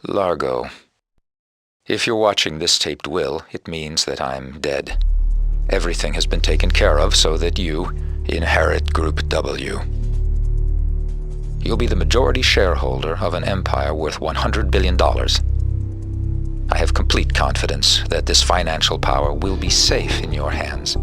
Largo. If you're watching this taped will, it means that I'm dead. Everything has been taken care of so that you inherit Group W. You'll be the majority shareholder of an empire worth $100 billion. I have complete confidence that this financial power will be safe in your hands.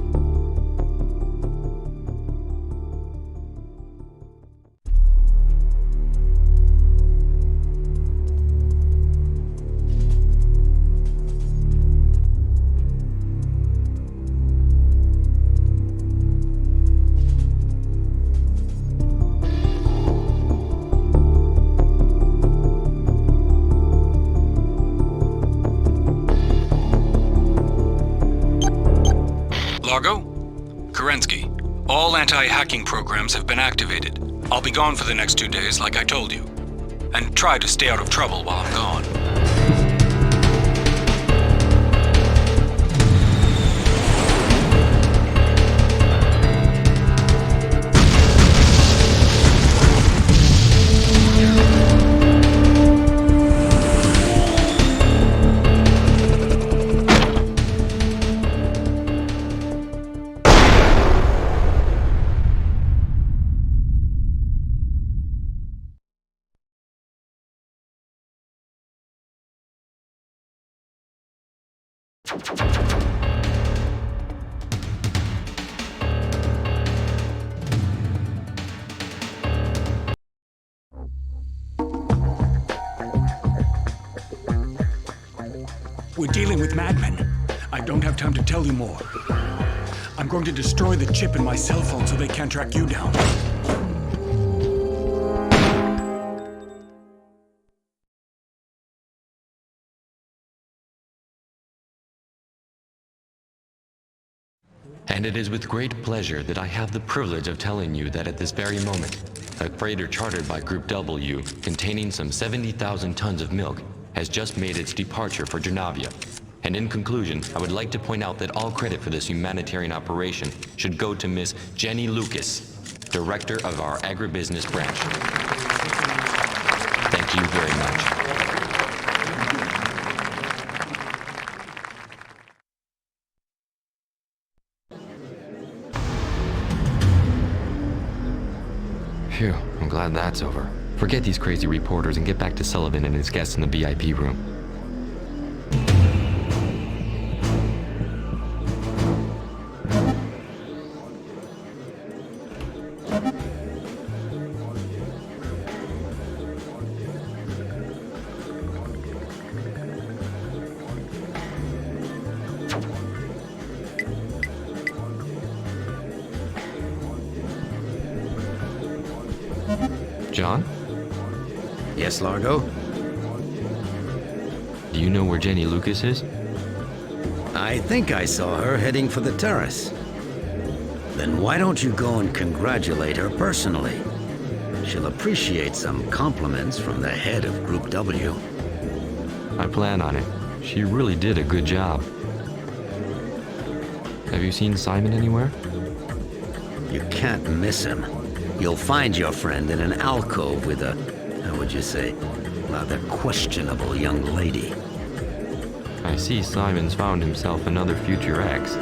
All anti-hacking programs have been activated. I'll be gone for the next 2 days, like I told you. And try to stay out of trouble while I'm gone. We're dealing with madmen. I don't have time to tell you more. I'm going to destroy the chip in my cell phone so they can't track you down. And it is with great pleasure that I have the privilege of telling you that at this very moment, a freighter chartered by Group W, containing some 70,000 tons of milk, has just made its departure for Janavia. And in conclusion, I would like to point out that all credit for this humanitarian operation should go to Miss Jenny Lucas, Director of our Agribusiness Branch. Thank you very much. Phew, I'm glad that's over. Forget these crazy reporters and get back to Sullivan and his guests in the VIP room. John? Yes, Largo? Do you know where Jenny Lucas is? I think I saw her heading for the terrace. Then why don't you go and congratulate her personally? She'll appreciate some compliments from the head of Group W. I plan on it. She really did a good job. Have you seen Simon anywhere? You can't miss him. You'll find your friend in an alcove with a, how would you say, rather questionable young lady. I see Simon's found himself another future ex.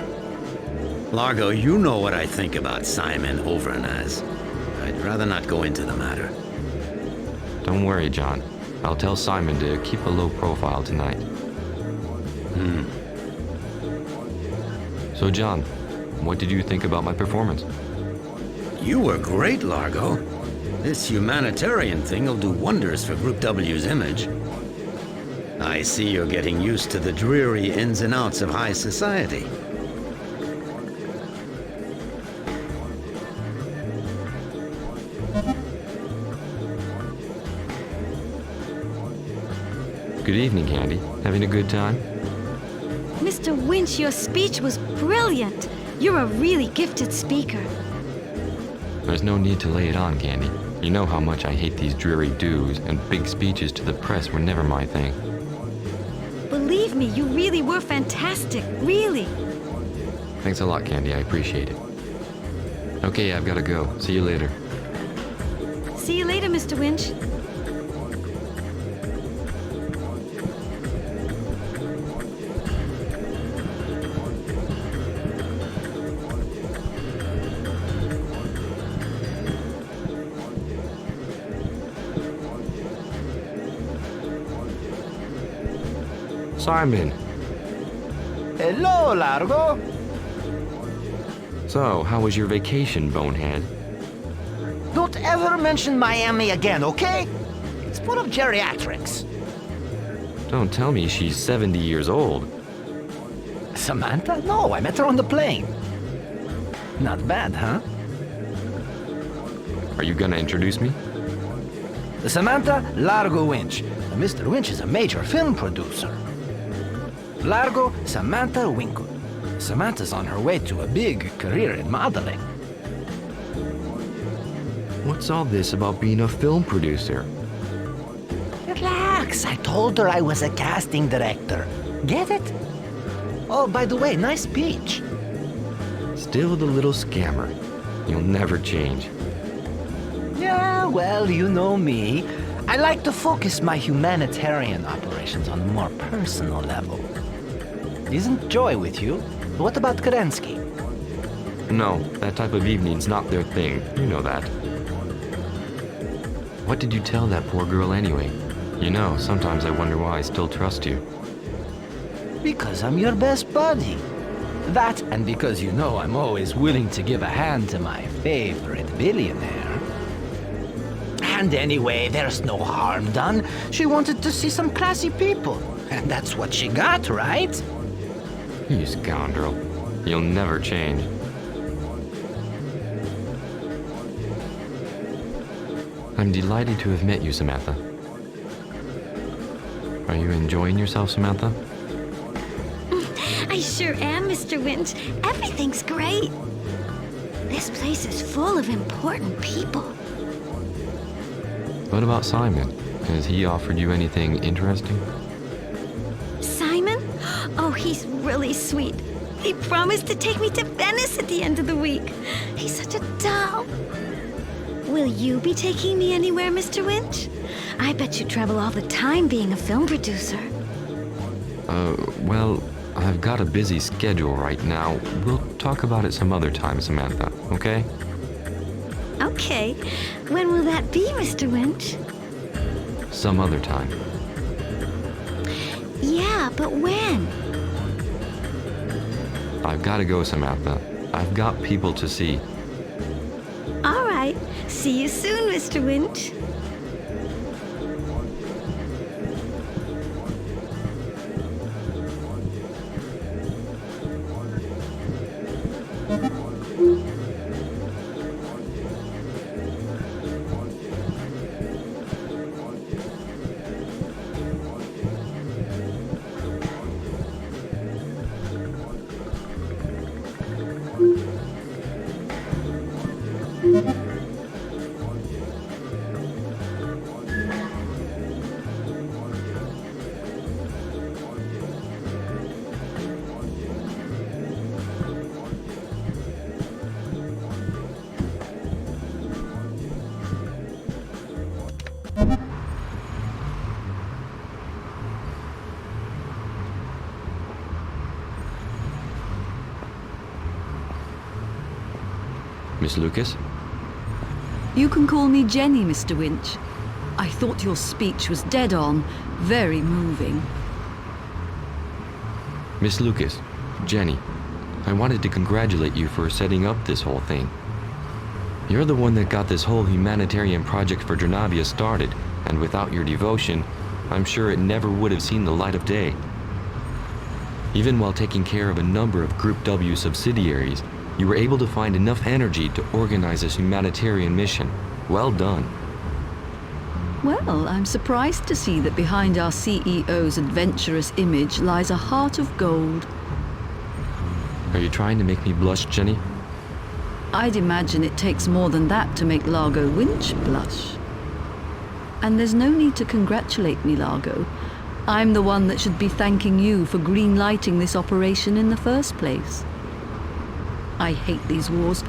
Largo, you know what I think about Simon Overnaz. I'd rather not go into the matter. Don't worry, John. I'll tell Simon to keep a low profile tonight. So, John, what did you think about my performance? You were great, Largo. This humanitarian thing will do wonders for Group W's image. I see you're getting used to the dreary ins and outs of high society. Good evening, Candy. Having a good time? Mr. Winch, your speech was brilliant. You're a really gifted speaker. There's no need to lay it on, Candy. You know how much I hate these dreary do's, and big speeches to the press were never my thing. Believe me, you really were fantastic. Really. Thanks a lot, Candy. I appreciate it. Okay, I've got to go. See you later. See you later, Mr. Winch. Simon. Hello, Largo. So, how was your vacation, bonehead? Don't ever mention Miami again, okay? It's full of geriatrics. Don't tell me she's 70 years old. Samantha? No, I met her on the plane. Not bad, huh? Are you gonna introduce me? Samantha, Largo Winch. Mr. Winch is a major film producer. Largo, Samantha Winkle. Samantha's on her way to a big career in modeling. What's all this about being a film producer? Relax, I told her I was a casting director. Get it? Oh, by the way, nice beach. Still the little scammer. You'll never change. Yeah, well, you know me. I like to focus my humanitarian operations on a more personal level. Isn't Joy with you? What about Kerensky? No, that type of evening's not their thing. You know that. What did you tell that poor girl anyway? You know, sometimes I wonder why I still trust you. Because I'm your best buddy. That, and because you know I'm always willing to give a hand to my favorite billionaire. And anyway, there's no harm done. She wanted to see some classy people. And that's what she got, right? You scoundrel. You'll never change. I'm delighted to have met you, Samantha. Are you enjoying yourself, Samantha? I sure am, Mr. Winch. Everything's great. This place is full of important people. What about Simon? Has he offered you anything interesting? Simon? Oh, he's really sweet. He promised to take me to Venice at the end of the week. He's such a doll. Will you be taking me anywhere, Mr. Winch? I bet you travel all the time being a film producer. Well, I've got a busy schedule right now. We'll talk about it some other time, Samantha, okay? Okay. When will that be, Mr. Winch? Some other time. Yeah, but when? I've got to go, Samantha. I've got people to see. All right. See you soon, Mr. Winch. Miss Lucas? You can call me Jenny, Mr. Winch. I thought your speech was dead on, very moving. Miss Lucas, Jenny, I wanted to congratulate you for setting up this whole thing. You're the one that got this whole humanitarian project for Dranavia started, and without your devotion, I'm sure it never would have seen the light of day. Even while taking care of a number of Group W subsidiaries, you were able to find enough energy to organize this humanitarian mission. Well done. Well, I'm surprised to see that behind our CEO's adventurous image lies a heart of gold. Are you trying to make me blush, Jenny? I'd imagine it takes more than that to make Largo Winch blush. And there's no need to congratulate me, Largo. I'm the one that should be thanking you for green-lighting this operation in the first place. I hate these wars.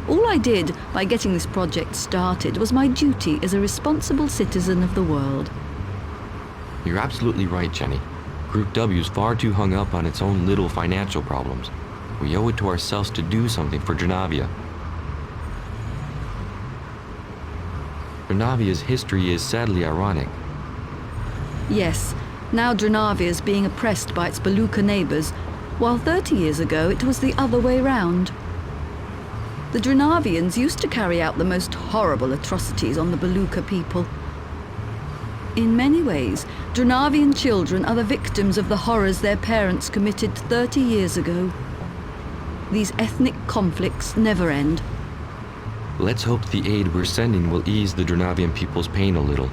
All I did by getting this project started was my duty as a responsible citizen of the world. You're absolutely right, Jenny. Group W's far too hung up on its own little financial problems. We owe it to ourselves to do something for Dranavia. Dranavia's history is sadly ironic. Yes, Now Dranavia is being oppressed by its Beluga neighbors, while 30 years ago it was the other way round. The Dranavians used to carry out the most horrible atrocities on the Beluga people. In many ways, Dranavian children are the victims of the horrors their parents committed 30 years ago. These ethnic conflicts never end. Let's hope the aid we're sending will ease the Dranavian people's pain a little.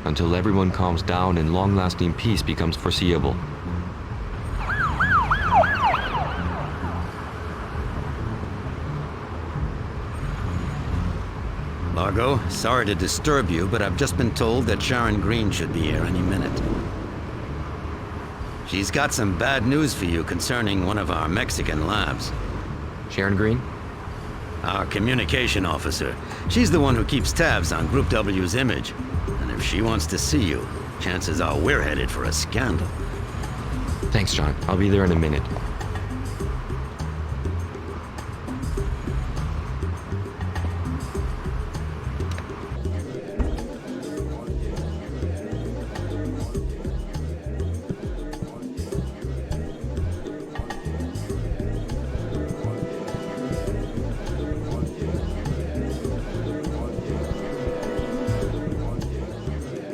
Until everyone calms down and long-lasting peace becomes foreseeable. Largo, sorry to disturb you, but I've just been told that Sharon Green should be here any minute. She's got some bad news for you concerning one of our Mexican labs. Sharon Green? Our communication officer. She's the one who keeps tabs on Group W's image. And if she wants to see you, chances are we're headed for a scandal. Thanks, John. I'll be there in a minute.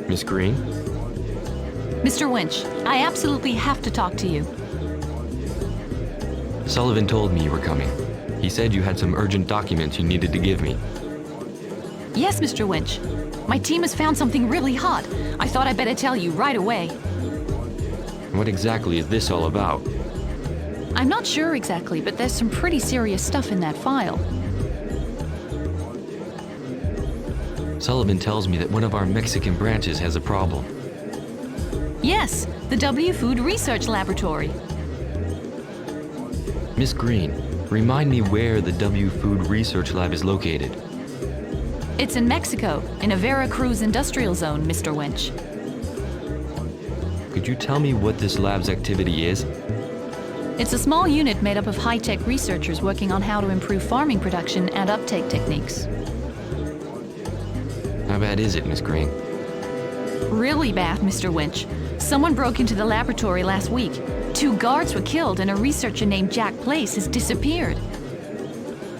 Miss Green? Mr. Winch, I absolutely have to talk to you. Sullivan told me you were coming. He said you had some urgent documents you needed to give me. Yes, Mr. Winch. My team has found something really hot. I thought I'd better tell you right away. What exactly is this all about? I'm not sure exactly, but there's some pretty serious stuff in that file. Sullivan tells me that one of our Mexican branches has a problem. Yes, the W Food Research Laboratory. Miss Green, remind me where the W Food Research Lab is located. It's in Mexico, in a Vera Cruz industrial zone, Mr. Winch. Could you tell me what this lab's activity is? It's a small unit made up of high-tech researchers working on how to improve farming production and uptake techniques. How bad is it, Miss Green? Really bad, Mr. Winch. Someone broke into the laboratory last week. 2 guards were killed and a researcher named Jack Place has disappeared.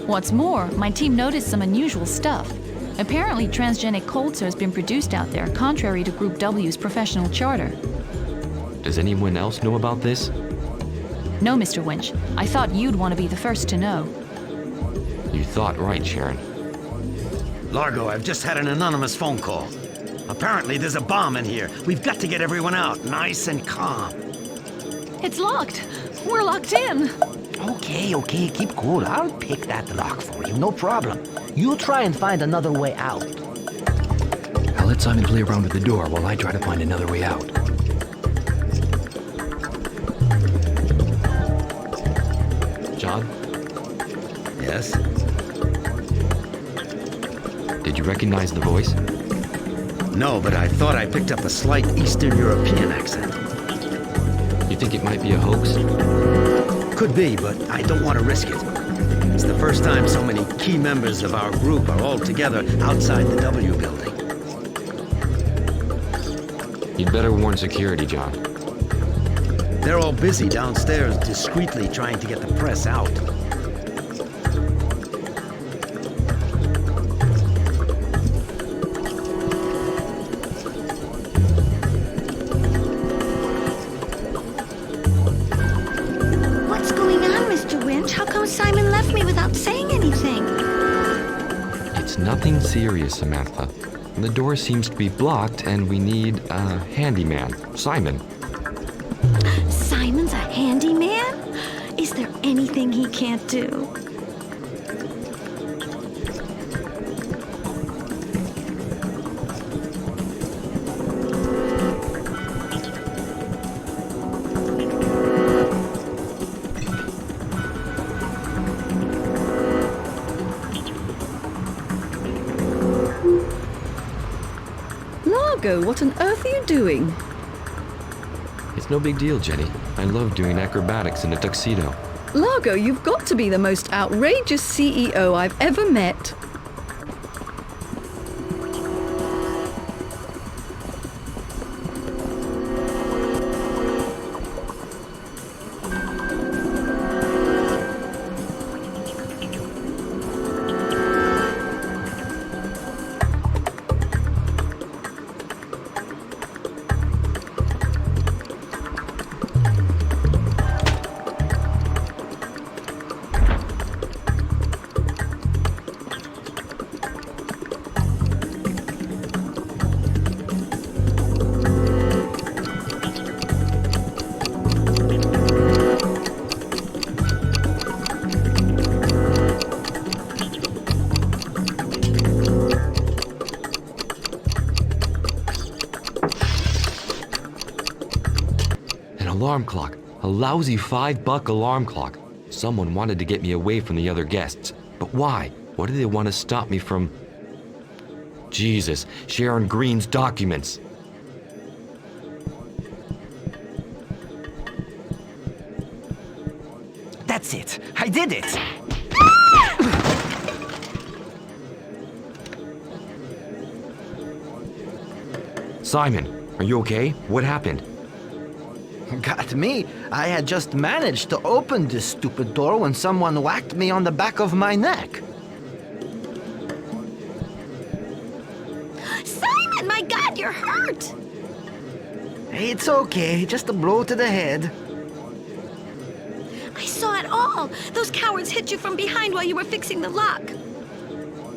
What's more, my team noticed some unusual stuff. Apparently, transgenic culture has been produced out there, contrary to Group W's professional charter. Does anyone else know about this? No, Mr. Winch. I thought you'd want to be the first to know. You thought right, Sharon. Largo, I've just had an anonymous phone call. Apparently there's a bomb in here. We've got to get everyone out, nice and calm. It's locked. We're locked in. Okay, keep cool. I'll pick that lock for you, no problem. You try and find another way out. I'll let Simon play around with the door while I try to find another way out. John? Yes? Did you recognize the voice? No, but I thought I picked up a slight Eastern European accent. You think it might be a hoax? Could be, but I don't want to risk it. It's the first time so many key members of our group are all together outside the W building. You'd better warn security, John. They're all busy downstairs discreetly trying to get the press out. What's going on, Mr. Winch? How come Simon left me without saying anything? It's nothing serious, Samantha. The door seems to be blocked, and we need a handyman. Simon. Simon's a handyman? Is there anything he can't do? Largo, what on earth are you doing? It's no big deal, Jenny. I love doing acrobatics in a tuxedo. Largo, you've got to be the most outrageous CEO I've ever met. alarm clock. A lousy $5 alarm clock. Someone wanted to get me away from the other guests. But why? What do they want to stop me from? Jesus, Sharon Green's documents. That's it. I did it. Simon, are you okay? What happened? Got me. I had just managed to open this stupid door when someone whacked me on the back of my neck. Simon, my God, you're hurt! It's okay, just a blow to the head. I saw it all. Those cowards hit you from behind while you were fixing the lock.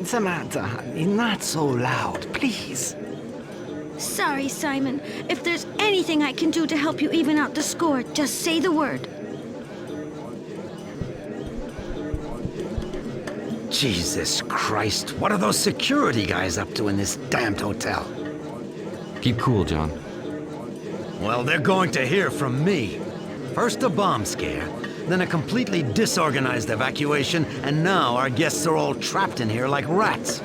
Samantha, honey, not so loud, please. Sorry, Simon. If there's anything I can do to help you even out the score, just say the word. Jesus Christ, what are those security guys up to in this damned hotel? Keep cool, John. Well, they're going to hear from me. First a bomb scare, then a completely disorganized evacuation, and now our guests are all trapped in here like rats.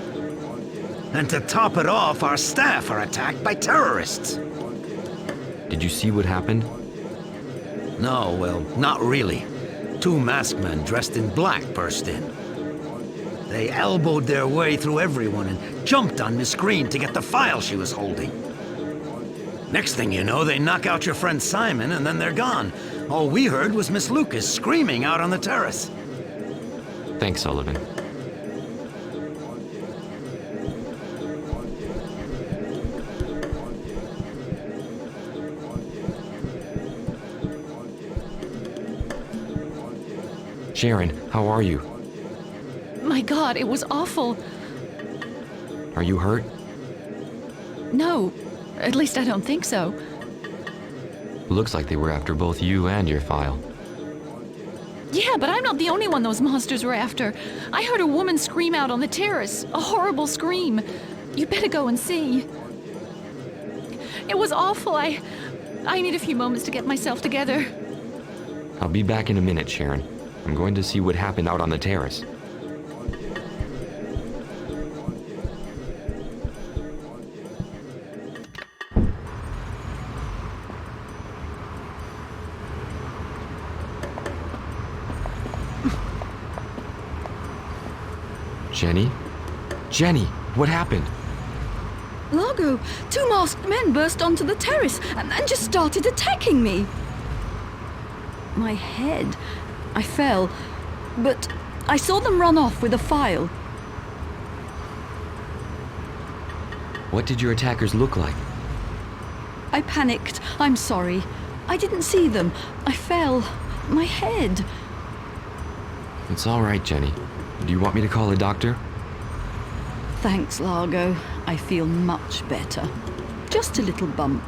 And to top it off, our staff are attacked by terrorists. Did you see what happened? No, well, not really. 2 masked men dressed in black burst in. They elbowed their way through everyone and jumped on Miss Green to get the file she was holding. Next thing you know, they knock out your friend Simon and then they're gone. All we heard was Miss Lucas screaming out on the terrace. Thanks, Sullivan. Sharon, how are you? My God, it was awful. Are you hurt? No, at least I don't think so. Looks like they were after both you and your file. Yeah, but I'm not the only one those monsters were after. I heard a woman scream out on the terrace. A horrible scream. You better go and see. It was awful. I need a few moments to get myself together. I'll be back in a minute, Sharon. I'm going to see what happened out on the terrace. Jenny? Jenny, what happened? Largo, 2 masked men burst onto the terrace and just started attacking me. My head. I fell, but I saw them run off with a file. What did your attackers look like? I panicked. I'm sorry. I didn't see them. I fell. My head. It's all right, Jenny. Do you want me to call a doctor? Thanks, Largo. I feel much better. Just a little bump.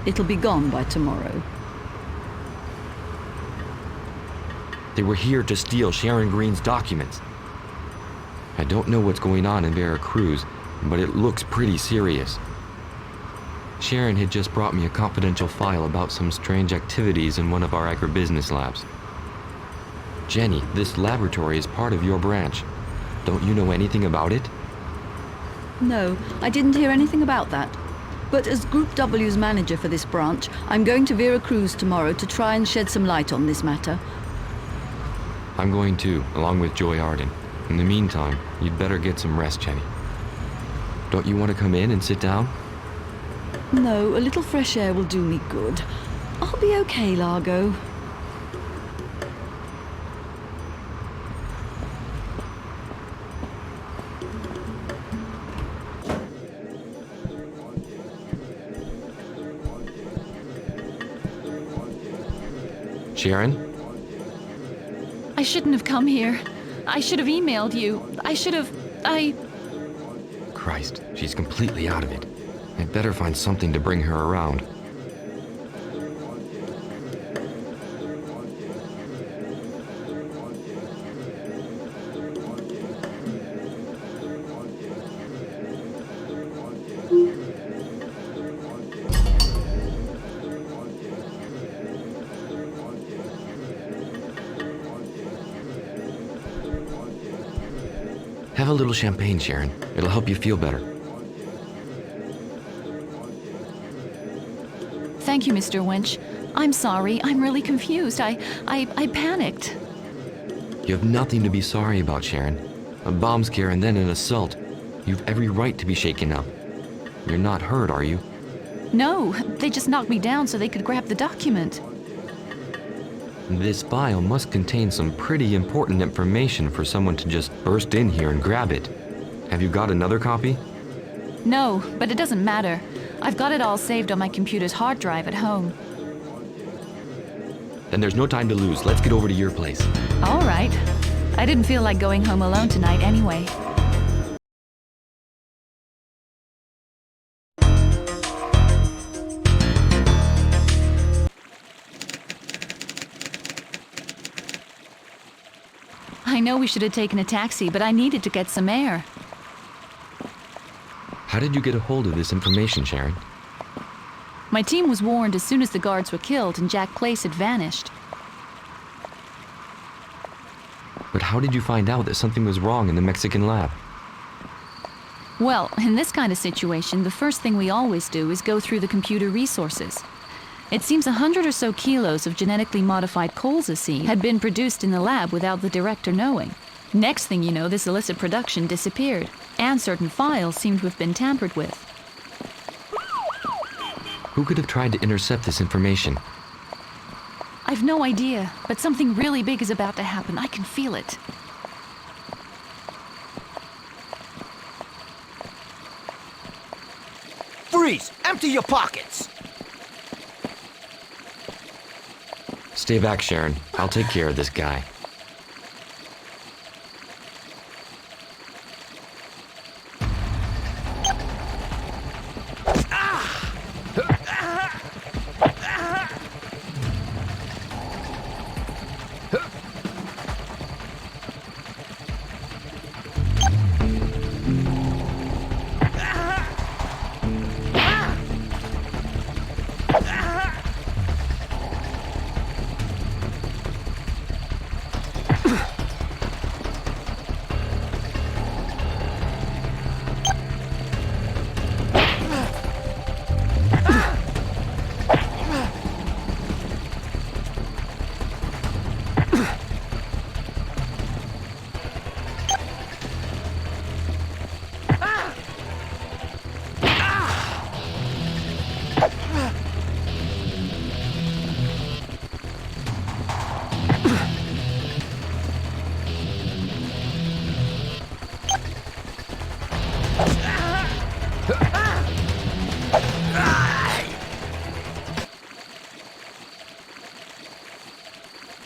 It'll be gone by tomorrow. They were here to steal Sharon Green's documents. I don't know what's going on in Vera, Cruz, but it looks pretty serious. Sharon had just brought me a confidential file about some strange activities in one of our agribusiness labs. Jenny, this laboratory is part of your branch. Don't you know anything about it? No, I didn't hear anything about that. But as Group W's manager for this branch, I'm going to Vera Cruz tomorrow to try and shed some light on this matter. I'm going too, along with Joy Arden. In the meantime, you'd better get some rest, Jenny. Don't you want to come in and sit down? No, a little fresh air will do me good. I'll be okay, Largo. Sharon? I shouldn't have come here. I should have emailed you. Christ, she's completely out of it. I'd better find something to bring her around. Have a little champagne, Sharon. It'll help you feel better. Thank you, Mr. Winch. I'm sorry. I'm really confused. I panicked. You have nothing to be sorry about, Sharon. A bomb scare and then an assault. You've every right to be shaken up. You're not hurt, are you? No, they just knocked me down so they could grab the document. This file must contain some pretty important information for someone to just burst in here and grab it. Have you got another copy? No, but it doesn't matter. I've got it all saved on my computer's hard drive at home. Then there's no time to lose. Let's get over to your place. All right. I didn't feel like going home alone tonight anyway. I know we should have taken a taxi, but I needed to get some air. How did you get a hold of this information, Sharon? My team was warned as soon as the guards were killed and Jack Place had vanished. But how did you find out that something was wrong in the Mexican lab? Well, in this kind of situation, the first thing we always do is go through the computer resources. It seems 100 or so kilos of genetically modified colza had been produced in the lab without the director knowing. Next thing you know, this illicit production disappeared, and certain files seem to have been tampered with. Who could have tried to intercept this information? I've no idea, but something really big is about to happen. I can feel it. Freeze! Empty your pockets! Stay back, Sharon. I'll take care of this guy.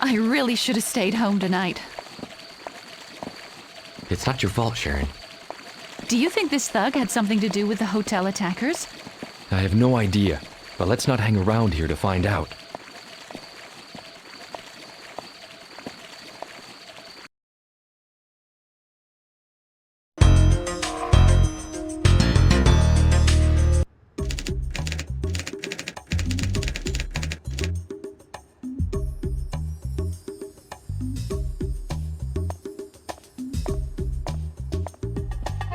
I really should have stayed home tonight. It's not your fault, Sharon. Do you think this thug had something to do with the hotel attackers? I have no idea, but let's not hang around here to find out.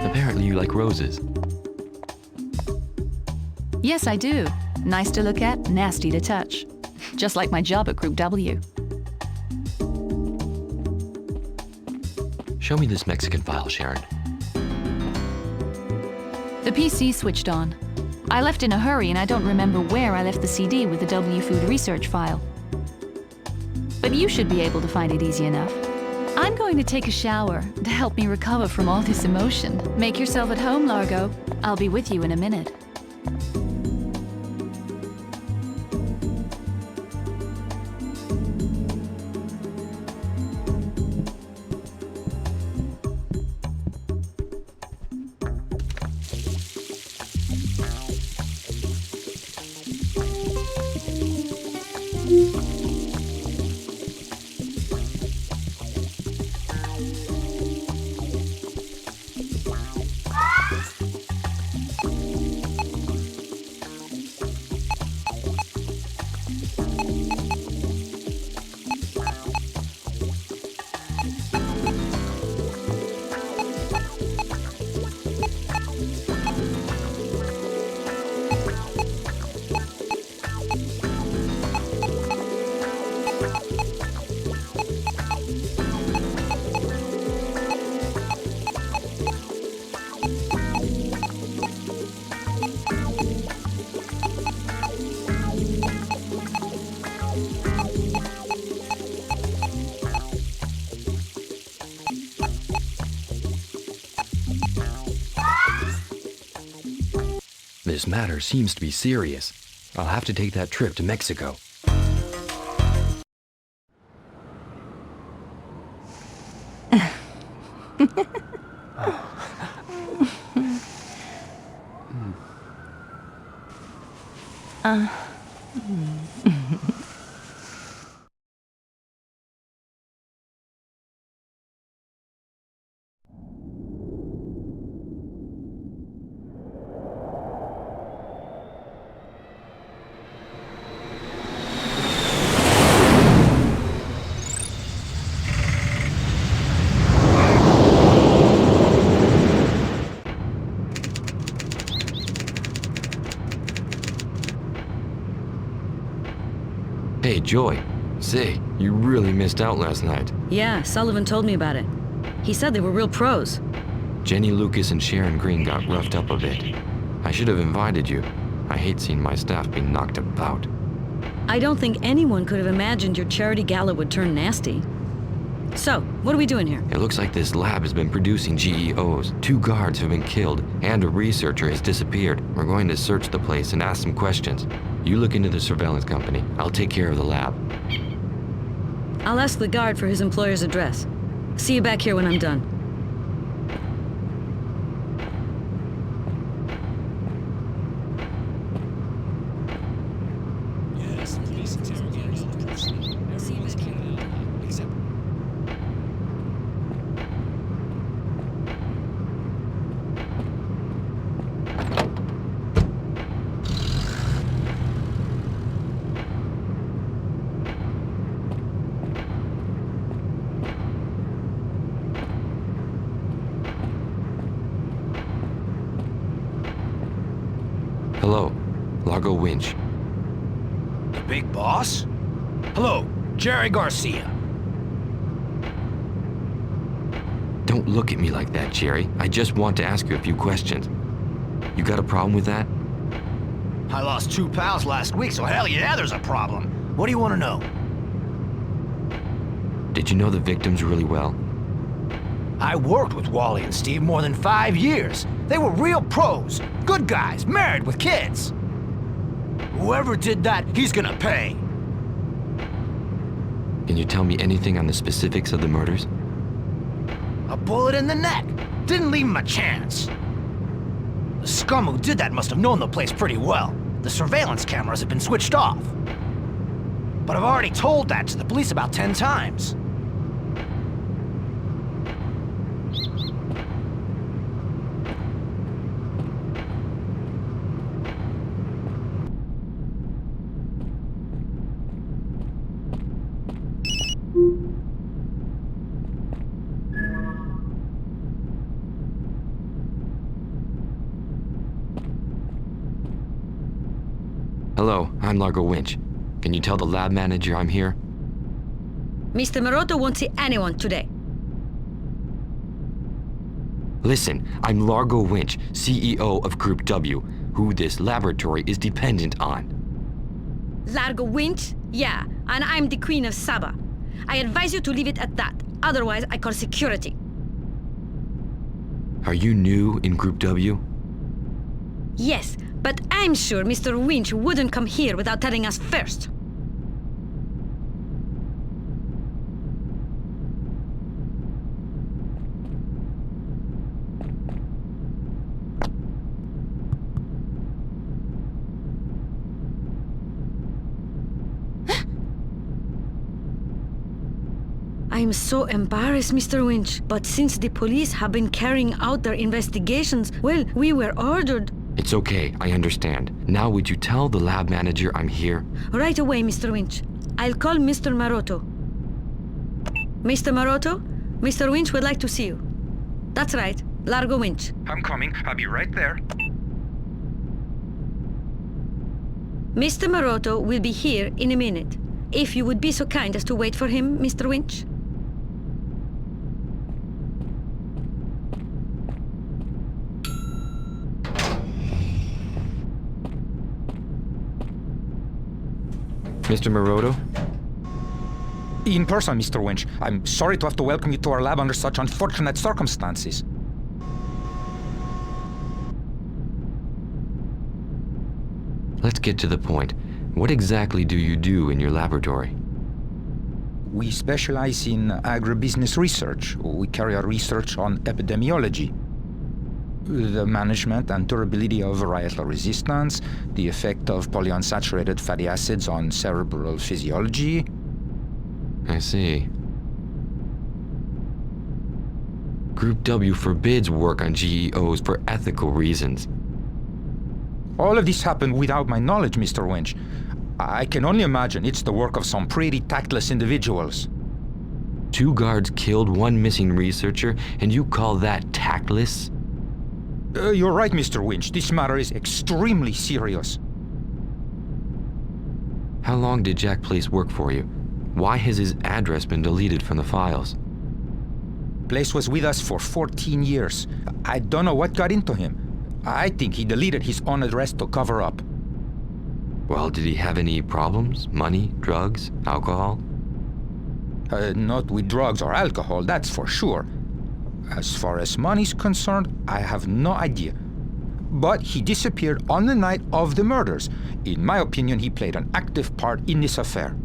Apparently you like roses. Yes, I do. Nice to look at, nasty to touch. Just like my job at Group W. Show me this Mexican file, Sharon. The PC switched on. I left in a hurry and I don't remember where I left the CD with the W Food research file. But you should be able to find it easy enough. I'm going to take a shower to help me recover from all this emotion. Make yourself at home, Largo. I'll be with you in a minute. This matter seems to be serious. I'll have to take that trip to Mexico. Hey, Joy. Say, you really missed out last night. Yeah, Sullivan told me about it. He said they were real pros. Jenny Lucas and Sharon Green got roughed up a bit. I should have invited you. I hate seeing my staff being knocked about. I don't think anyone could have imagined your charity gala would turn nasty. So, what are we doing here? It looks like this lab has been producing GEOs. 2 guards have been killed, and a researcher has disappeared. We're going to search the place and ask some questions. You look into the surveillance company. I'll take care of the lab. I'll ask the guard for his employer's address. See you back here when I'm done. Hello, Largo Winch. The big boss? Hello, Jerry Garcia. Don't look at me like that, Jerry. I just want to ask you a few questions. You got a problem with that? I lost 2 pals last week, so hell yeah, there's a problem. What do you want to know? Did you know the victims really well? I worked with Wally and Steve more than 5 years. They were real pros, good guys, married with kids. Whoever did that, he's gonna pay. Can you tell me anything on the specifics of the murders? A bullet in the neck. Didn't leave him a chance. The scum who did that must have known the place pretty well. The surveillance cameras have been switched off. But I've already told that to the police about 10 times. Hello, I'm Largo Winch. Can you tell the lab manager I'm here? Mr. Maroto won't see anyone today. Listen, I'm Largo Winch, CEO of Group W, who this laboratory is dependent on. Largo Winch? Yeah, and I'm the Queen of Saba. I advise you to leave it at that. Otherwise, I call security. Are you new in Group W? Yes, but I'm sure Mr. Winch wouldn't come here without telling us first. I'm so embarrassed, Mr. Winch, but since the police have been carrying out their investigations, well, we were ordered. It's okay, I understand. Now would you tell the lab manager I'm here? Right away, Mr. Winch. I'll call Mr. Maroto. Mr. Maroto, Mr. Winch would like to see you. That's right, Largo Winch. I'm coming. I'll be right there. Mr. Maroto will be here in a minute. If you would be so kind as to wait for him, Mr. Winch. Mr. Maroto? In person, Mr. Winch. I'm sorry to have to welcome you to our lab under such unfortunate circumstances. Let's get to the point. What exactly do you do in your laboratory? We specialize in agribusiness research. We carry out research on epidemiology, the management and durability of varietal resistance, the effect of polyunsaturated fatty acids on cerebral physiology. I see. Group W forbids work on GEOs for ethical reasons. All of this happened without my knowledge, Mr. Winch. I can only imagine it's the work of some pretty tactless individuals. 2 guards killed 1 missing researcher, and you call that tactless? You're right, Mr. Winch. This matter is extremely serious. How long did Jack Place work for you? Why has his address been deleted from the files? Place was with us for 14 years. I don't know what got into him. I think he deleted his own address to cover up. Well, did he have any problems? Money, drugs, alcohol? Not with drugs or alcohol, that's for sure. As far as money's concerned, I have no idea. But he disappeared on the night of the murders. In my opinion, he played an active part in this affair.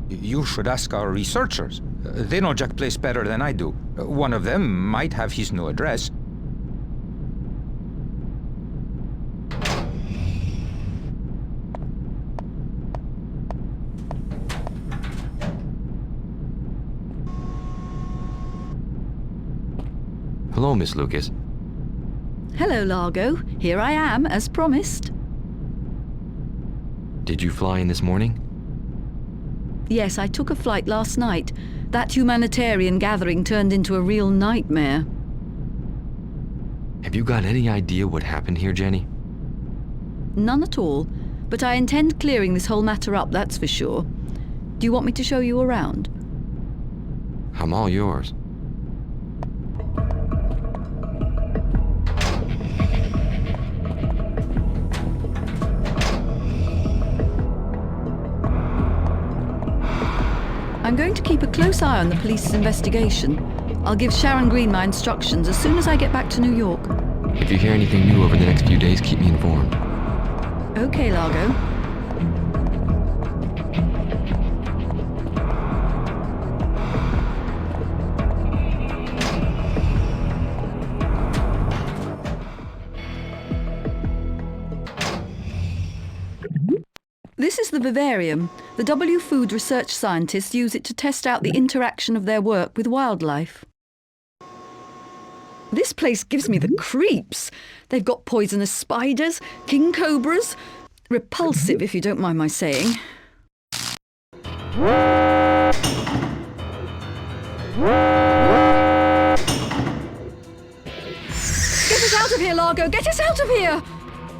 You should ask our researchers. They know Jack Place better than I do. One of them might have his new address. Hello, Miss Lucas. Hello, Largo. Here I am, as promised. Did you fly in this morning? Yes, I took a flight last night. That humanitarian gathering turned into a real nightmare. Have you got any idea what happened here, Jenny? None at all, but I intend clearing this whole matter up, that's for sure. Do you want me to show you around? I'm all yours. I'm going to keep a close eye on the police's investigation. I'll give Sharon Green my instructions as soon as I get back to New York. If you hear anything new over the next few days, keep me informed. Okay, Largo. This is the vivarium. The W Food research scientists use it to test out the interaction of their work with wildlife. This place gives me the creeps. They've got poisonous spiders, king cobras. Repulsive, if you don't mind my saying. Get us out of here, Largo! Get us out of here!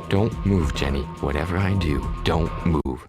Don't move, Jenny. Whatever I do, don't move.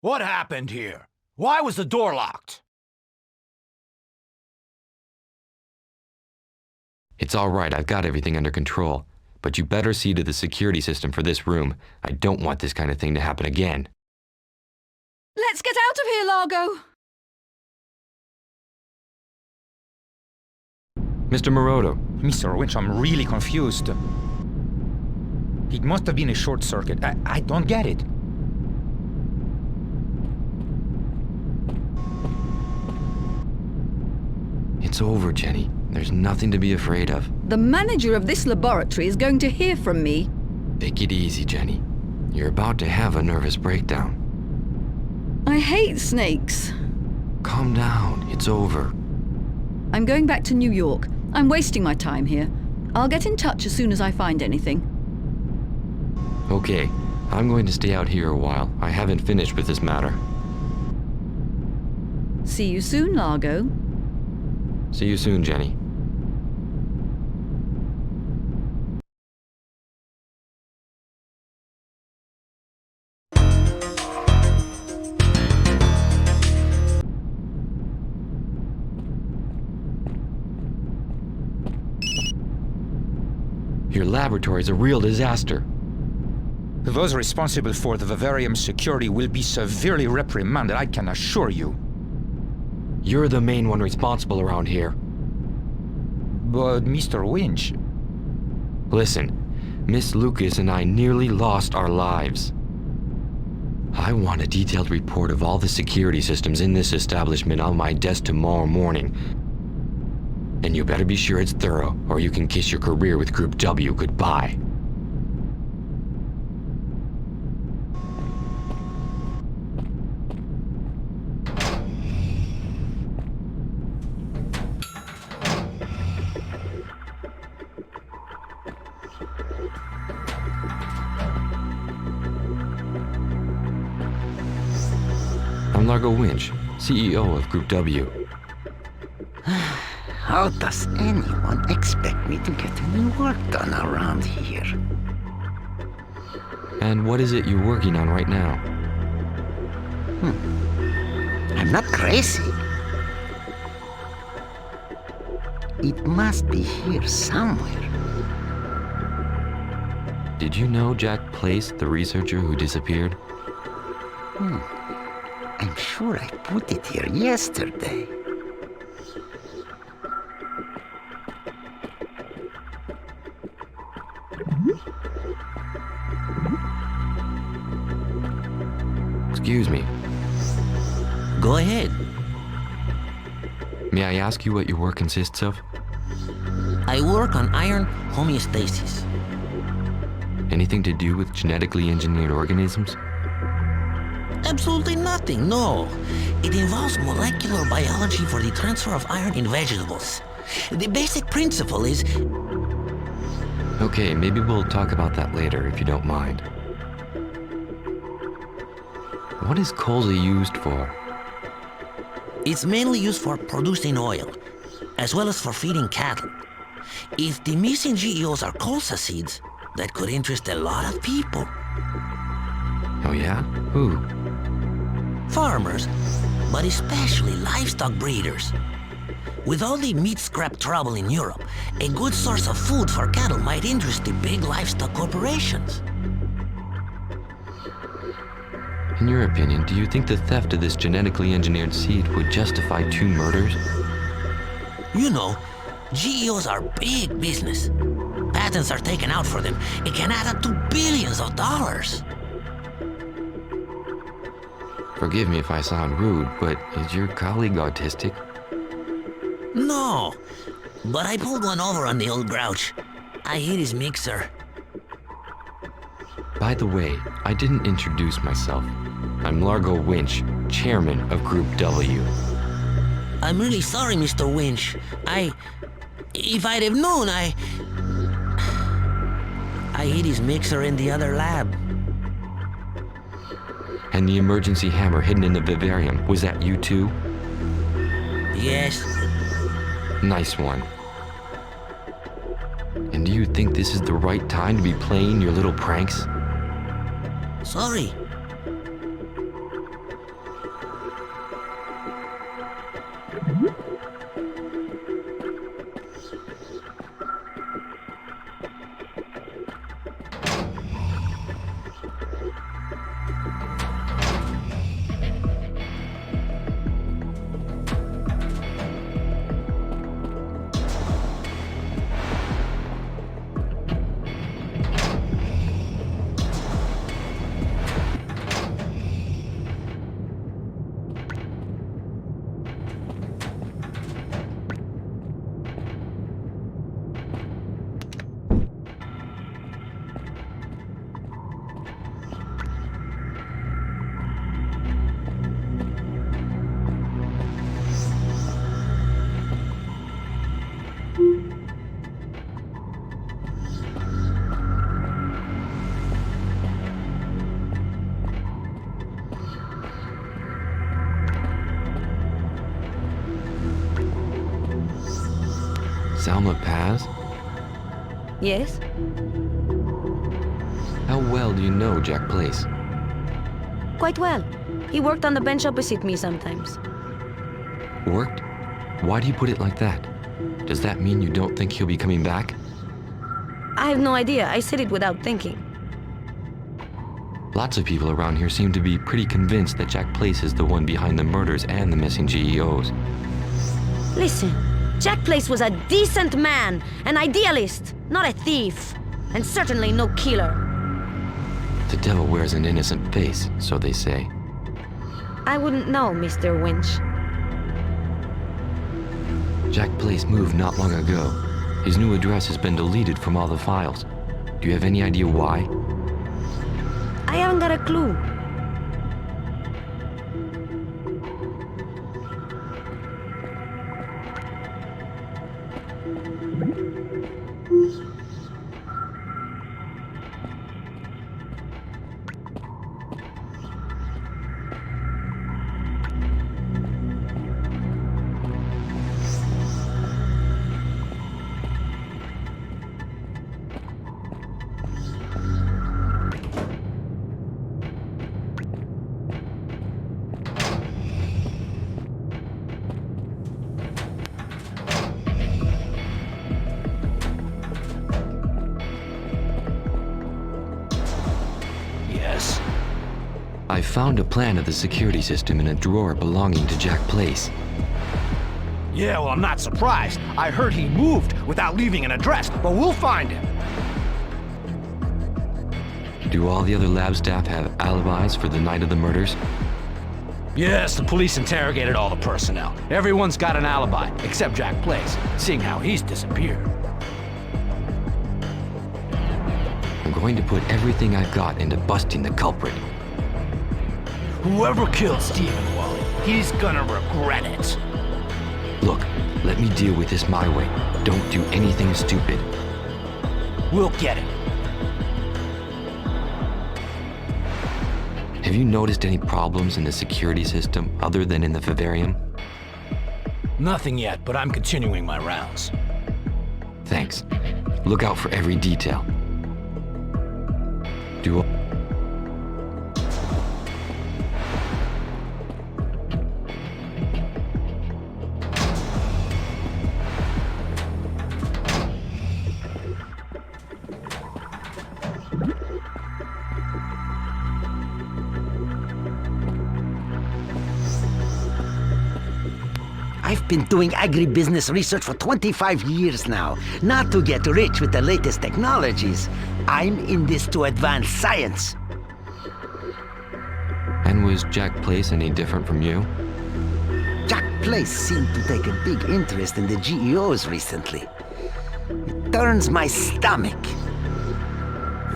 What happened here? Why was the door locked? It's all right, I've got everything under control. But you better see to the security system for this room. I don't want this kind of thing to happen again. Let's get out of here, Largo! Mr. Morodo. Mr. Winch, I'm really confused. It must have been a short circuit. I don't get it. It's over, Jenny. There's nothing to be afraid of. The manager of this laboratory is going to hear from me. Take it easy, Jenny. You're about to have a nervous breakdown. I hate snakes. Calm down. It's over. I'm going back to New York. I'm wasting my time here. I'll get in touch as soon as I find anything. Okay. I'm going to stay out here a while. I haven't finished with this matter. See you soon, Largo. See you soon, Jenny. Your laboratory's a real disaster. Those responsible for the vivarium's security will be severely reprimanded, I can assure you. You're the main one responsible around here. But Mr. Winch... Listen, Miss Lucas and I nearly lost our lives. I want a detailed report of all the security systems in this establishment on my desk tomorrow morning. And you better be sure it's thorough, or you can kiss your career with Group W goodbye. I'm Largo Winch, CEO of Group W. How does anyone expect me to get any work done around here? And what is it you're working on right now? I'm not crazy. It must be here somewhere. Did you know Jack Place, the researcher who disappeared? I'm sure I put it here yesterday. Excuse me. Go ahead. May I ask you what your work consists of? I work on iron homeostasis. Anything to do with genetically engineered organisms? Absolutely nothing, no. It involves molecular biology for the transfer of iron in vegetables. The basic principle is... Okay, maybe we'll talk about that later if you don't mind. What is colza used for? It's mainly used for producing oil, as well as for feeding cattle. If the missing GEOs are colza seeds, that could interest a lot of people. Oh yeah? Who? Farmers, but especially livestock breeders. With all the meat scrap trouble in Europe, a good source of food for cattle might interest the big livestock corporations. In your opinion, do you think the theft of this genetically engineered seed would justify 2 murders? You know, GEOs are big business. Patents are taken out for them. It can add up to billions of dollars. Forgive me if I sound rude, but is your colleague autistic? No, but I pulled one over on the old grouch. I hit his mixer. By the way, I didn't introduce myself. I'm Largo Winch, chairman of Group W. I'm really sorry, Mr. Winch. If I'd have known, I hid his mixer in the other lab. And the emergency hammer hidden in the vivarium, was that you too? Yes. Nice one. And do you think this is the right time to be playing your little pranks? Sorry. Salma Paz? Yes? How well do you know Jack Place? Quite well. He worked on the bench opposite me sometimes. Worked? Why do you put it like that? Does that mean you don't think he'll be coming back? I have no idea. I said it without thinking. Lots of people around here seem to be pretty convinced that Jack Place is the one behind the murders and the missing GEOs. Listen, Jack Place was a decent man, an idealist, not a thief, and certainly no killer. The devil wears an innocent face, so they say. I wouldn't know, Mr. Winch. Jack Place moved not long ago. His new address has been deleted from all the files. Do you have any idea why? I haven't got a clue. I found a plan of the security system in a drawer belonging to Jack Place. Yeah, well, I'm not surprised. I heard he moved without leaving an address, but we'll find him. Do all the other lab staff have alibis for the night of the murders? Yes, the police interrogated all the personnel. Everyone's got an alibi, except Jack Place, seeing how he's disappeared. I'm going to put everything I've got into busting the culprit. Whoever killed Stephen Wally, he's gonna regret it. Look, let me deal with this my way. Don't do anything stupid. We'll get him. Have you noticed any problems in the security system other than in the vivarium? Nothing yet, but I'm continuing my rounds. Thanks. Look out for every detail. Do I've been doing agribusiness research for 25 years now, not to get rich with the latest technologies. I'm in this to advance science. And was Jack Place any different from you? Jack Place seemed to take a big interest in the GEOs recently. It turns my stomach.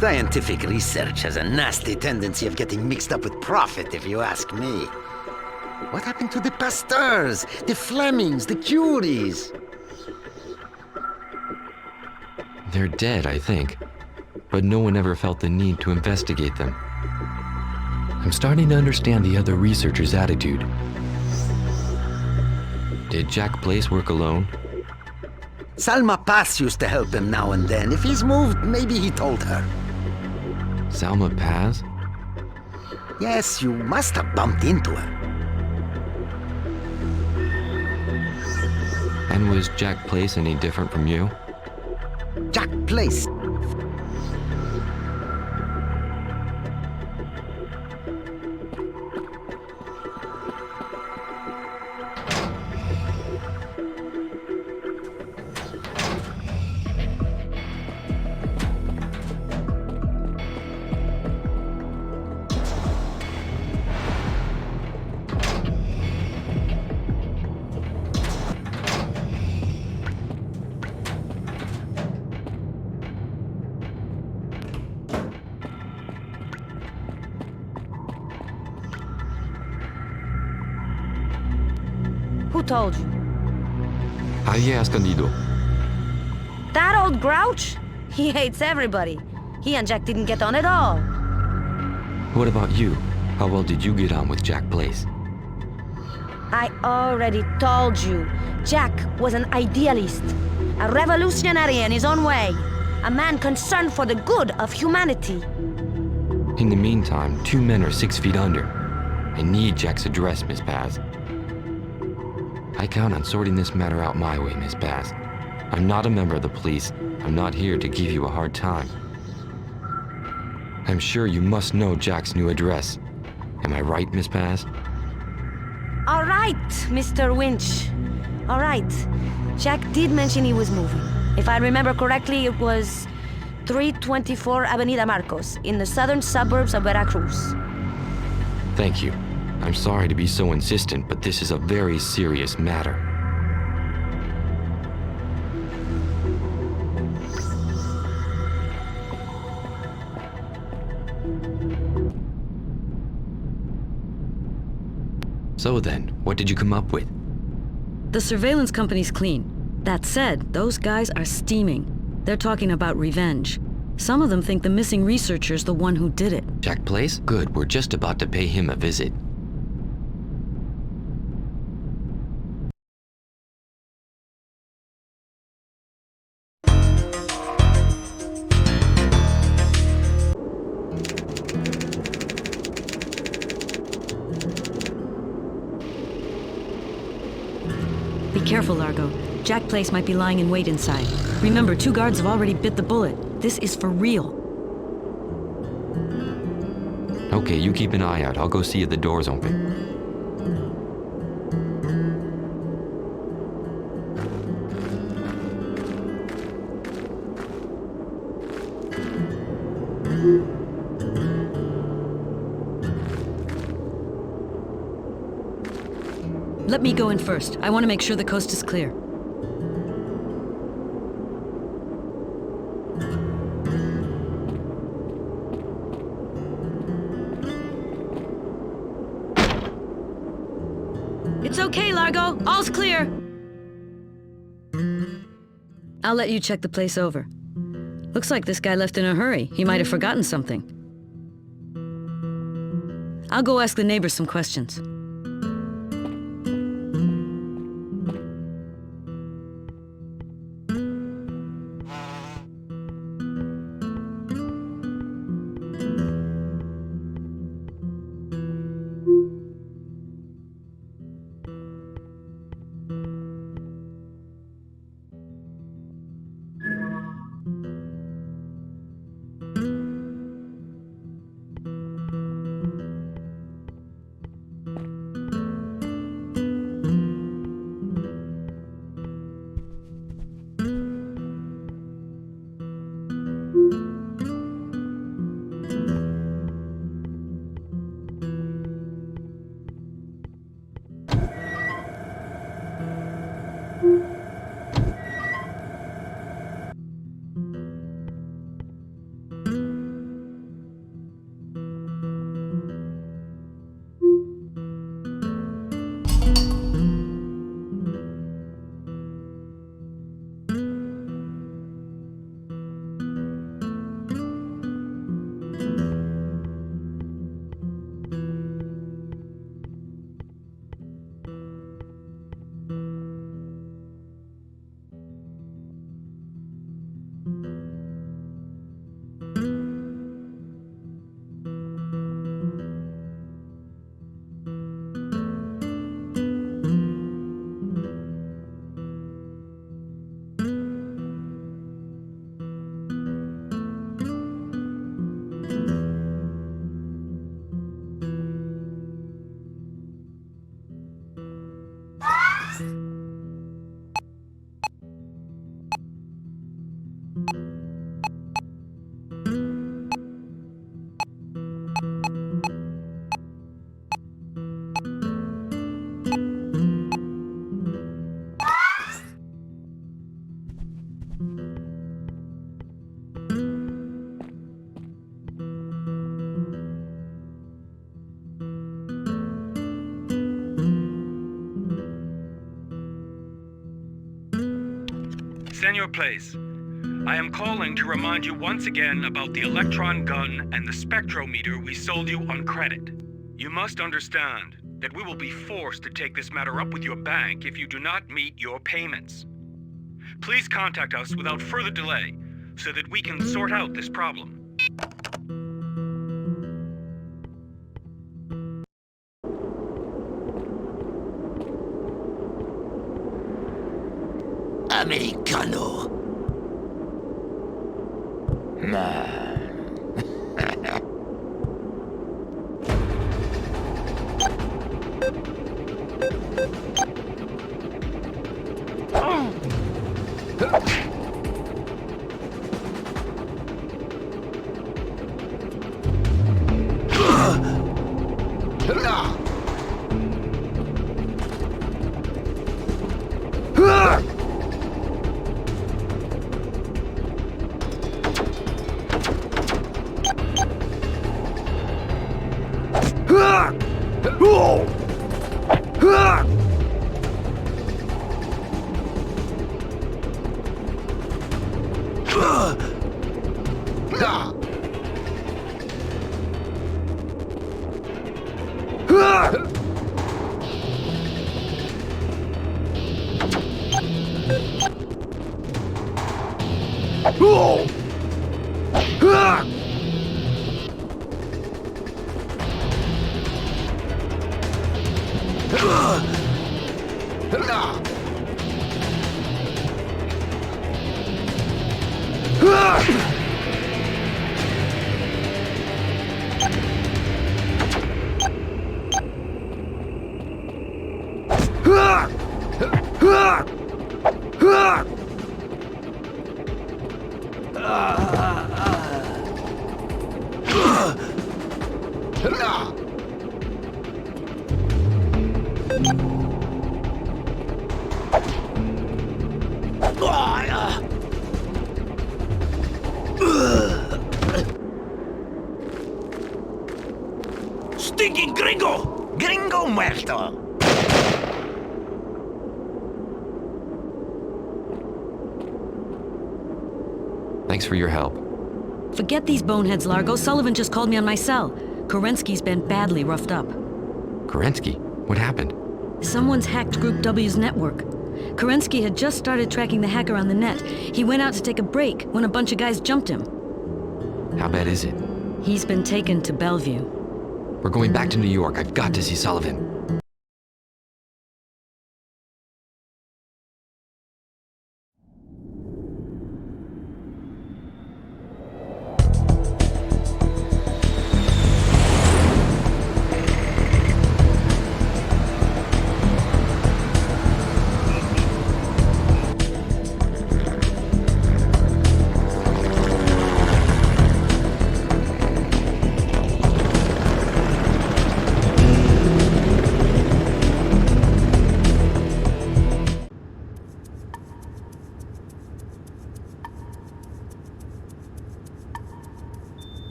Scientific research has a nasty tendency of getting mixed up with profit, if you ask me. What happened to the Pasteurs, the Flemings, the Curies? They're dead, I think. But no one ever felt the need to investigate them. I'm starting to understand the other researchers' attitude. Did Jack Place work alone? Salma Paz used to help him now and then. If he's moved, maybe he told her. Salma Paz? Yes, you must have bumped into her. And was Jack Place any different from you? Jack Place. Who told you? Había escondido. That old grouch? He hates everybody. He and Jack didn't get on at all. What about you? How well did you get on with Jack Place? I already told you, Jack was an idealist, a revolutionary in his own way, a man concerned for the good of humanity. In the meantime, 2 men are 6 feet under. I need Jack's address, Miss Paz. I count on sorting this matter out my way, Miss Paz. I'm not a member of the police. I'm not here to give you a hard time. I'm sure you must know Jack's new address. Am I right, Miss Paz? All right, Mr. Winch. All right. Jack did mention he was moving. If I remember correctly, it was 324 Avenida Marcos, in the southern suburbs of Veracruz. Thank you. I'm sorry to be so insistent, but this is a very serious matter. So then, what did you come up with? The surveillance company's clean. That said, those guys are steaming. They're talking about revenge. Some of them think the missing researcher's the one who did it. Jack Place? Good, we're just about to pay him a visit. Be careful, Largo. Jack Place might be lying in wait inside. Remember, 2 guards have already bit the bullet. This is for real. Okay, you keep an eye out. I'll go see if the door's open. Let me go in first. I want to make sure the coast is clear. It's okay, Largo. All's clear. I'll let you check the place over. Looks like this guy left in a hurry. He might have forgotten something. I'll go ask the neighbors some questions. Senor Place, I am calling to remind you once again about the electron gun and the spectrometer we sold you on credit. You must understand, that we will be forced to take this matter up with your bank if you do not meet your payments. Please contact us without further delay so that we can sort out this problem. Americano. Stinking gringo! Gringo muerto! Thanks for your help. Forget these boneheads, Largo. Sullivan just called me on my cell. Kerensky's been badly roughed up. Kerensky? What happened? Someone's hacked Group W's network. Kerensky had just started tracking the hacker on the net. He went out to take a break when a bunch of guys jumped him. How bad is it? He's been taken to Bellevue. We're going back to New York. I've got to see Sullivan.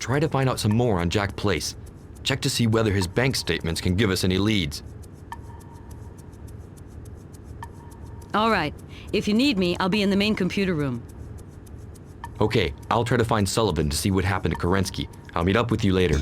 Try to find out some more on Jack Place. Check to see whether his bank statements can give us any leads. All right. If you need me, I'll be in the main computer room. Okay, I'll try to find Sullivan to see what happened to Kerensky. I'll meet up with you later.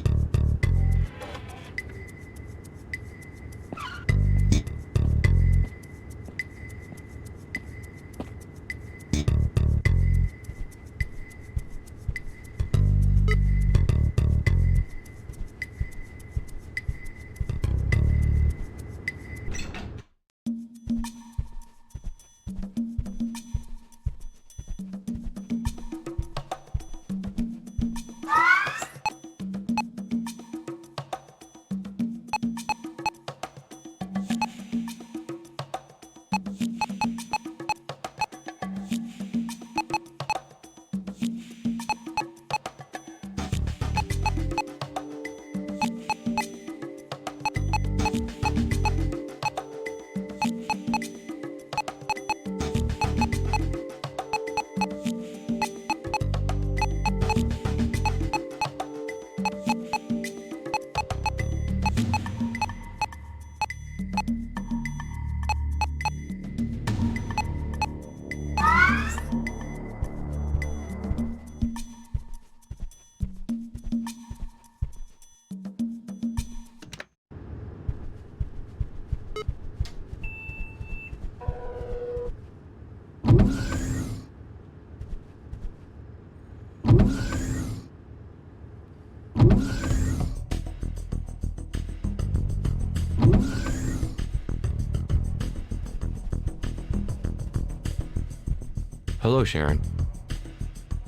Hello, Sharon.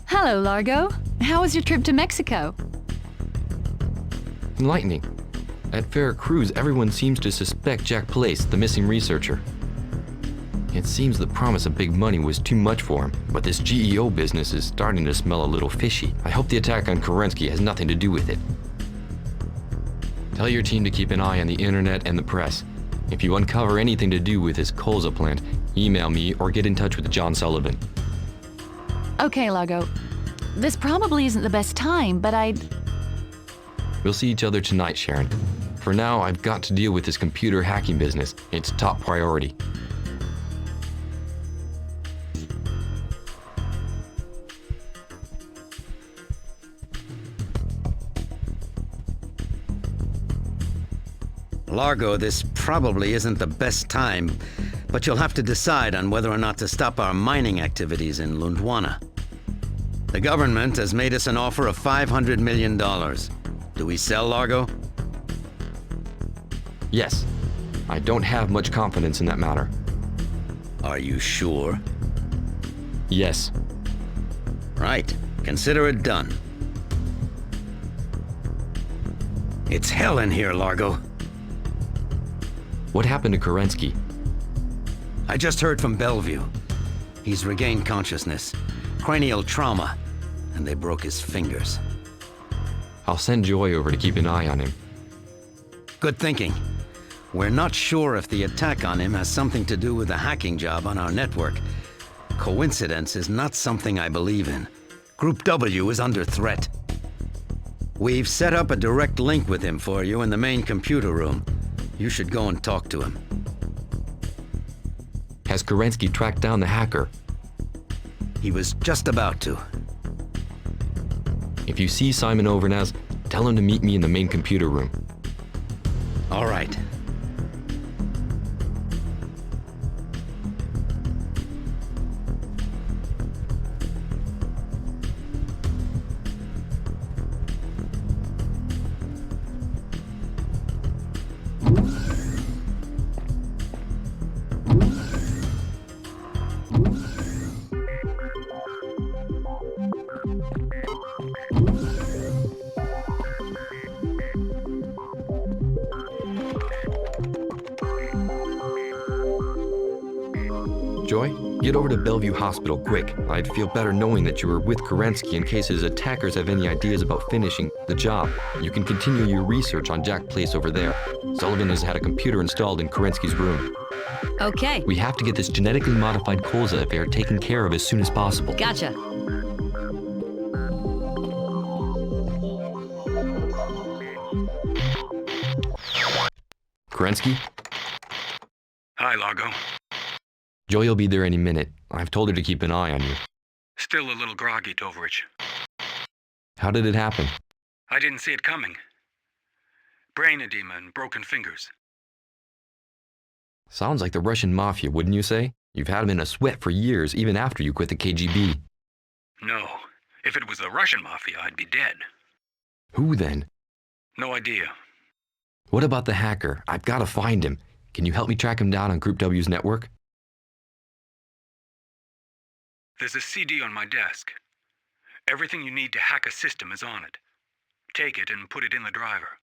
Hello, Largo. How was your trip to Mexico? Enlightening. At Vera Cruz, everyone seems to suspect Jack Place, the missing researcher. It seems the promise of big money was too much for him, but this GEO business is starting to smell a little fishy. I hope the attack on Kerensky has nothing to do with it. Tell your team to keep an eye on the internet and the press. If you uncover anything to do with his colza plant, email me or get in touch with John Sullivan. Okay, Largo. This probably isn't the best time, but We'll see each other tonight, Sharon. For now, I've got to deal with this computer hacking business. It's top priority. Largo, this probably isn't the best time, but you'll have to decide on whether or not to stop our mining activities in Lundwana. The government has made us an offer of $500 million. Do we sell, Largo? Yes. I don't have much confidence in that matter. Are you sure? Yes. Right. Consider it done. It's hell in here, Largo. What happened to Kerensky? I just heard from Bellevue. He's regained consciousness. Cranial trauma. And they broke his fingers. I'll send Joy over to keep an eye on him. Good thinking. We're not sure if the attack on him has something to do with the hacking job on our network. Coincidence is not something I believe in. Group W is under threat. We've set up a direct link with him for you in the main computer room. You should go and talk to him. Has Kerensky tracked down the hacker? He was just about to. If you see Simon Overnaz, tell him to meet me in the main computer room. All right. Joy, get over to Bellevue Hospital quick. I'd feel better knowing that you were with Kerensky in case his attackers have any ideas about finishing the job. You can continue your research on Jack Place over there. Sullivan has had a computer installed in Kerensky's room. Okay. We have to get this genetically modified colza affair taken care of as soon as possible. Gotcha. Kerensky? Hi, Largo. Joy will be there any minute. I've told her to keep an eye on you. Still a little groggy, Tovarich. How did it happen? I didn't see it coming. Brain edema and broken fingers. Sounds like the Russian mafia, wouldn't you say? You've had them in a sweat for years, even after you quit the KGB. No. If it was the Russian mafia, I'd be dead. Who then? No idea. What about the hacker? I've got to find him. Can you help me track him down on Group W's network? There's a CD on my desk. Everything you need to hack a system is on it. Take it and put it in the driver.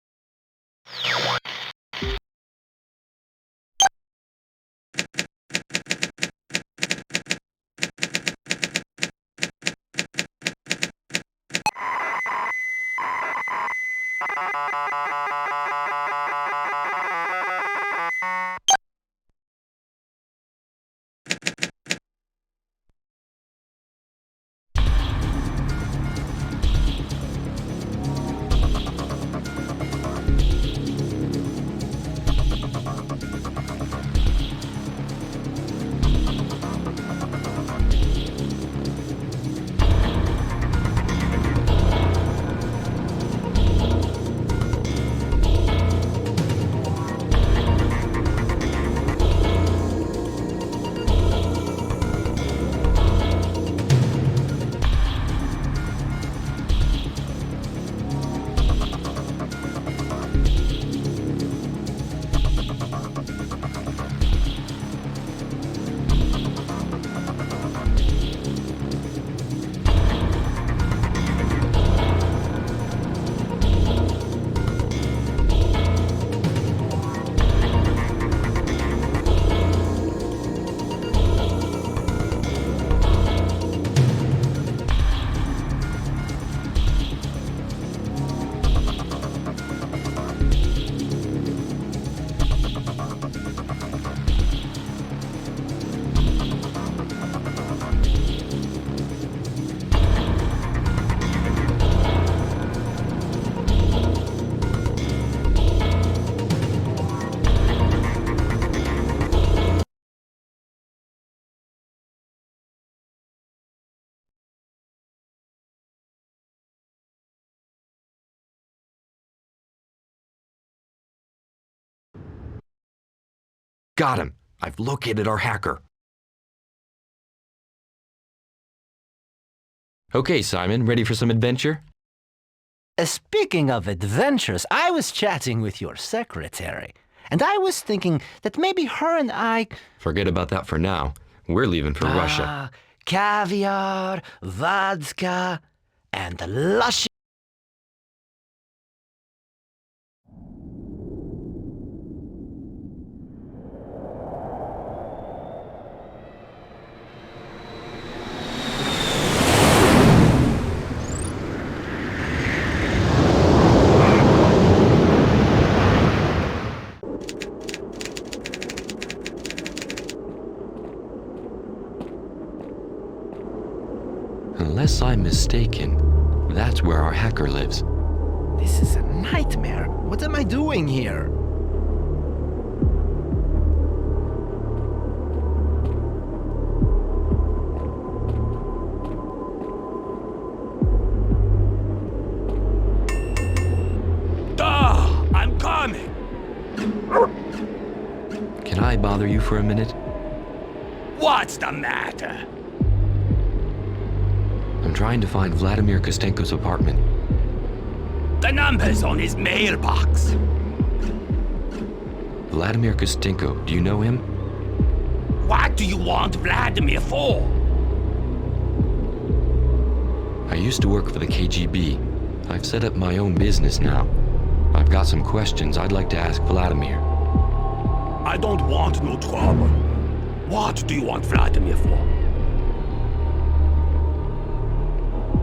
Got him. I've located our hacker. Okay, Simon, ready for some adventure? Speaking of adventures, I was chatting with your secretary, and I was thinking that maybe her and I... Forget about that for now. We're leaving for Russia. Caviar, vodka, and lush... Unless I'm mistaken, that's where our hacker lives. This is a nightmare. What am I doing here? I'm coming! Can I bother you for a minute? What's the matter? I'm trying to find Vladimir Kostenko's apartment. The number's on his mailbox. Vladimir Kostenko, do you know him? What do you want Vladimir for? I used to work for the KGB. I've set up my own business now. I've got some questions I'd like to ask Vladimir. I don't want no trouble. What do you want Vladimir for?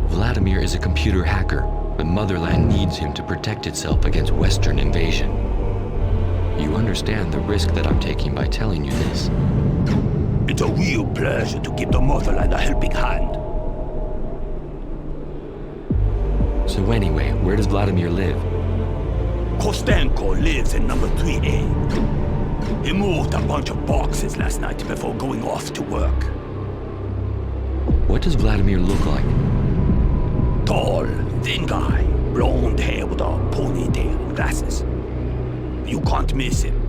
Vladimir is a computer hacker. The motherland needs him to protect itself against Western invasion. You understand the risk that I'm taking by telling you this. It's a real pleasure to give the motherland a helping hand. So anyway, where does Vladimir live? Kostenko lives in number 3A. He moved a bunch of boxes last night before going off to work. What does Vladimir look like? Tall, thin guy, blonde hair with a ponytail and glasses. You can't miss him.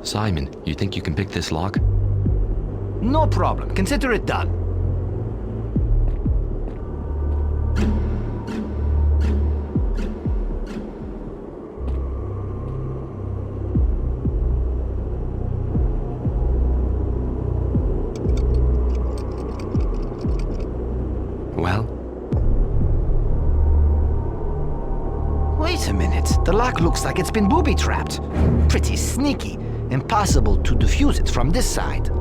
Simon, you think you can pick this lock? No problem. Consider it done. Well? Wait a minute. The lock looks like it's been booby-trapped. Pretty sneaky. Impossible to defuse it from this side.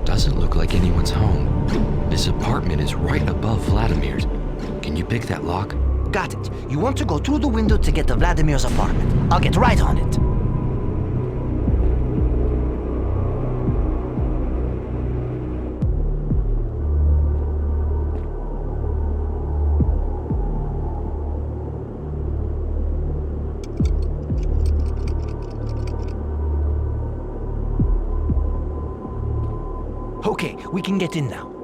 Doesn't look like anyone's home. This apartment is right above Vladimir's. Can you pick that lock? Got it. You want to go through the window to get to Vladimir's apartment. I'll get right on it. Okay, we can get in now.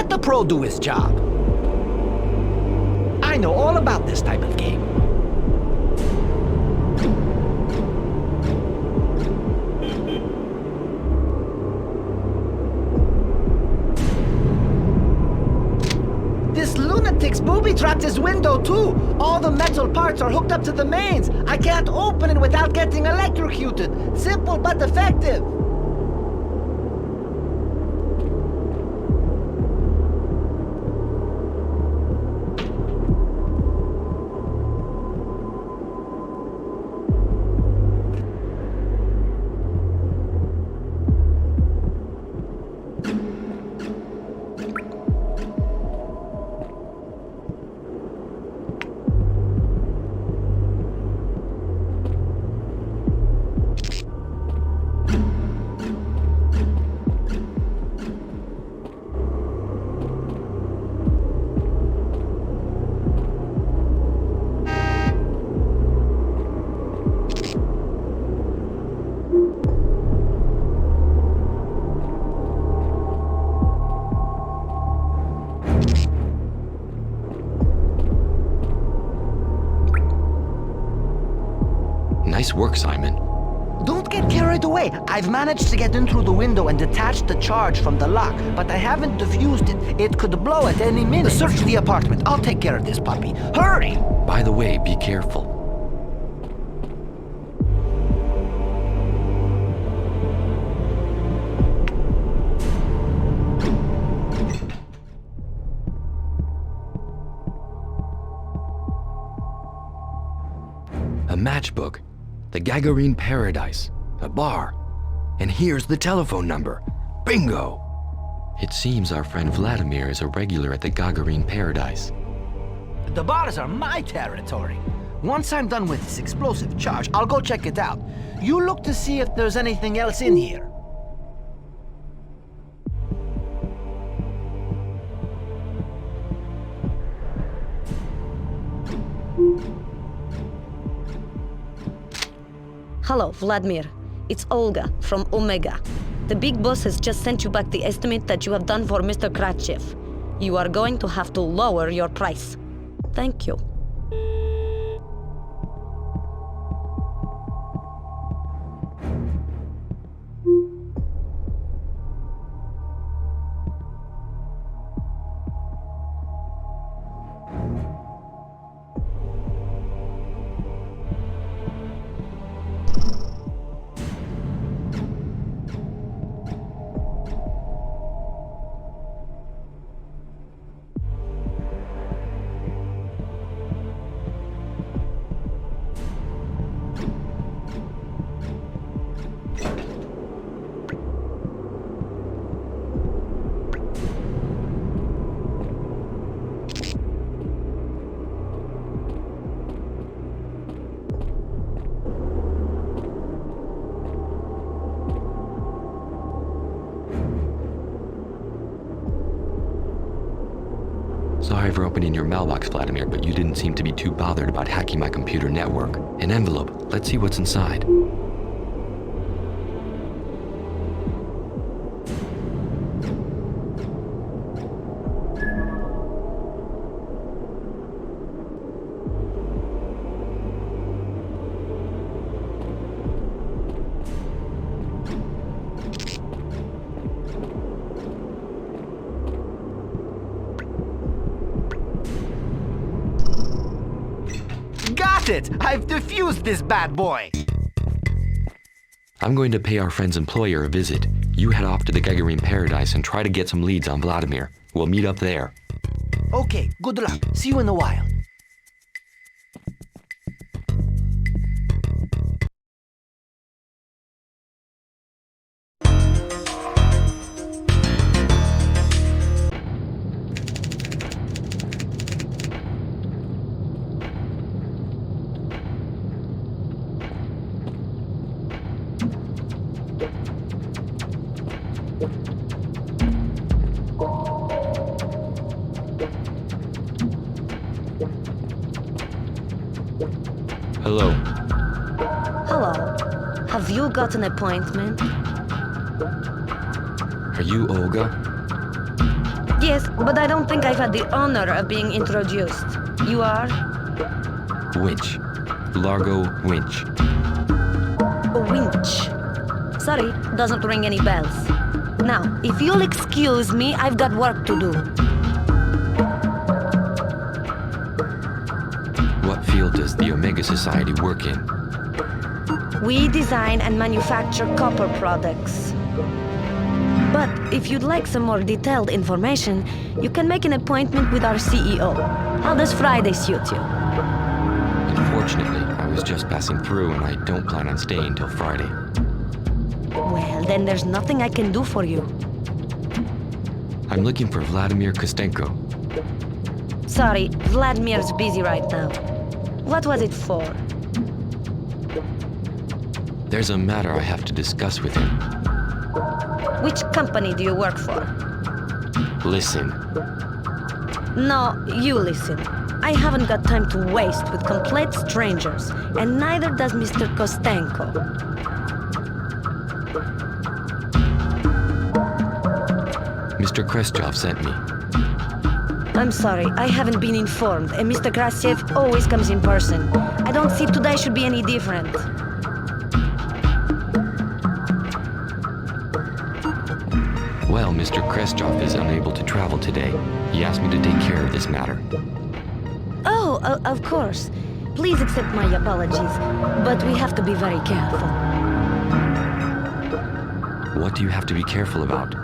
Let the pro do his job. I know all about this type of game. This lunatic's booby-trapped his window, too. All the metal parts are hooked up to the mains. I can't open it without getting electrocuted. Simple but effective. Nice work, Simon. Don't get carried away. I've managed to get in through the window and detach the charge from the lock, but I haven't defused it. It could blow at any minute. Search the apartment. I'll take care of this puppy. Hurry! By the way, be careful. A matchbook. The Gagarine Paradise, a bar, and here's the telephone number. Bingo! It seems our friend Vladimir is a regular at the Gagarine Paradise. The bars are my territory. Once I'm done with this explosive charge, I'll go check it out. You look to see if there's anything else in here. Hello, Vladimir. It's Olga from Omega. The big boss has just sent you back the estimate that you have done for Mr. Kratchev. You are going to have to lower your price. Thank you. Sorry for opening your mailbox, Vladimir, but you didn't seem to be too bothered about hacking my computer network. An envelope. Let's see what's inside. Got it! I've defused this bad boy! I'm going to pay our friend's employer a visit. You head off to the Gagarine Paradise and try to get some leads on Vladimir. We'll meet up there. Okay, good luck. See you in a while. Hello. Hello. Have you got an appointment? Are you Olga? Yes, but I don't think I've had the honor of being introduced. You are? Winch. Largo Winch. Winch. Sorry, doesn't ring any bells. Now, if you'll excuse me, I've got work to do. What field does the Omega Society work in? We design and manufacture copper products. But if you'd like some more detailed information, you can make an appointment with our CEO. How does Friday suit you? Unfortunately, I was just passing through and I don't plan on staying till Friday. Well, then there's nothing I can do for you. I'm looking for Vladimir Kostenko. Sorry, Vladimir's busy right now. What was it for? There's a matter I have to discuss with him. Which company do you work for? Listen. No, you listen. I haven't got time to waste with complete strangers, and neither does Mr. Kostenko. Mr. Krestjov sent me. I'm sorry, I haven't been informed, and Mr. Krasyev always comes in person. I don't see today should be any different. Well, Mr. Krestjov is unable to travel today. He asked me to take care of this matter. Oh, of course. Please accept my apologies, but we have to be very careful. What do you have to be careful about?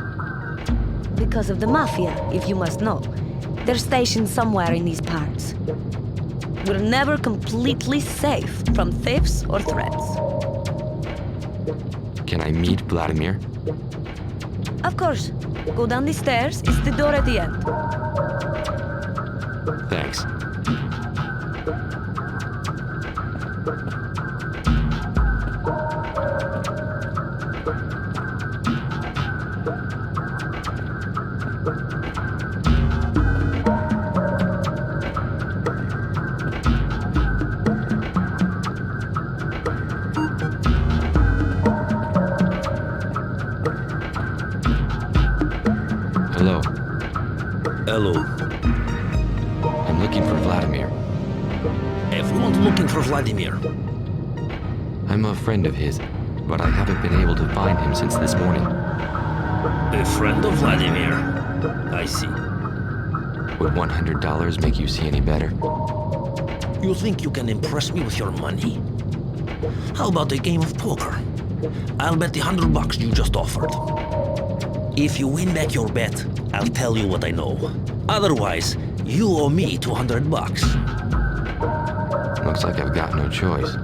Because of the Mafia, if you must know. They're stationed somewhere in these parts. We're never completely safe from thieves or threats. Can I meet Vladimir? Of course. Go down the stairs, it's the door at the end. Thanks. Hello. Hello. I'm looking for Vladimir. Everyone's looking for Vladimir. I'm a friend of his, but I haven't been able to find him since this morning. A friend of Vladimir? I see. Would $100 make you see any better? You think you can impress me with your money? How about a game of poker? I'll bet the $100 you just offered. If you win back your bet, I'll tell you what I know. Otherwise, you owe me $200. Looks like I've got no choice.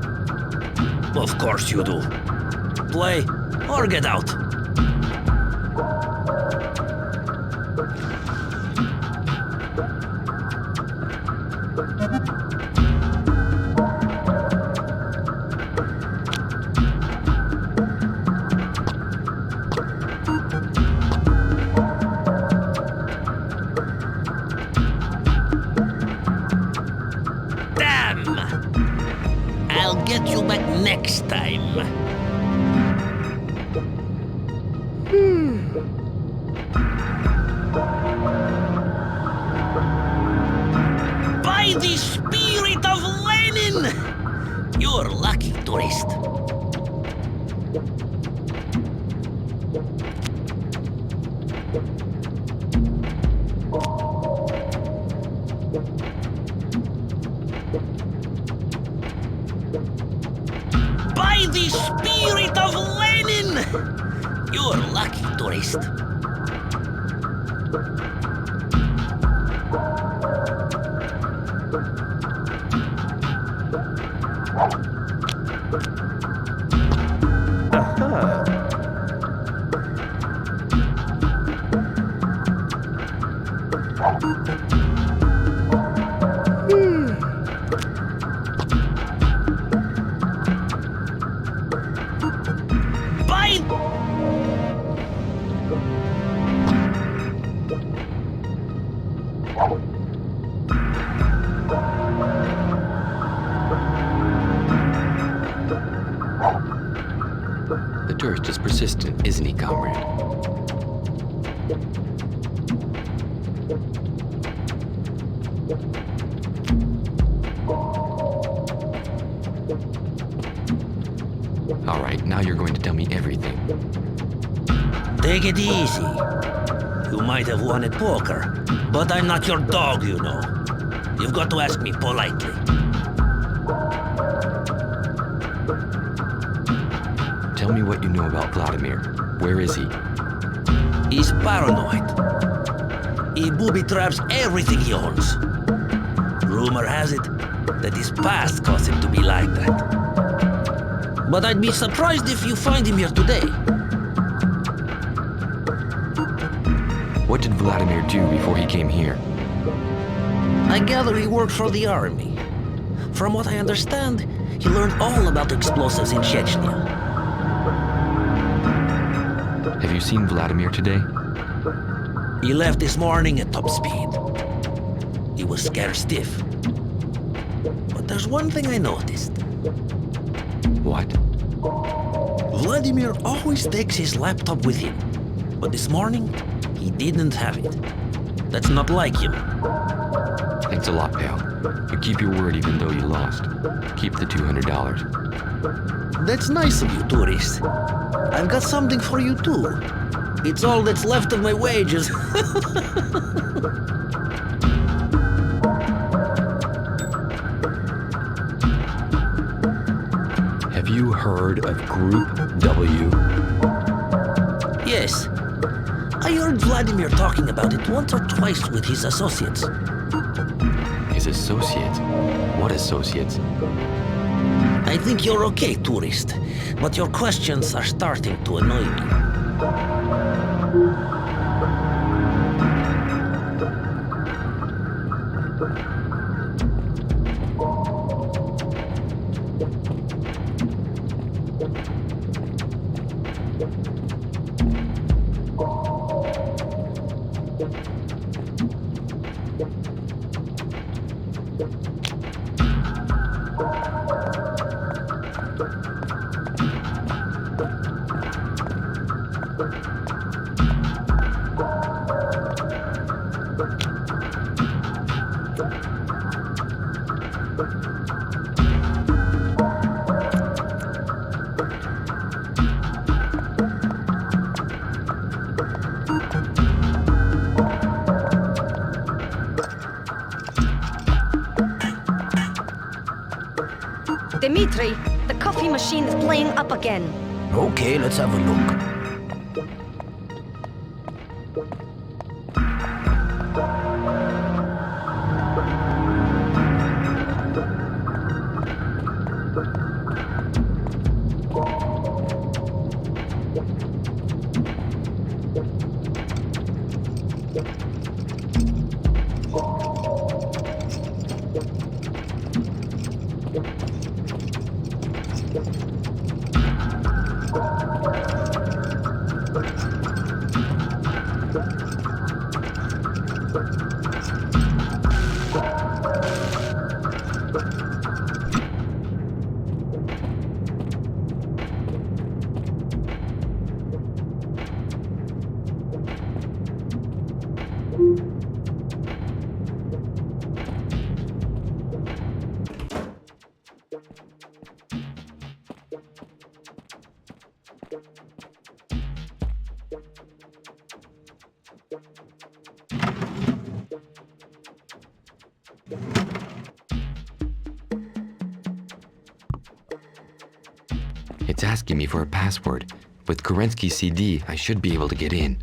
Of course you do. Play or get out. I'll get you back next time. By the spirit of Lenin! You're lucky, tourist. By the spirit of Lenin! You're lucky, tourist. The tourist is persistent, isn't he, comrade? All right, now you're going to tell me everything. Take it easy. You might have won at poker, but I'm not your dog, you know. You've got to ask me politely. Tell me what you know about Vladimir. Where is he? He's paranoid. He booby-traps everything he owns. Rumor has it that his past caused him to be like that. But I'd be surprised if you find him here today. What did Vladimir do before he came here? I gather he worked for the army. From what I understand, he learned all about explosives in Chechnya. Have you seen Vladimir today? He left this morning at top speed. He was scared stiff. But there's one thing I noticed. What? Vladimir always takes his laptop with him. But this morning, he didn't have it. That's not like him. Thanks a lot, pal. You keep your word even though you lost. Keep the $200. That's nice of you, tourist. I've got something for you too. It's all that's left of my wages. Have you heard of Group W? Yes. I heard Vladimir talking about it once or twice with his associates. His associates? What associates? I think you're okay, tourist, but your questions are starting to annoy me. Dimitri, the coffee machine is playing up again. Okay, let's have a look. It's asking me for a password. With Kerensky's CD, I should be able to get in.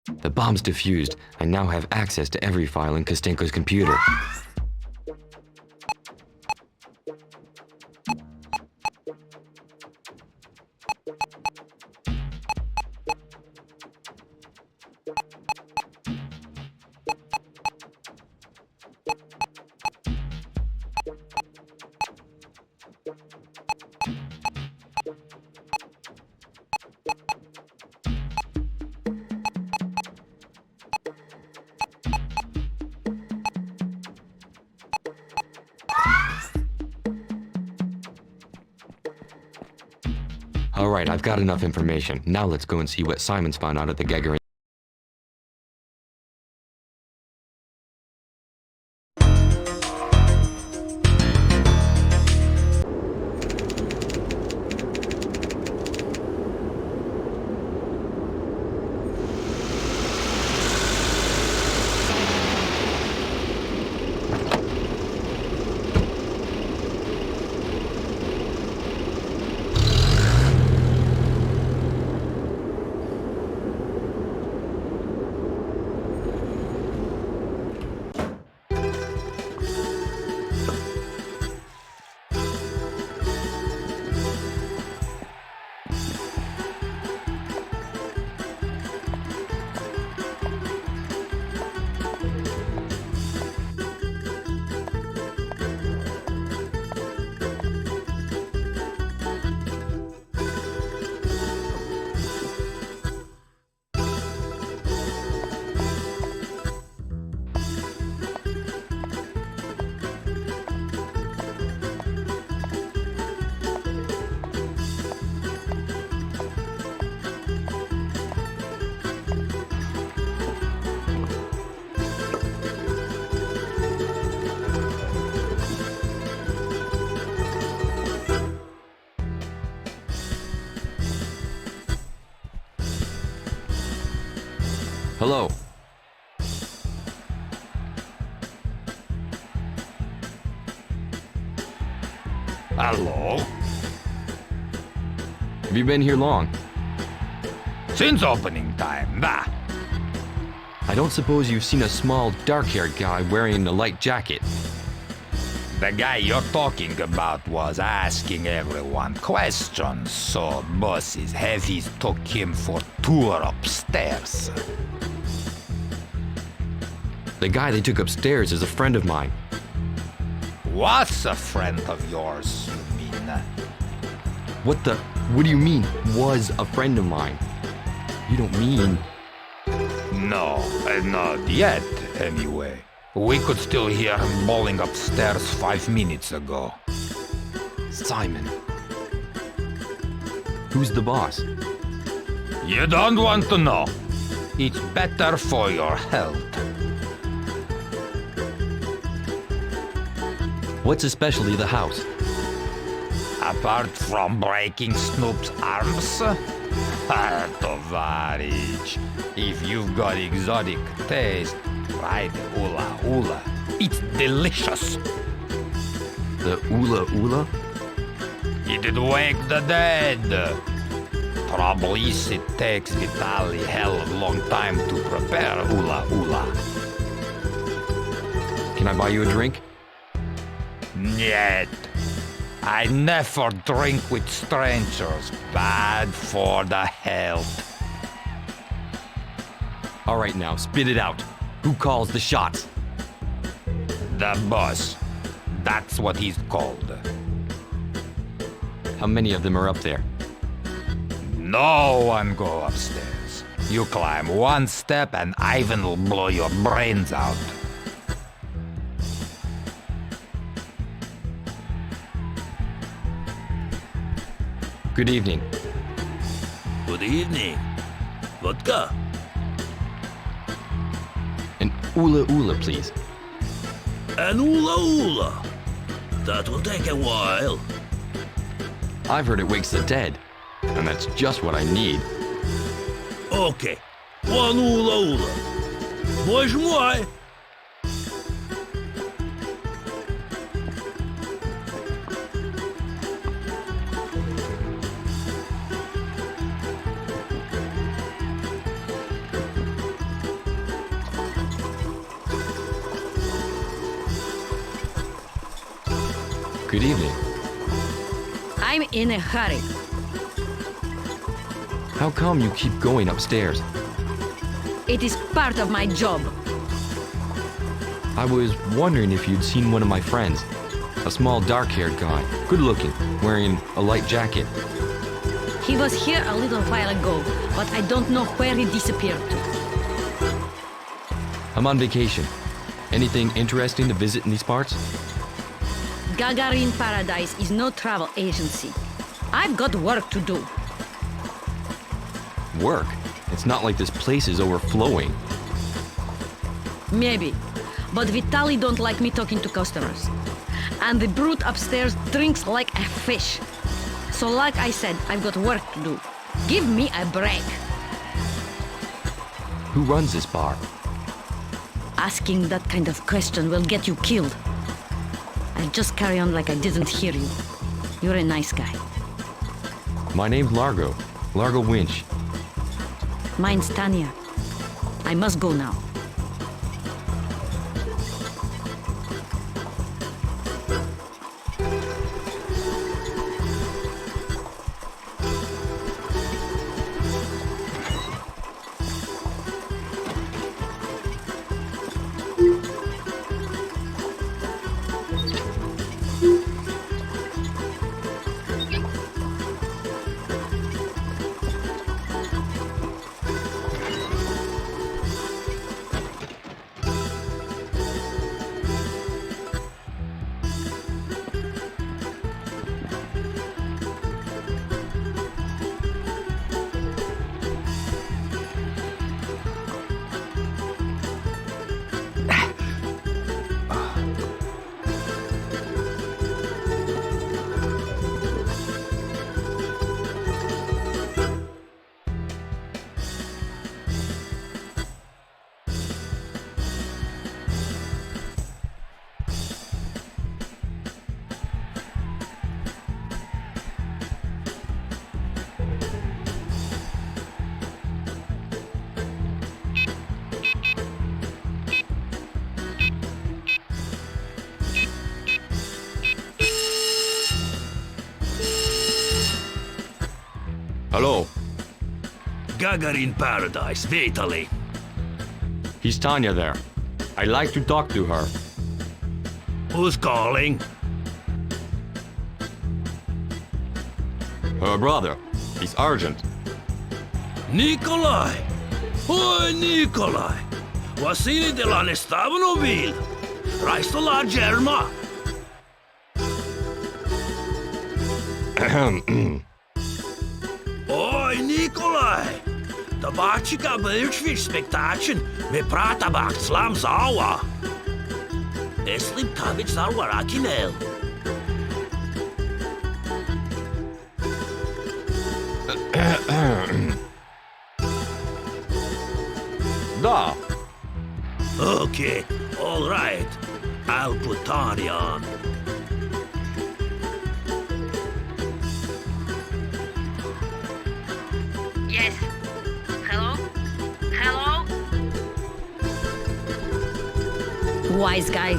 The bomb's defused. I now have access to every file in Kostenko's computer. Alright, I've got enough information. Now let's go and see what Simon's found out at the Gagarine. Hello. Hello? Have you been here long? Since opening time, bah. I don't suppose you've seen a small, dark-haired guy wearing a light jacket. The guy you're talking about was asking everyone questions, so bosses heavies took him for tour upstairs. The guy they took upstairs is a friend of mine. Was a friend of yours, you mean? What do you mean, was a friend of mine? You don't mean... No, not yet, anyway. We could still hear him bawling upstairs 5 minutes ago. Simon. Who's the boss? You don't want to know. It's better for your health. What's especially the house? Apart from breaking Snoop's arms? Tovarich, if you've got exotic taste, try the Ula Ula. It's delicious. The Ula Ula? It'd wake the dead. Trouble is, it takes Vitali hell of a long time to prepare Ula Ula. Can I buy you a drink? Niet. I never drink with strangers. Bad for the health. All right now, spit it out. Who calls the shots? The boss. That's what he's called. How many of them are up there? No one go upstairs. You climb one step and Ivan will blow your brains out. Good evening. Good evening. Vodka? An Ula Ula, please. An Ula Ula? That will take a while. I've heard it wakes the dead, and that's just what I need. Okay, one Ula Ula. Bom moi. Good evening. I'm in a hurry. How come you keep going upstairs? It is part of my job. I was wondering if you'd seen one of my friends. A small dark-haired guy, good-looking, wearing a light jacket. He was here a little while ago, but I don't know where he disappeared to. I'm on vacation. Anything interesting to visit in these parts? Gagarine Paradise is no travel agency. I've got work to do. Work? It's not like this place is overflowing. Maybe, but Vitali don't like me talking to customers. And the brute upstairs drinks like a fish. So like I said, I've got work to do. Give me a break. Who runs this bar? Asking that kind of question will get you killed. I'll just carry on like I didn't hear you. You're a nice guy. My name's Largo Winch. Mine's Tanya. I must go now. Hello. Gagarine Paradise, Vitali. He's Tanya there. I'd like to talk to her. Who's calling? Her brother. He's urgent. Nikolai! Oi, Nikolai! Vasily de la Nestabanoville! Raisto la Germa! Oi, Nikolai! Tabačika Birchfish Spectation me prata bak slam zawa! Eslim tabic zarwarakinel. Da! Okay, all right. I'll put Tanya on. Yes. Hello? Hello? Wise guy.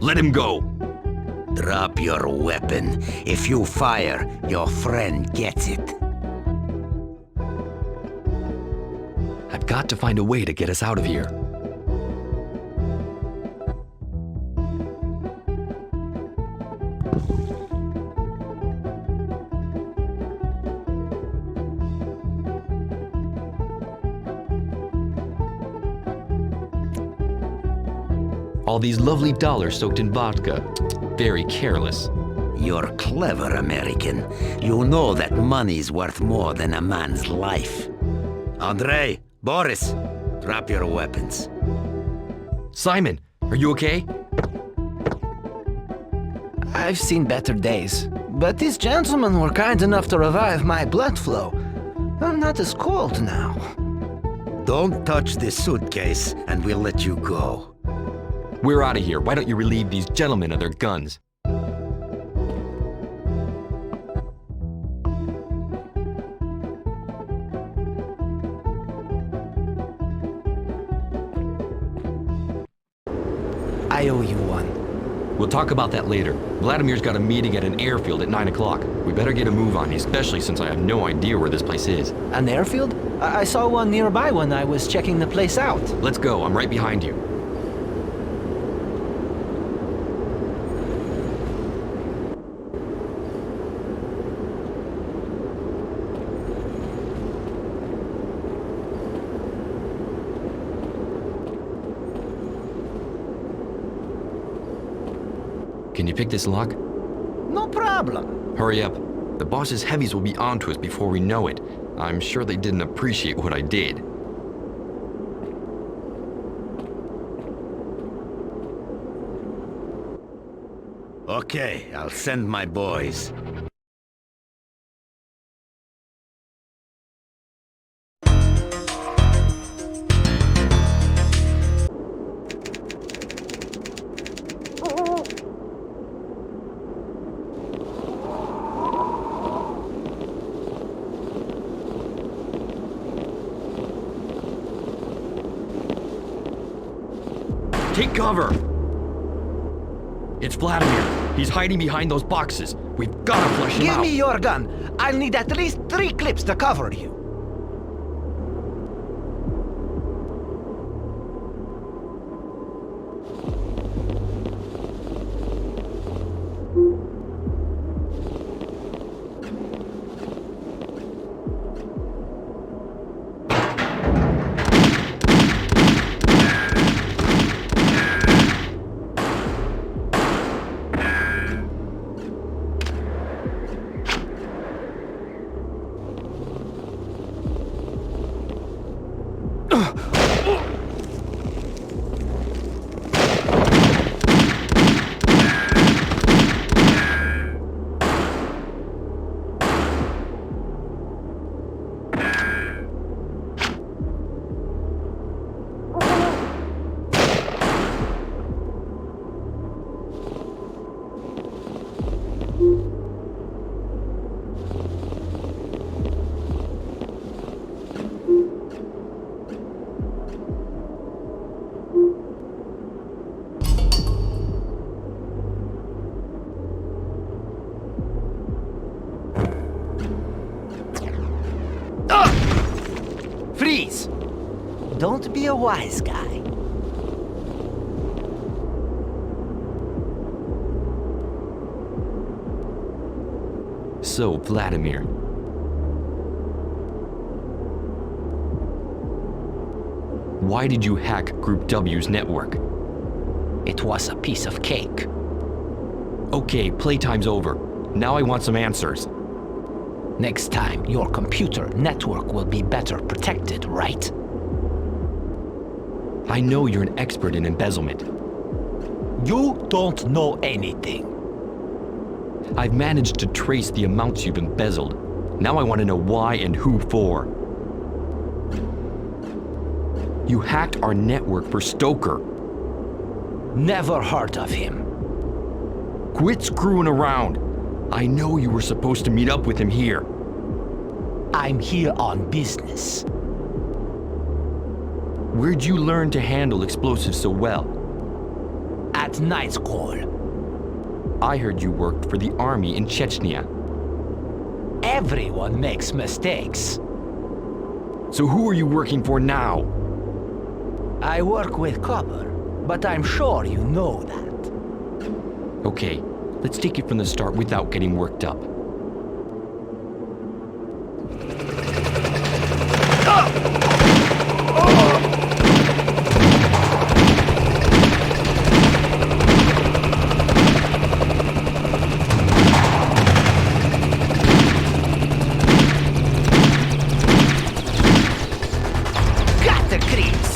Let him go. Drop your weapon. If you fire, your friend gets it. I've got to find a way to get us out of here. All these lovely dollars soaked in vodka. Very careless. You're clever, American. You know that money's worth more than a man's life. Andrei, Boris, drop your weapons. Simon, are you okay? I've seen better days, but these gentlemen were kind enough to revive my blood flow. I'm not as cold now. Don't touch this suitcase, and we'll let you go. We're out of here. Why don't you relieve these gentlemen of their guns? I owe you one. We'll talk about that later. Vladimir's got a meeting at an airfield at 9 o'clock. We better get a move on, especially since I have no idea where this place is. An airfield? I saw one nearby when I was checking the place out. Let's go. I'm right behind you. Can you pick this lock? No problem. Hurry up. The boss's heavies will be onto us before we know it. I'm sure they didn't appreciate what I did. Okay, I'll send my boys. Take cover! It's Vladimir. He's hiding behind those boxes. We've got to flush him out. Give me your gun. I'll need at least 3 clips to cover you. Freeze! Don't be a wise guy. So, Vladimir. Why did you hack Group W's network? It was a piece of cake. Okay, playtime's over. Now I want some answers. Next time, your computer network will be better protected, right? I know you're an expert in embezzlement. You don't know anything. I've managed to trace the amounts you've embezzled. Now I want to know why and who for. You hacked our network for Stoker. Never heard of him. Quit screwing around. I know you were supposed to meet up with him here. I'm here on business. Where'd you learn to handle explosives so well? At That night's call. I heard you worked for the army in Chechnya. Everyone makes mistakes. So who are you working for now? I work with copper, but I'm sure you know that. Okay, let's take it from the start without getting worked up. Got the creeps!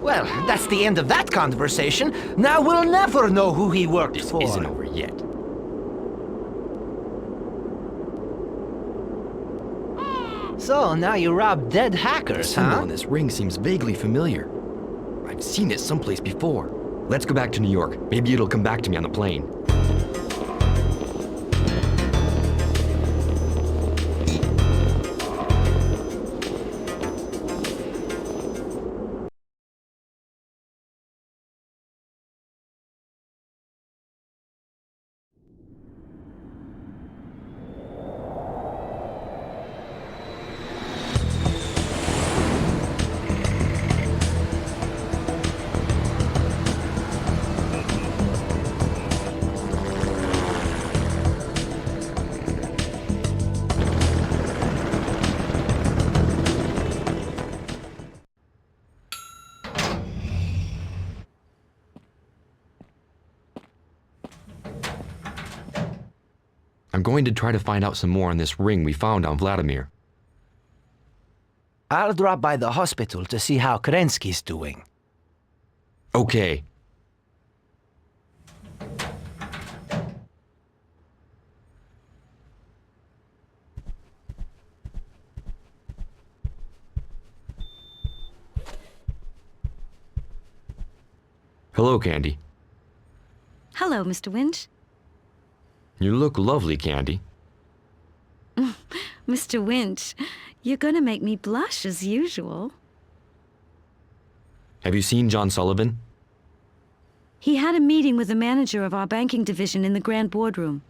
Well, that's the end of that conversation. Now we'll never know who he worked for. This isn't over yet. So, now you rob dead hackers, The symbol huh? on this ring seems vaguely familiar. I've seen it someplace before. Let's go back to New York. Maybe it'll come back to me on the plane. I'm going to try to find out some more on this ring we found on Vladimir. I'll drop by the hospital to see how Kerensky's doing. Okay. Hello, Candy. Hello, Mr. Winch. You look lovely, Candy. Mr. Winch, you're gonna make me blush as usual. Have you seen John Sullivan? He had a meeting with the manager of our banking division in the grand boardroom.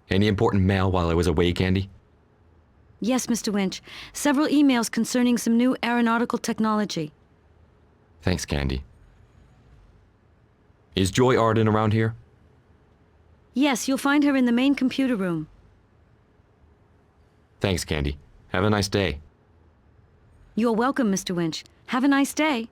Any important mail while I was away, Candy? Yes, Mr. Winch. Several emails concerning some new aeronautical technology. Thanks, Candy. Is Joy Arden around here? Yes, you'll find her in the main computer room. Thanks, Candy. Have a nice day. You're welcome, Mr. Winch. Have a nice day.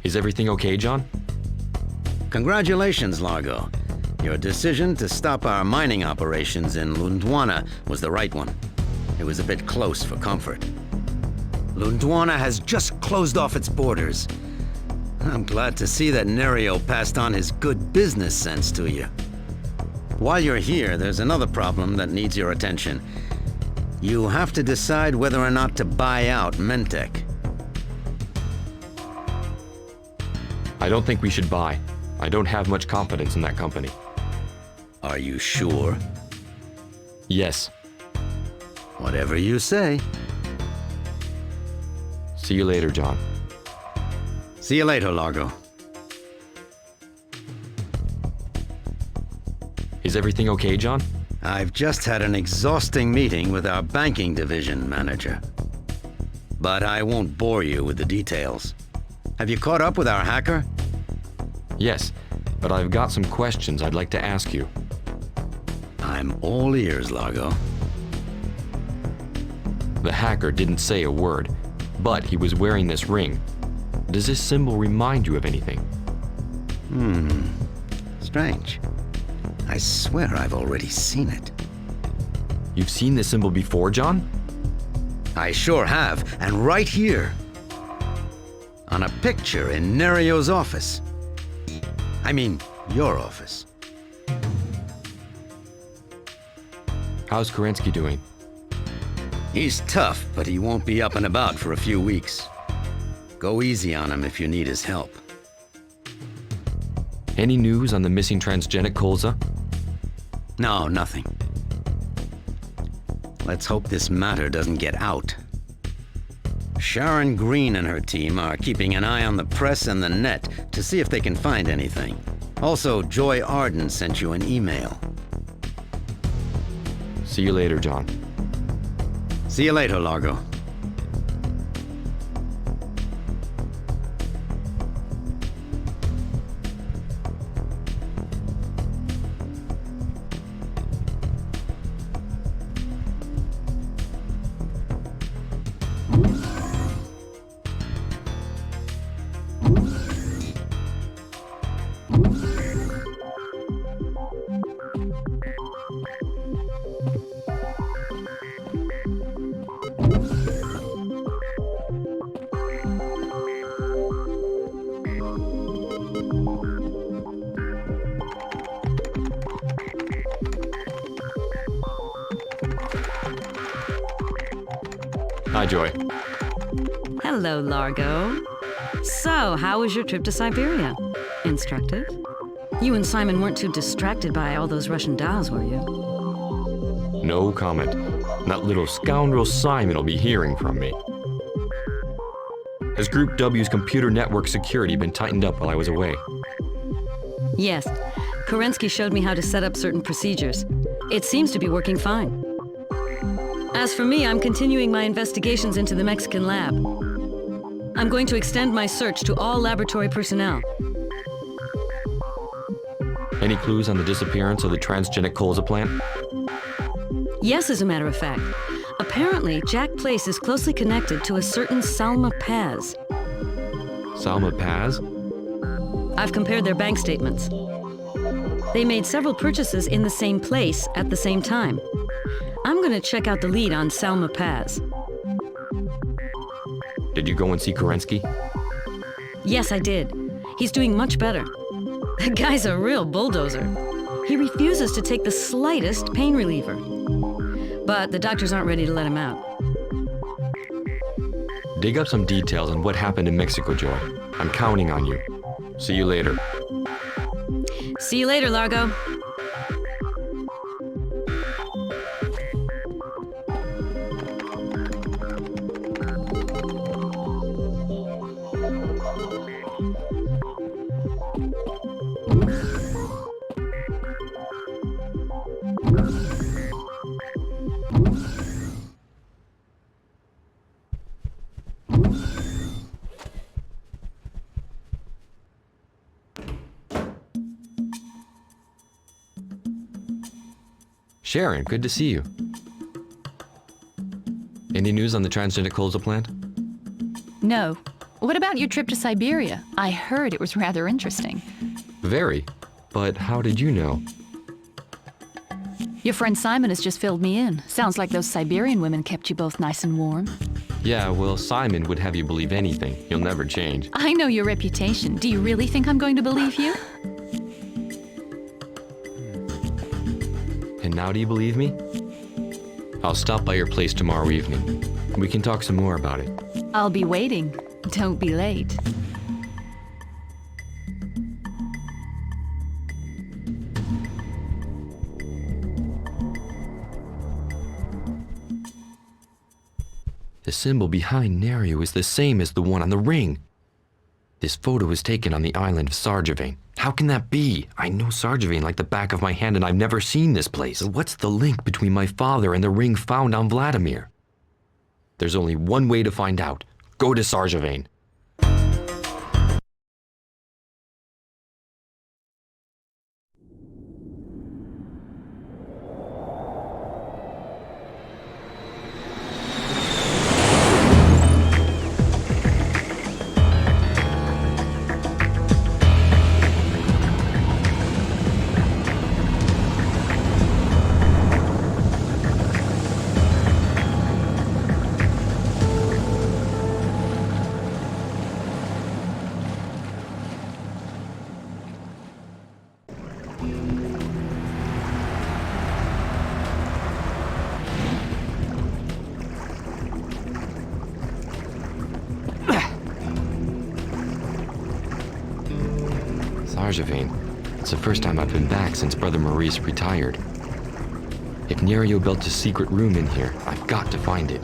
Is everything okay, John? Congratulations, Largo. Your decision to stop our mining operations in Lundwana was the right one. It was a bit close for comfort. Lundwana has just closed off its borders. I'm glad to see that Nerio passed on his good business sense to you. While you're here, there's another problem that needs your attention. You have to decide whether or not to buy out Mentec. I don't think we should buy. I don't have much confidence in that company. Are you sure? Yes. Whatever you say. See you later, John. See you later, Largo. Is everything okay, John? I've just had an exhausting meeting with our banking division manager. But I won't bore you with the details. Have you caught up with our hacker? Yes, but I've got some questions I'd like to ask you. I'm all ears, Largo. The hacker didn't say a word, but he was wearing this ring. Does this symbol remind you of anything? Strange. I swear I've already seen it. You've seen this symbol before, John? I sure have, and right here. On a picture in Nerio's office. I mean, your office. How's Kerensky doing? He's tough, but he won't be up and about for a few weeks. Go easy on him if you need his help. Any news on the missing transgenic colza? No, nothing. Let's hope this matter doesn't get out. Sharon Green and her team are keeping an eye on the press and the net to see if they can find anything. Also, Joy Arden sent you an email. See you later, John. See you later, Largo. Hi, Joy. Hello, Largo. So, how was your trip to Siberia? Instructive? You and Simon weren't too distracted by all those Russian dolls, were you? No comment. That little scoundrel Simon will be hearing from me. Has Group W's computer network security been tightened up while I was away? Yes. Kerensky showed me how to set up certain procedures. It seems to be working fine. As for me, I'm continuing my investigations into the Mexican lab. I'm going to extend my search to all laboratory personnel. Any clues on the disappearance of the transgenic colza plant? Yes, as a matter of fact. Apparently, Jack Place is closely connected to a certain Salma Paz. Salma Paz? I've compared their bank statements. They made several purchases in the same place at the same time. I'm going to check out the lead on Salma Paz. Did you go and see Kerensky? Yes, I did. He's doing much better. The guy's a real bulldozer. He refuses to take the slightest pain reliever. But the doctors aren't ready to let him out. Dig up some details on what happened in Mexico, Joy. I'm counting on you. See you later. See you later, Largo. Sharon, good to see you. Any news on the transgenic colza plant? No. What about your trip to Siberia? I heard it was rather interesting. Very. But how did you know? Your friend Simon has just filled me in. Sounds like those Siberian women kept you both nice and warm. Yeah, well, Simon would have you believe anything. He'll never change. I know your reputation. Do you really think I'm going to believe you? And now do you believe me? I'll stop by your place tomorrow evening. We can talk some more about it. I'll be waiting. Don't be late. The symbol behind Nerio is the same as the one on the ring. This photo was taken on the island of Sarjevane. How can that be? I know Sarjevane like the back of my hand and I've never seen this place. So what's the link between my father and the ring found on Vladimir? There's only one way to find out. Go to Sarjevane. Sarjevane. It's the first time I've been back since Brother Maurice retired. If Nerio built a secret room in here, I've got to find it.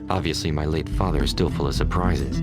Obviously, my late father is still full of surprises.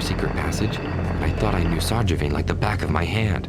Secret passage? I thought I knew Sarjevane like the back of my hand.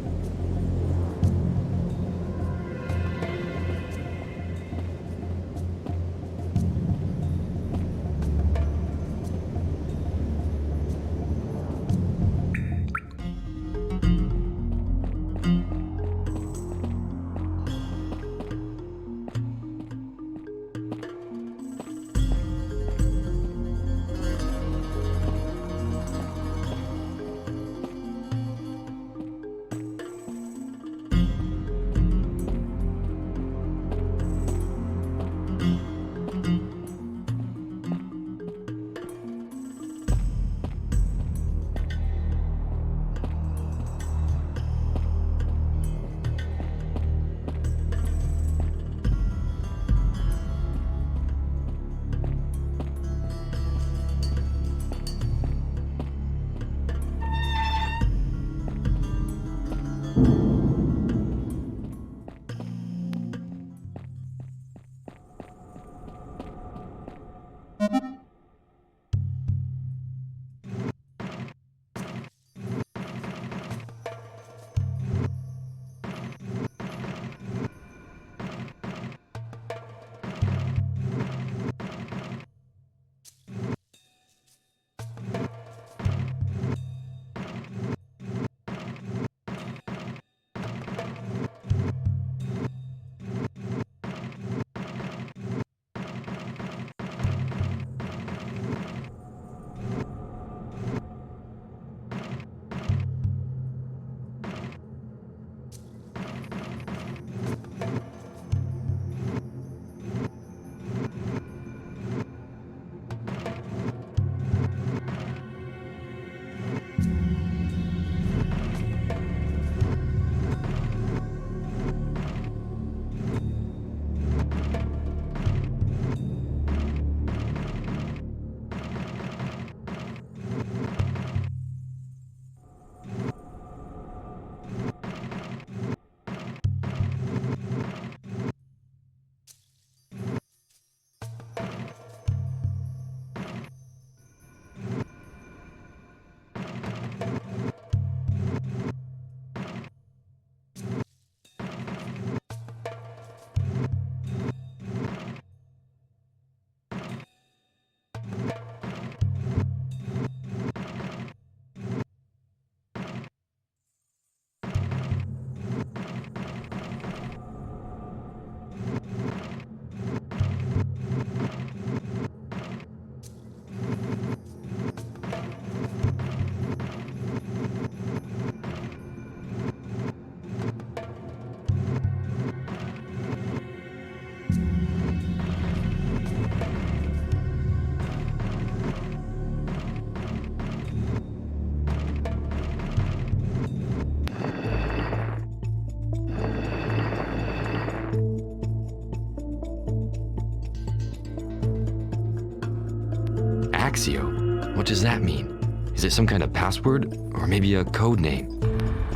Axio. What does that mean? Is it some kind of password? Or maybe a code name?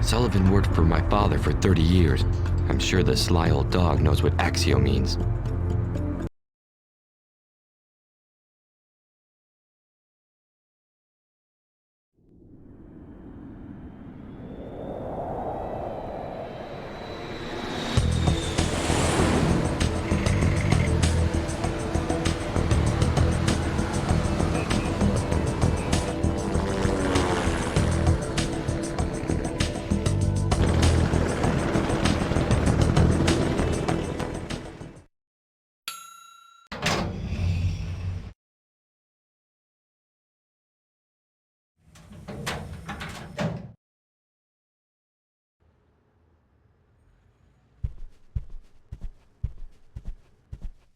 Sullivan worked for my father for 30 years. I'm sure the sly old dog knows what Axio means.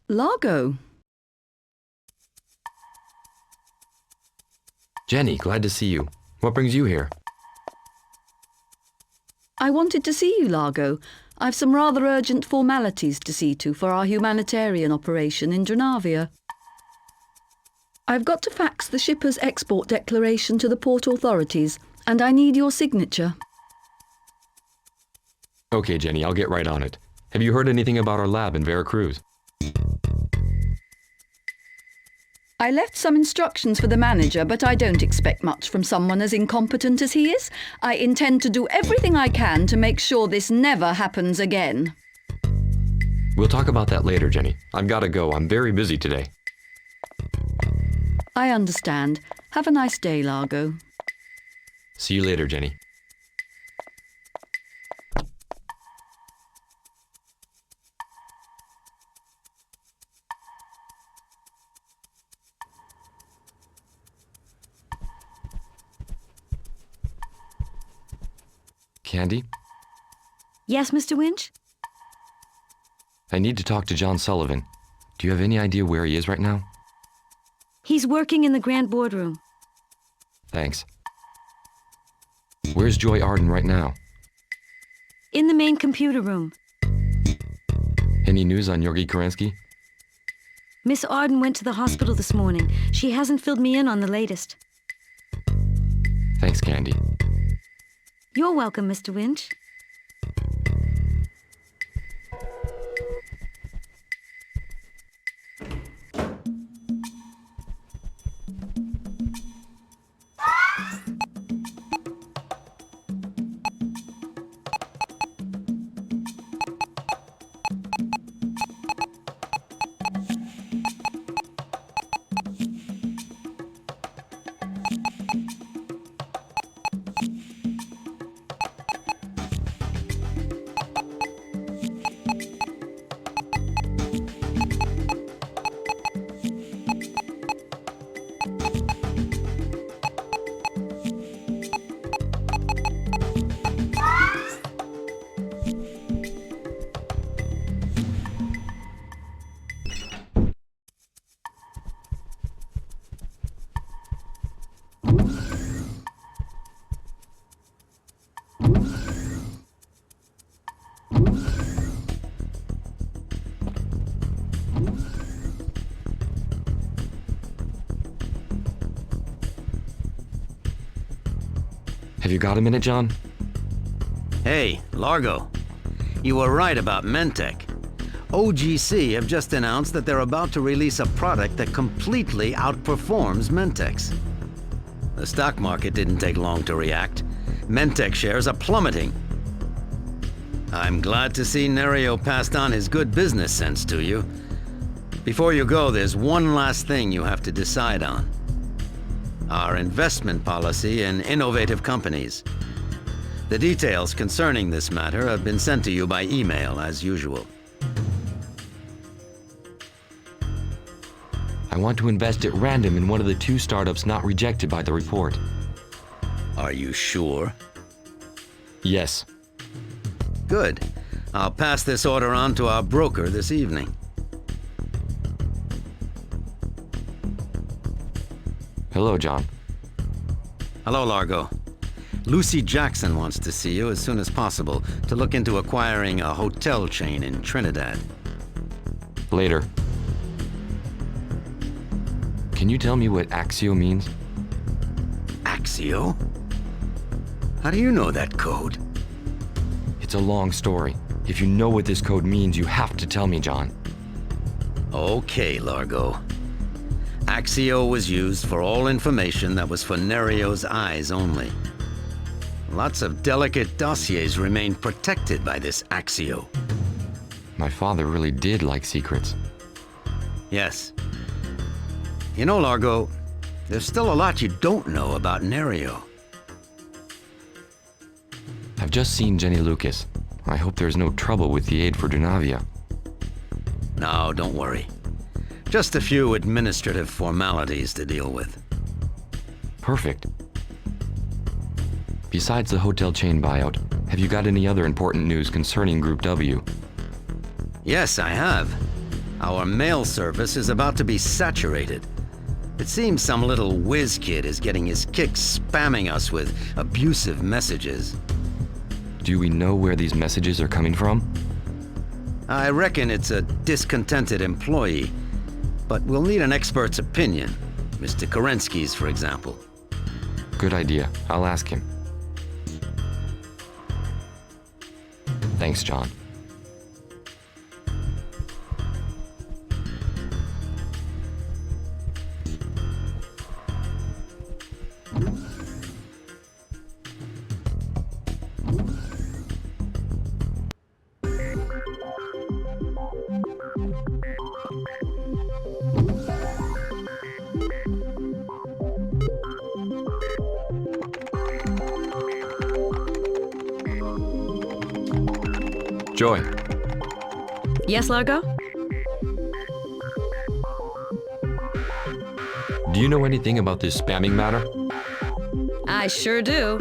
Largo. Jenny, glad to see you. What brings you here? I wanted to see you, Largo. I've some rather urgent formalities to see to for our humanitarian operation in Dranavia. I've got to fax the shipper's export declaration to the port authorities, and I need your signature. Okay, Jenny, I'll get right on it. Have you heard anything about our lab in Vera Cruz? I left some instructions for the manager, but I don't expect much from someone as incompetent as he is. I intend to do everything I can to make sure this never happens again. We'll talk about that later, Jenny. I've got to go. I'm very busy today. I understand. Have a nice day, Largo. See you later, Jenny. Candy? Yes, Mr. Winch? I need to talk to John Sullivan. Do you have any idea where he is right now? He's working in the grand boardroom. Thanks. Where's Joy Arden right now? In the main computer room. Any news on Yorgi Kerensky? Miss Arden went to the hospital this morning. She hasn't filled me in on the latest. Thanks, Candy. You're welcome, Mr. Winch. Have you got a minute, John? Hey, Largo. You were right about Mentec. OGC have just announced that they're about to release a product that completely outperforms Mentec's. The stock market didn't take long to react. Mentec shares are plummeting. I'm glad to see Nerio passed on his good business sense to you. Before you go, there's one last thing you have to decide on. Our investment policy in innovative companies. The details concerning this matter have been sent to you by email, as usual. I want to invest at random in one of the 2 startups not rejected by the report. Are you sure? Yes. Good. I'll pass this order on to our broker this evening. Hello, John. Hello, Largo. Lucy Jackson wants to see you as soon as possible to look into acquiring a hotel chain in Trinidad. Later. Can you tell me what Axio means? Axio? How do you know that code? It's a long story. If you know what this code means, you have to tell me, John. Okay, Largo. Axio was used for all information that was for Nerio's eyes only. Lots of delicate dossiers remain protected by this Axio. My father really did like secrets. Yes. You know, Largo, there's still a lot you don't know about Nerio. I've just seen Jenny Lucas. I hope there's no trouble with the aid for Junavia. No, don't worry. Just a few administrative formalities to deal with. Perfect. Besides the hotel chain buyout, have you got any other important news concerning Group W? Yes, I have. Our mail service is about to be saturated. It seems some little whiz kid is getting his kicks spamming us with abusive messages. Do we know where these messages are coming from? I reckon it's a discontented employee, but we'll need an expert's opinion. Mr. Kerensky's, for example. Good idea. I'll ask him. Thanks, John. Joy. Yes, Largo? Do you know anything about this spamming matter? I sure do.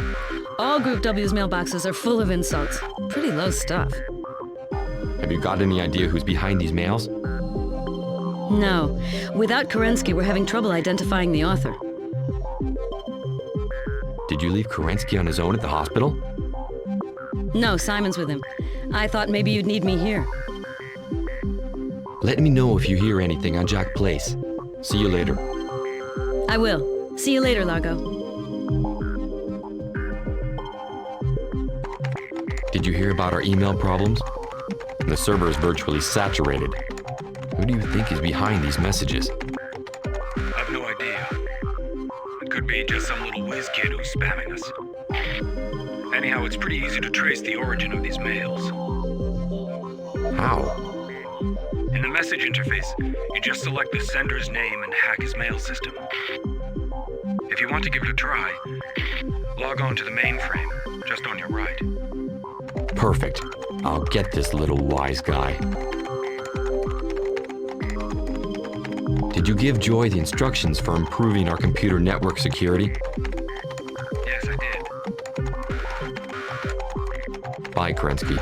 All Group W's mailboxes are full of insults. Pretty low stuff. Have you got any idea who's behind these mails? No. Without Kerensky, we're having trouble identifying the author. Did you leave Kerensky on his own at the hospital? No, Simon's with him. I thought maybe you'd need me here. Let me know if you hear anything on Jack Place. See you later. I will. See you later, Largo. Did you hear about our email problems? The server is virtually saturated. Who do you think is behind these messages? I've no idea. It could be just some little whiz kid who's spamming us. Anyhow, it's pretty easy to trace the origin of these mails. How? In the message interface, you just select the sender's name and hack his mail system. If you want to give it a try, log on to the mainframe, just on your right. Perfect. I'll get this little wise guy. Did you give Joy the instructions for improving our computer network security? Yes, I did. Bye, Kerensky.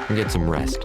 And get some rest.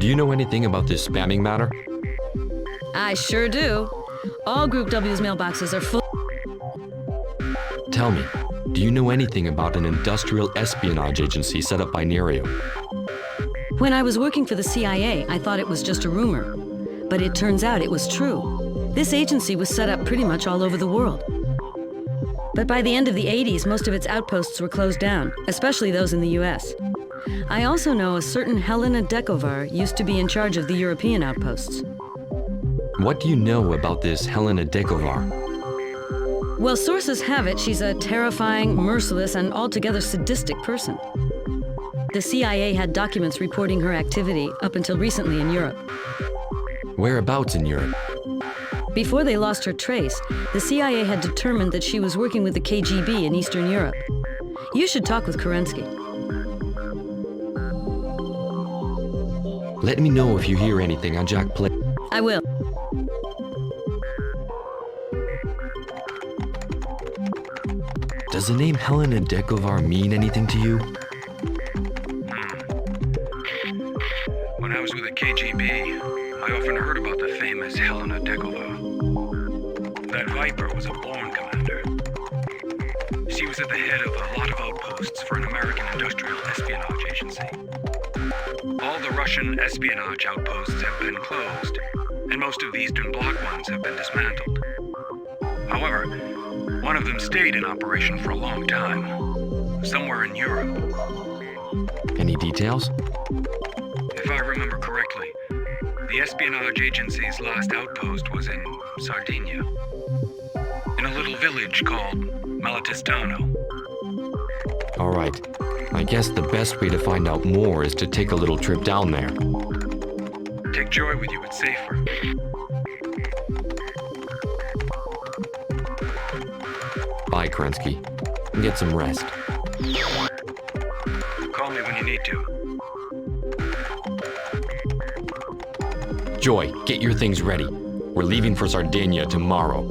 Do you know anything about this spamming matter? I sure do. All Group W's mailboxes are full. Tell me, do you know anything about an industrial espionage agency set up by Nerio? When I was working for the CIA, I thought it was just a rumor. But it turns out it was true. This agency was set up pretty much all over the world. But by the end of the 80s, most of its outposts were closed down, especially those in the US. I also know a certain Helena Dekovar used to be in charge of the European outposts. What do you know about this Helena Dekovar? Well, sources have it she's a terrifying, merciless, and altogether sadistic person. The CIA had documents reporting her activity up until recently in Europe. Whereabouts in Europe? Before they lost her trace, the CIA had determined that she was working with the KGB in Eastern Europe. You should talk with Kerensky. Let me know if you hear anything on Jack Place. I will. Does the name Helena Dekovar mean anything to you? When I was with the KGB, I often heard about the famous Helena Dekovar. That Viper was a born commander. She was at the head of a lot of outposts for an American industrial espionage agency. All the Russian espionage outposts have been closed, and most of the Eastern Bloc ones have been dismantled. However, one of them stayed in operation for a long time, somewhere in Europe. Any details? If I remember correctly, the espionage agency's last outpost was in Sardinia, in a little village called Maletestano. All right. I guess the best way to find out more is to take a little trip down there. Take Joy with you, it's safer. Bye, Kerensky. Get some rest. Call me when you need to. Joy, get your things ready. We're leaving for Sardinia tomorrow.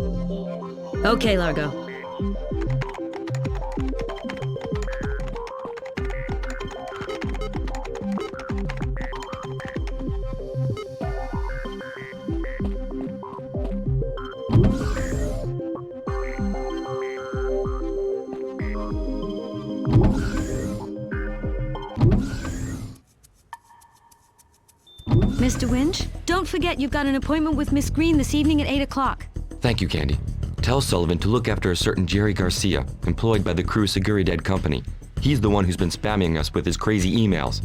Okay, Largo. Mr. Winch, don't forget you've got an appointment with Miss Green this evening at 8 o'clock. Thank you, Candy. Tell Sullivan to look after a certain Jerry Garcia, employed by the Cruz Seguridad company. He's the one who's been spamming us with his crazy emails.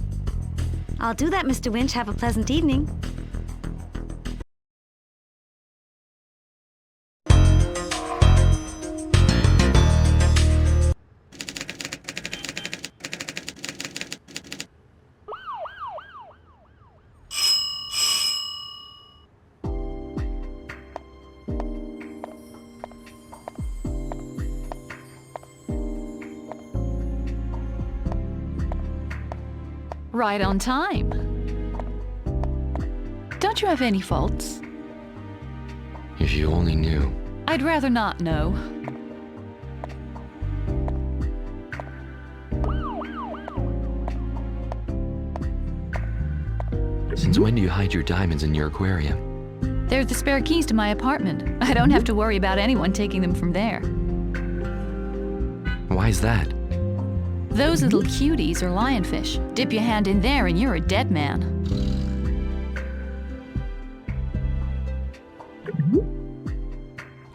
I'll do that, Mr. Winch. Have a pleasant evening. Right on time. Don't you have any faults? If you only knew. I'd rather not know. Since when do you hide your diamonds in your aquarium? They're the spare keys to my apartment. I don't have to worry about anyone taking them from there. Why is that? Those little cuties are lionfish. Dip your hand in there and you're a dead man.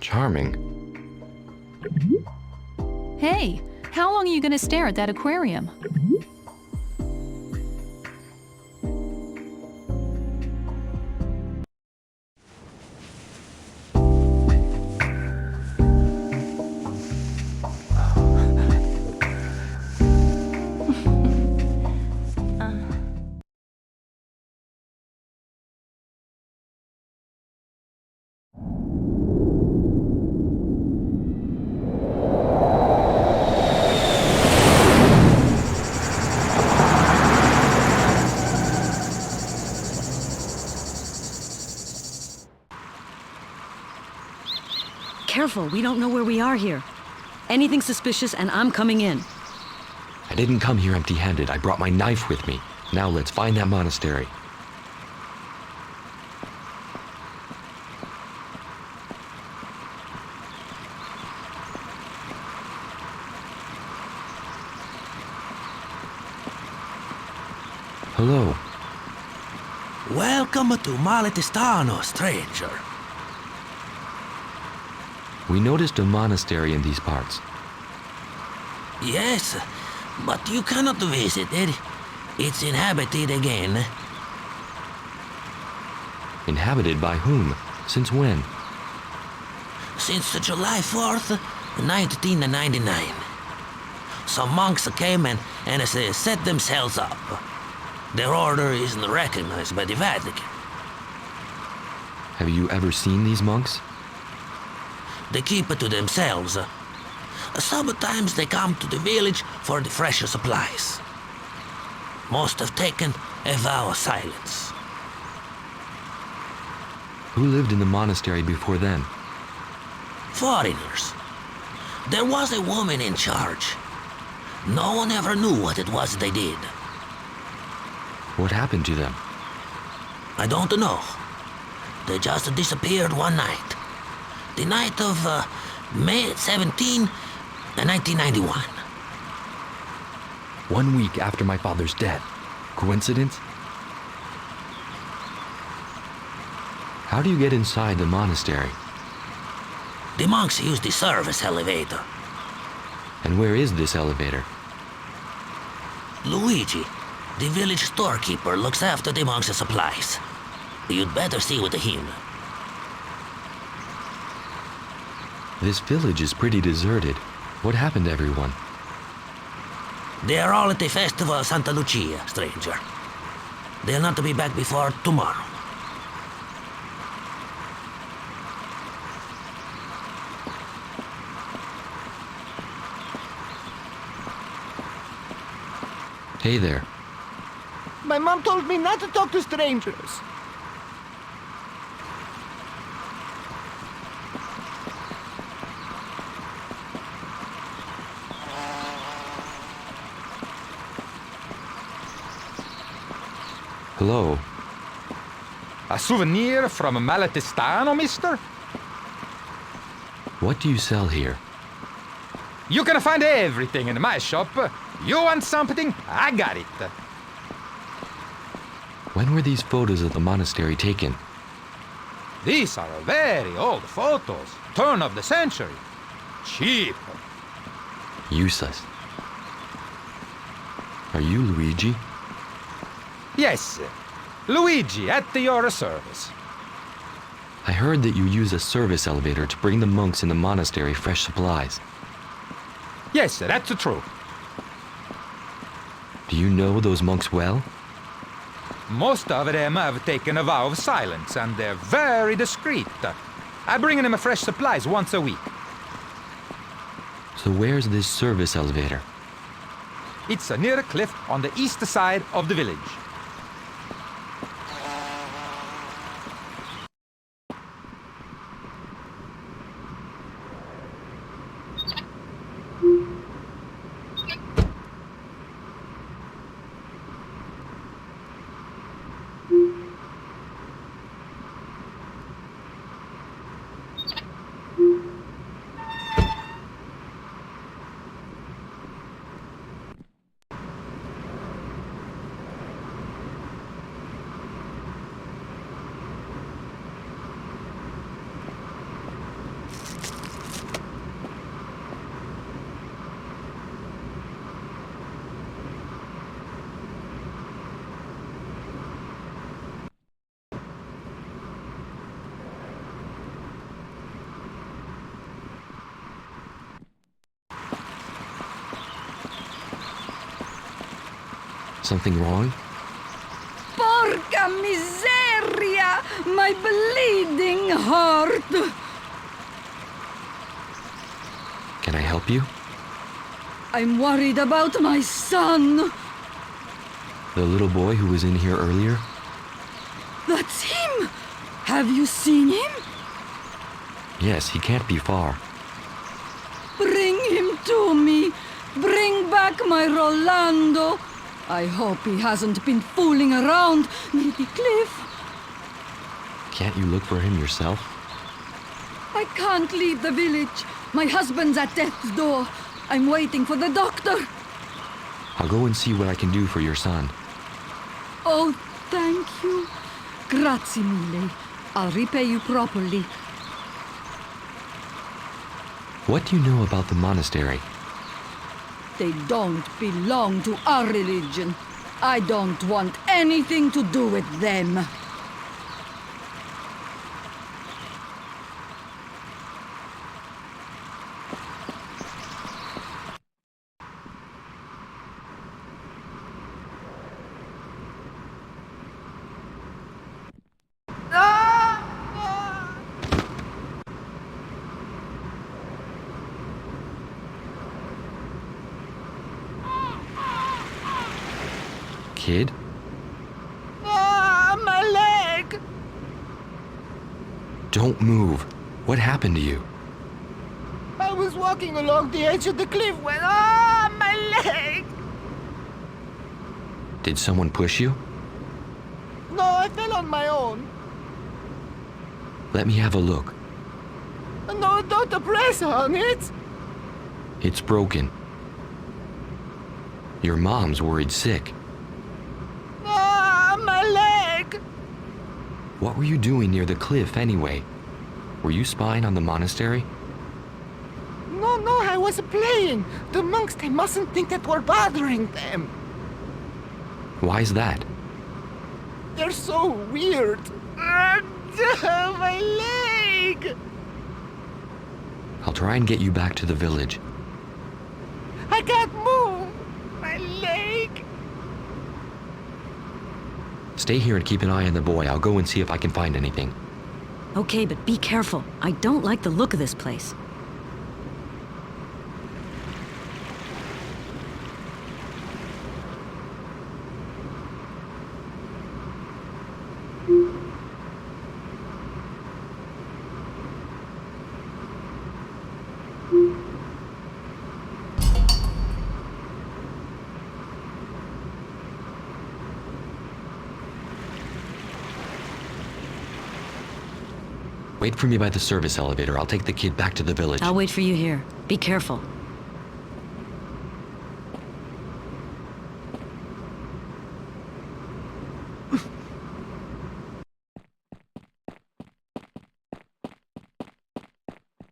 Charming. Hey, how long are you gonna stare at that aquarium? Careful, we don't know where we are here. Anything suspicious and I'm coming in. I didn't come here empty-handed. I brought my knife with me. Now let's find that monastery. Hello. Welcome to Maletestano, stranger. We noticed a monastery in these parts. Yes, but you cannot visit it. It's inhabited again. Inhabited by whom? Since when? Since July 4th, 1999. Some monks came and set themselves up. Their order isn't recognized by the Vatican. Have you ever seen these monks? They keep it to themselves. Sometimes they come to the village for the fresh supplies. Most have taken a vow of silence. Who lived in the monastery before then? Foreigners. There was a woman in charge. No one ever knew what it was they did. What happened to them? I don't know. They just disappeared one night. The night of May 17, 1991. 1 week after my father's death. Coincidence? How do you get inside the monastery? The monks use the service elevator. And where is this elevator? Luigi, the village storekeeper, looks after the monks' supplies. You'd better see with him. This village is pretty deserted. What happened to everyone? They are all at the festival of Santa Lucia, stranger. They'll not be back before tomorrow. Hey there. My mom told me not to talk to strangers. Hello. A souvenir from Maletestano, mister? What do you sell here? You can find everything in my shop. You want something? I got it. When were these photos of the monastery taken? These are very old photos. Turn of the century. Cheap. Useless. Are you Luigi? Yes, Luigi, at your service. I heard that you use a service elevator to bring the monks in the monastery fresh supplies. Yes, that's true. Do you know those monks well? Most of them have taken a vow of silence, and they're very discreet. I bring them fresh supplies once a week. So where's this service elevator? It's near a cliff on the east side of the village. Something wrong? Porca miseria! My bleeding heart! Can I help you? I'm worried about my son. The little boy who was in here earlier? That's him! Have you seen him? Yes, he can't be far. Bring him to me. Bring back my Rolando. I hope he hasn't been fooling around near the cliff. Can't you look for him yourself? I can't leave the village. My husband's at death's door. I'm waiting for the doctor. I'll go and see what I can do for your son. Oh, thank you. Grazie mille. I'll repay you properly. What do you know about the monastery? They don't belong to our religion. I don't want anything to do with them. Kid? My leg! Don't move. What happened to you? I was walking along the edge of the cliff when... my leg! Did someone push you? No, I fell on my own. Let me have a look. No, don't press on it! It's broken. Your mom's worried sick. My leg! What were you doing near the cliff anyway? Were you spying on the monastery? No, I was playing. The monks, they mustn't think that we're bothering them. Why's that? They're so weird. My leg! I'll try and get you back to the village. I can't move. My leg. Stay here and keep an eye on the boy. I'll go and see if I can find anything. Okay, but be careful. I don't like the look of this place. Wait for me by the service elevator. I'll take the kid back to the village. I'll wait for you here. Be careful.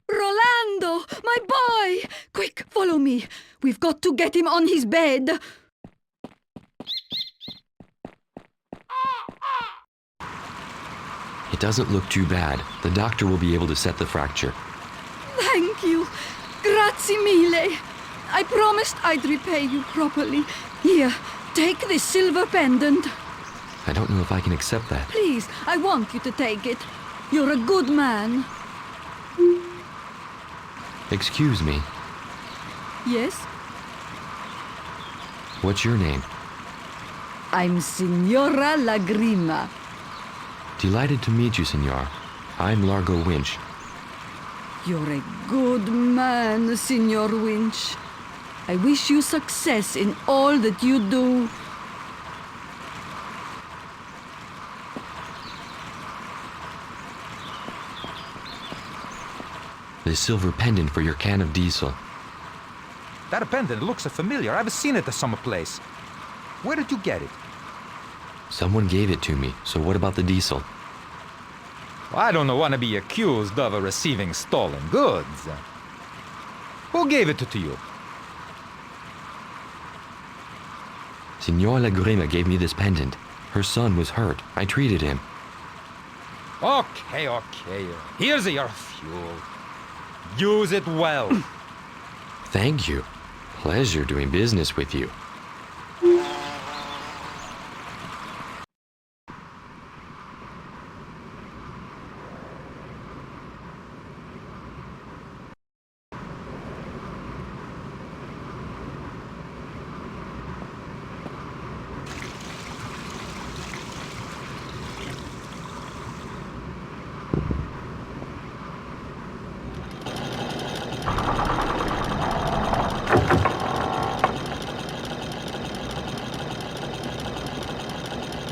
Rolando! My boy! Quick, follow me. We've got to get him on his bed. It doesn't look too bad. The doctor will be able to set the fracture. Thank you. Grazie mille. I promised I'd repay you properly. Here, take this silver pendant. I don't know if I can accept that. Please, I want you to take it. You're a good man. Excuse me. Yes? What's your name? I'm Signora Lagrima. Delighted to meet you, Senor. I'm Largo Winch. You're a good man, Signor Winch. I wish you success in all that you do. This silver pendant for your can of diesel. That pendant looks familiar. I've seen it someplace. Where did you get it? Someone gave it to me, so what about the diesel? I don't want to be accused of receiving stolen goods. Who gave it to you? Signor Lagrima gave me this pendant. Her son was hurt. I treated him. Okay. Here's your fuel. Use it well. Thank you. Pleasure doing business with you.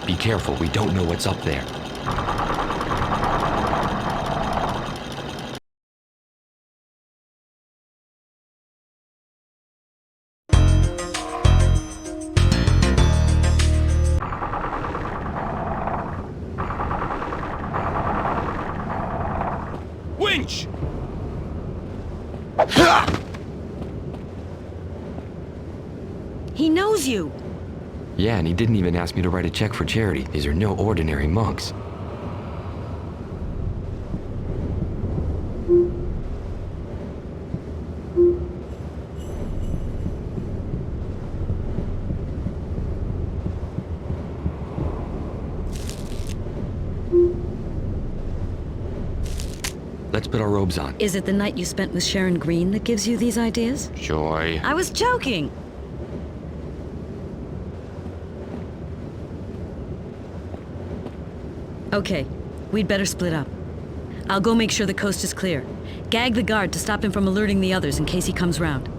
Be careful, we don't know what's up there. Winch! He knows you! Yeah, and he didn't even ask me to write a check for charity. These are no ordinary monks. Let's put our robes on. Is it the night you spent with Sharon Green that gives you these ideas? Joy. I was joking! Okay, we'd better split up. I'll go make sure the coast is clear. Gag the guard to stop him from alerting the others in case he comes round.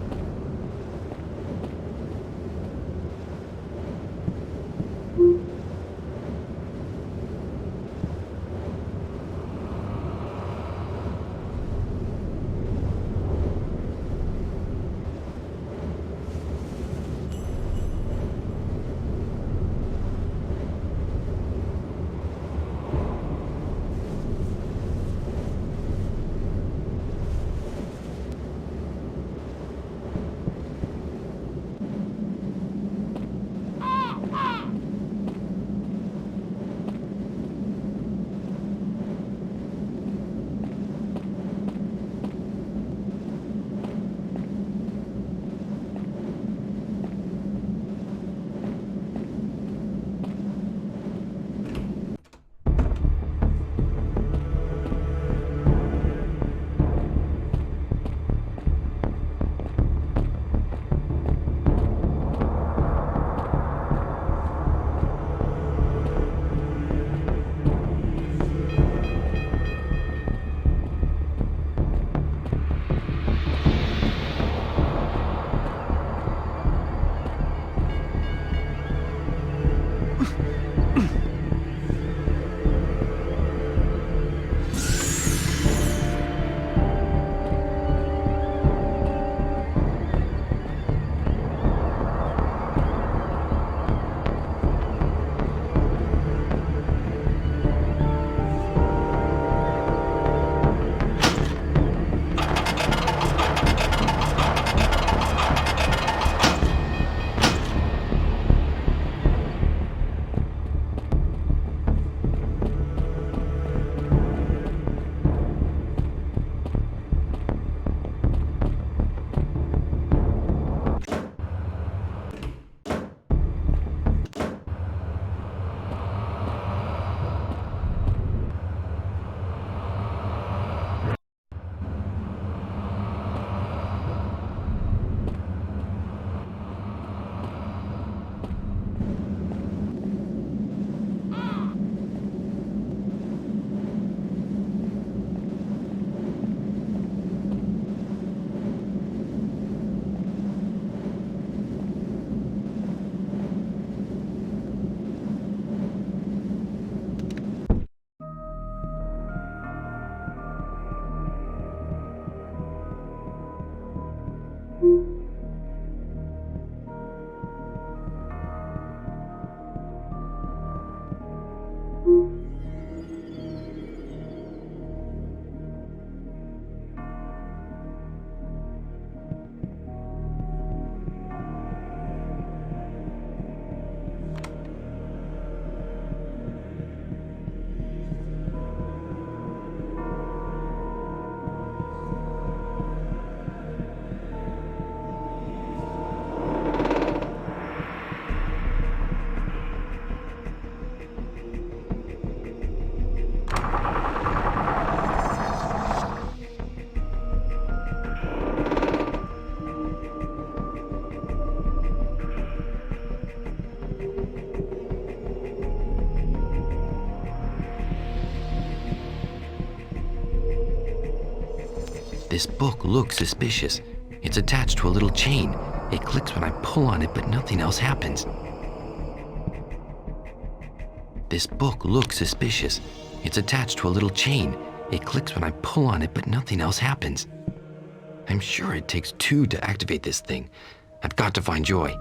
This book looks suspicious. It's attached to a little chain. It clicks when I pull on it, but nothing else happens. This book looks suspicious. It's attached to a little chain. It clicks when I pull on it, but nothing else happens. I'm sure it takes 2 to activate this thing. I've got to find Joy.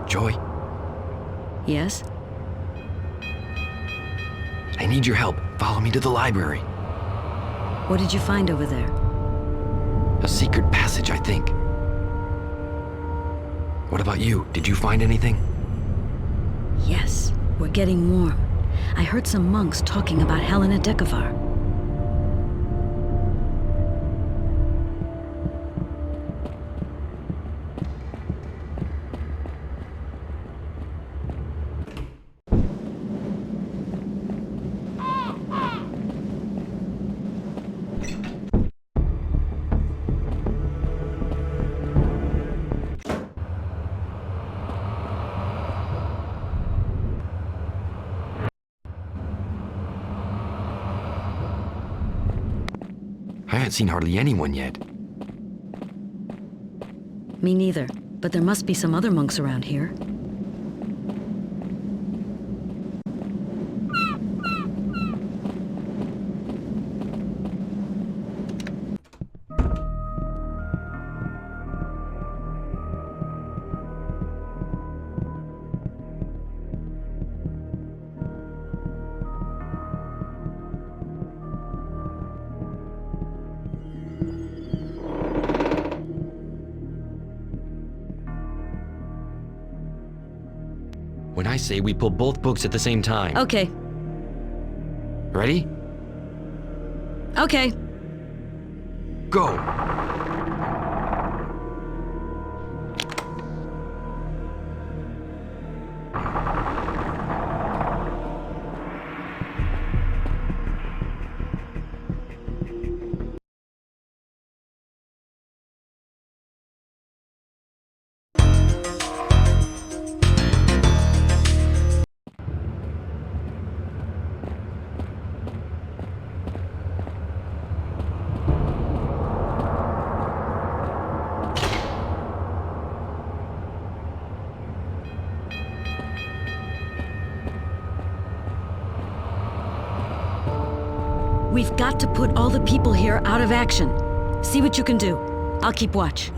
Joy? Yes? I need your help. Follow me to the library. What did you find over there? A secret passage, I think. What about you? Did you find anything? Yes, we're getting warm. I heard some monks talking about Helena Dekovar. I haven't seen hardly anyone yet. Me neither, but there must be some other monks around here. When I say we pull both books at the same time. Okay. Ready? Okay. Go! We've got to put all the people here out of action. See what you can do. I'll keep watch.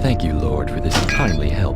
Thank you, Lord, for this kindly help.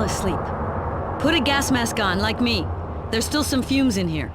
asleep. Put a gas mask on, like me. There's still some fumes in here.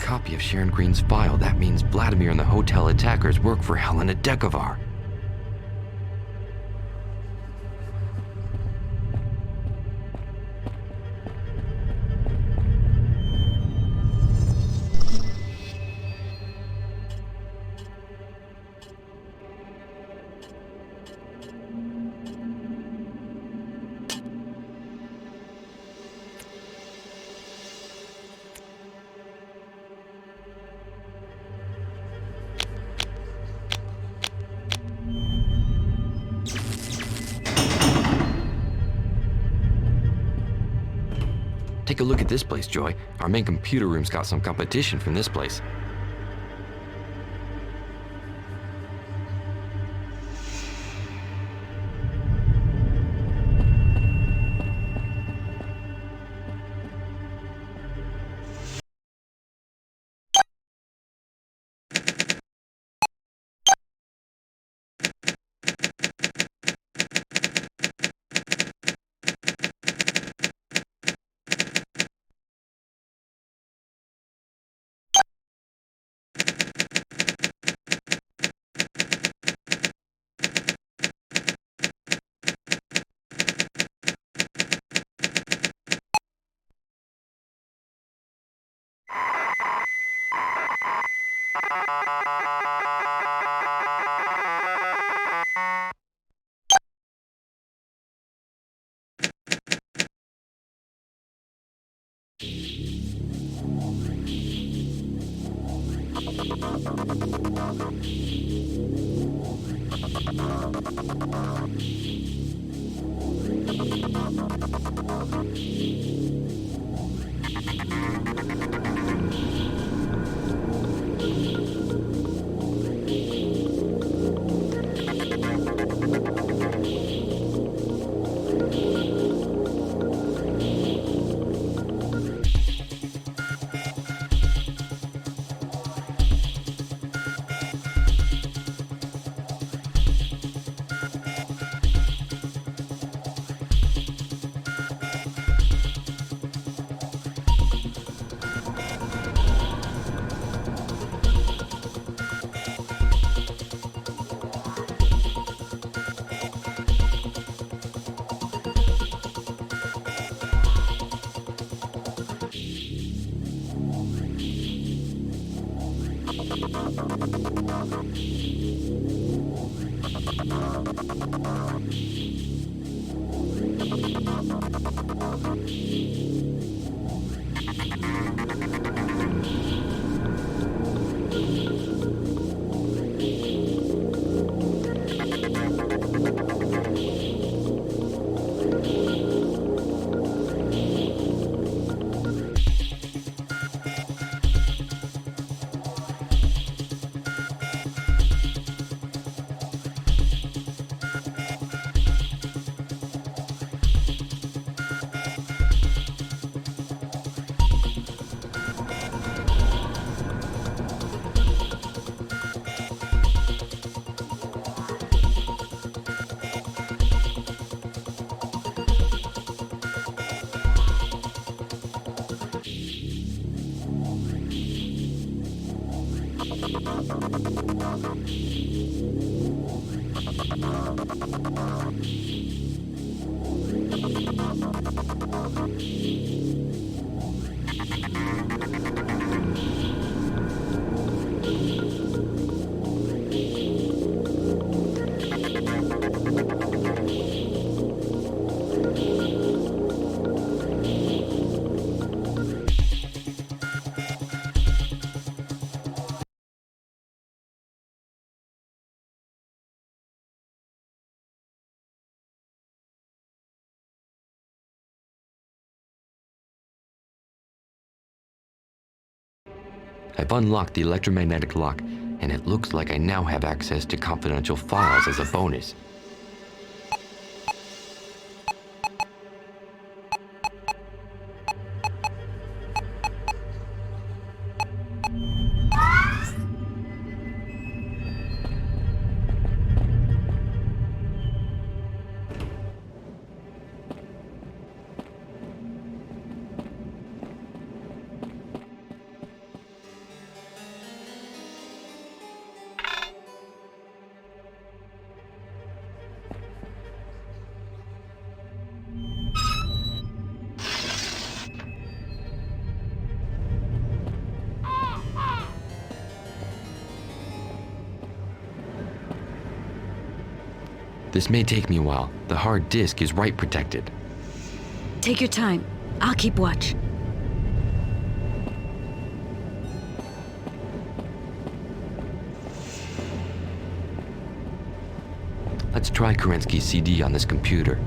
Copy of Sharon Green's file. That means Vladimir and the hotel attackers work for Helena Dekovar. Take a look at this place, Joy. Our main computer room's got some competition from this place. I've unlocked the electromagnetic lock, and it looks like I now have access to confidential files as a bonus. This may take me a while. The hard disk is write protected. Take your time. I'll keep watch. Let's try Kerensky's CD on this computer.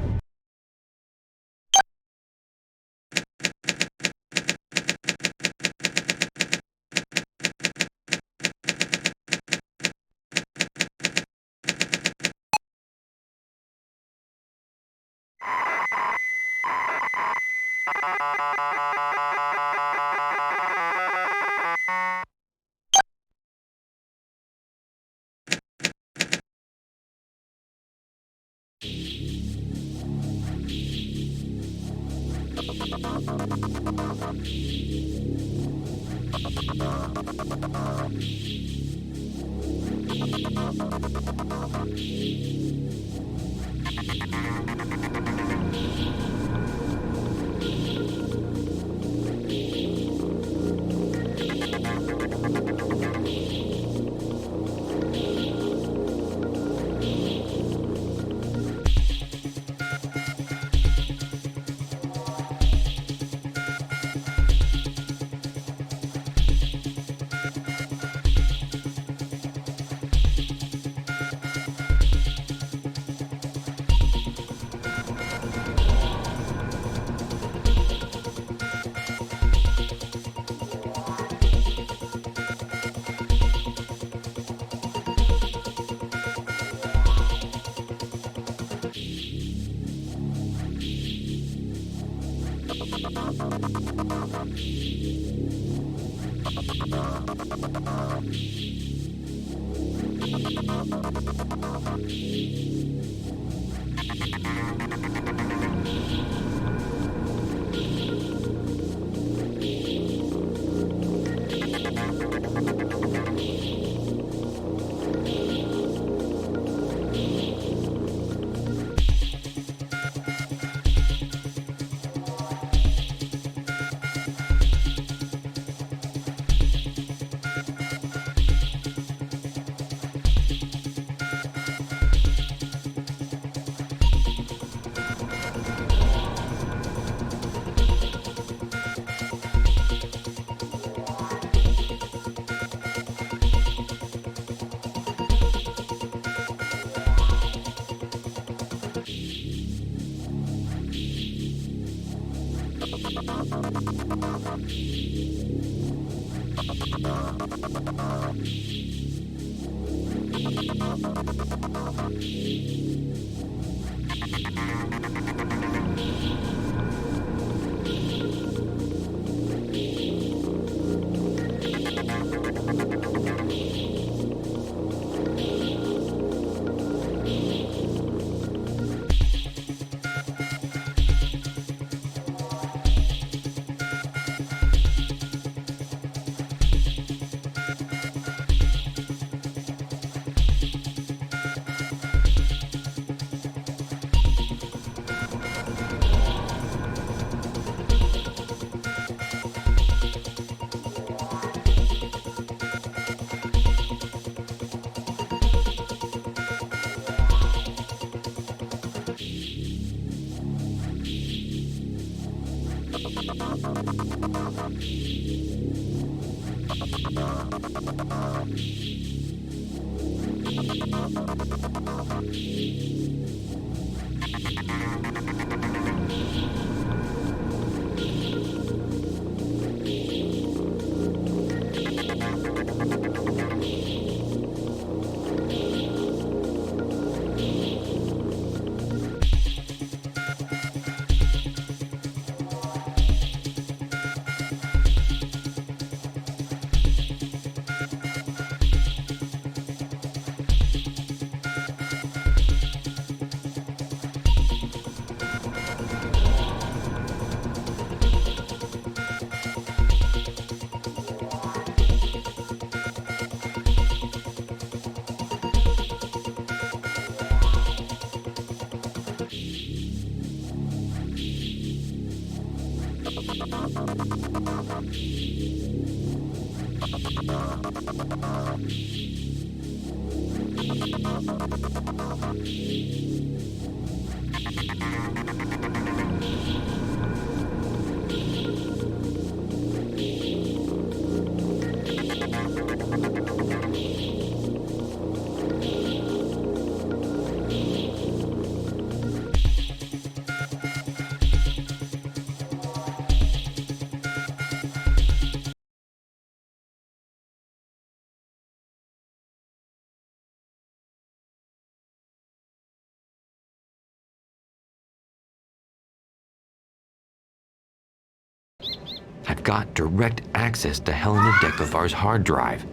I've got direct access to Helena Dekovar's hard drive.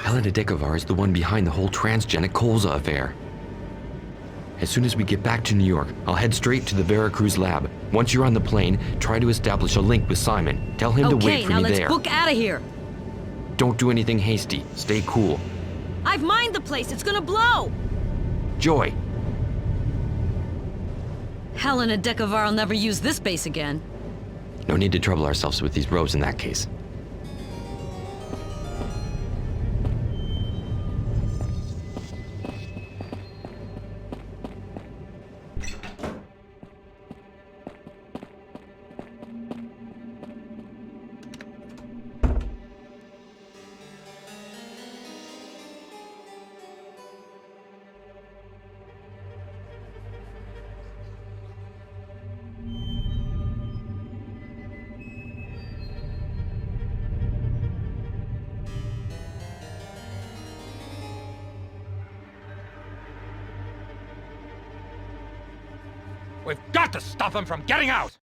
Helena Dekovar is the one behind the whole transgenic colza affair. As soon as we get back to New York, I'll head straight to the Vera Cruz lab. Once you're on the plane, try to establish a link with Simon. Tell him to wait for me there. Okay, now let's book out of here. Don't do anything hasty. Stay cool. I've mined the place. It's gonna blow. Joy. Helena Dekovar will never use this base again. No need to trouble ourselves with these robes in that case. We've got to stop them from getting out!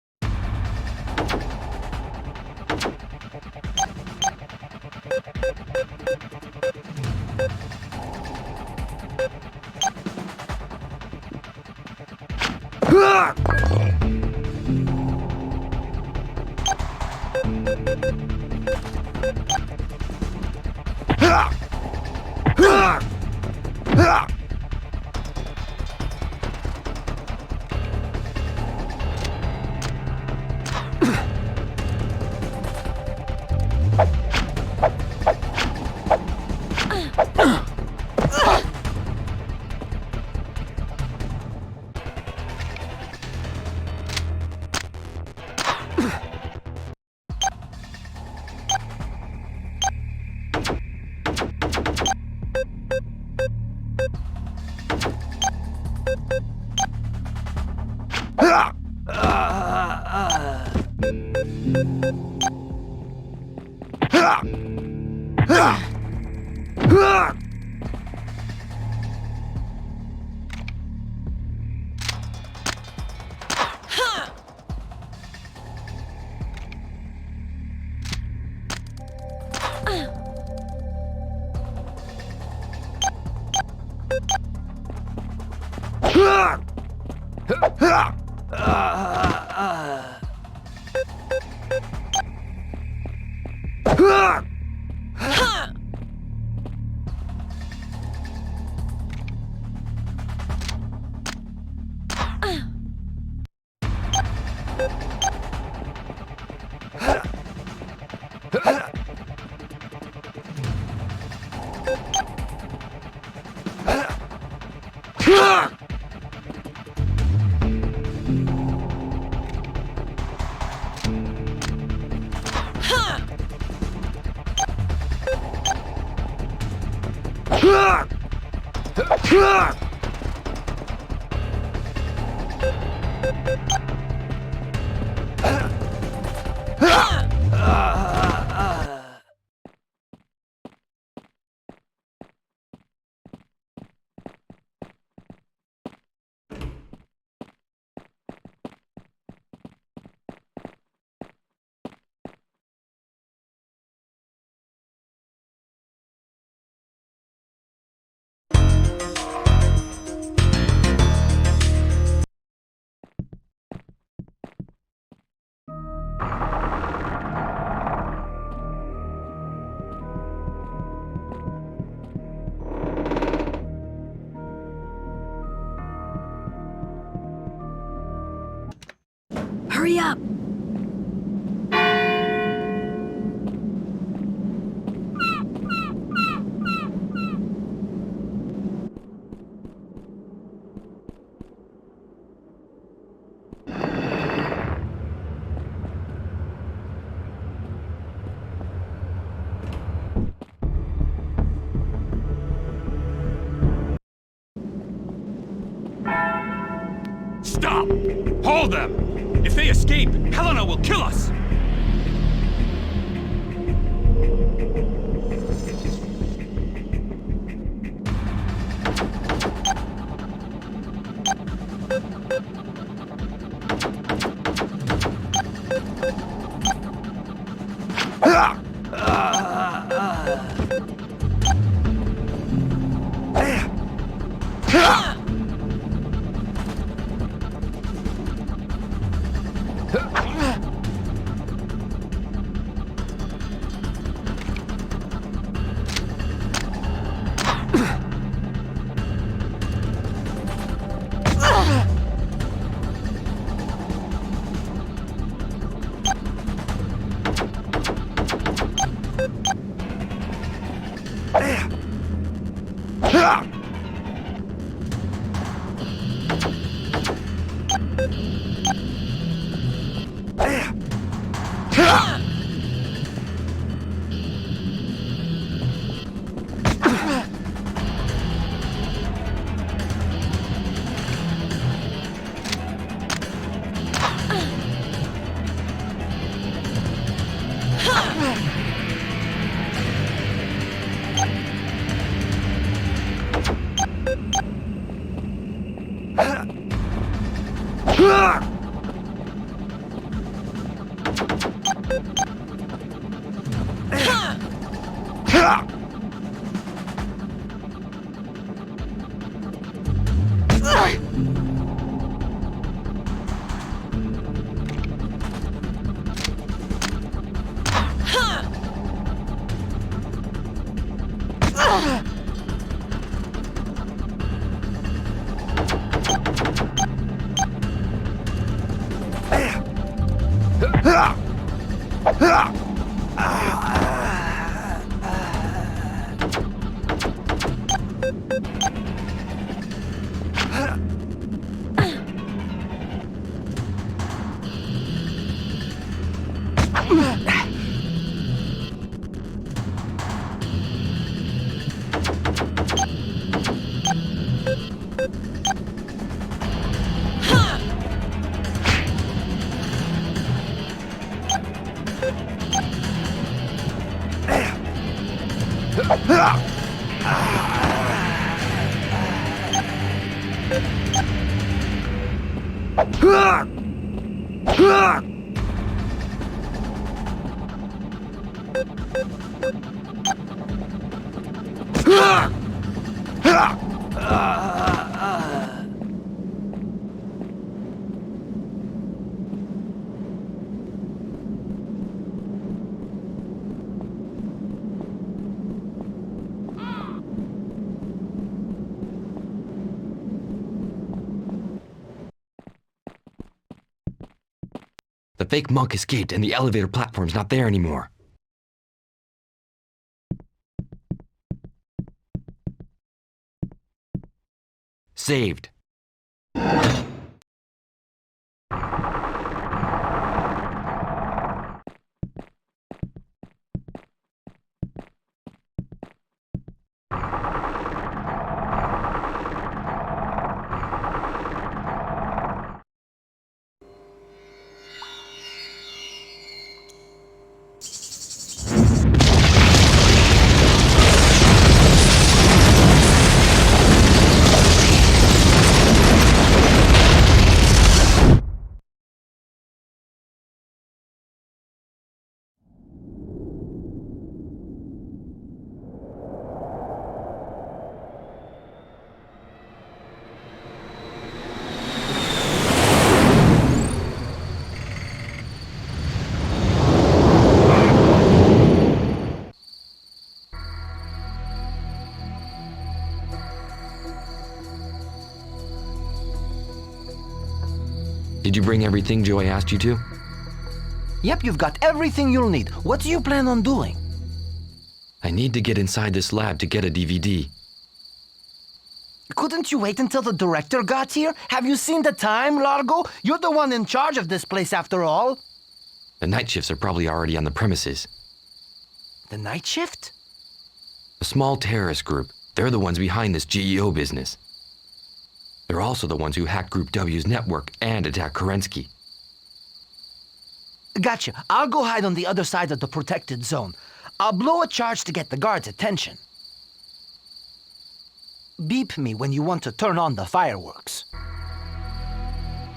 All them! If they escape, Helena will kill us! The fake monk escaped and the elevator platform's not there anymore. Saved. Did you bring everything Joy asked you to? Yep, you've got everything you'll need. What do you plan on doing? I need to get inside this lab to get a DVD. Couldn't you wait until the director got here? Have you seen the time, Largo? You're the one in charge of this place after all. The night shifts are probably already on the premises. The night shift? A small terrorist group. They're the ones behind this GEO business. They're also the ones who hacked Group W's network and attacked Kerensky. Gotcha. I'll go hide on the other side of the protected zone. I'll blow a charge to get the guards' attention. Beep me when you want to turn on the fireworks.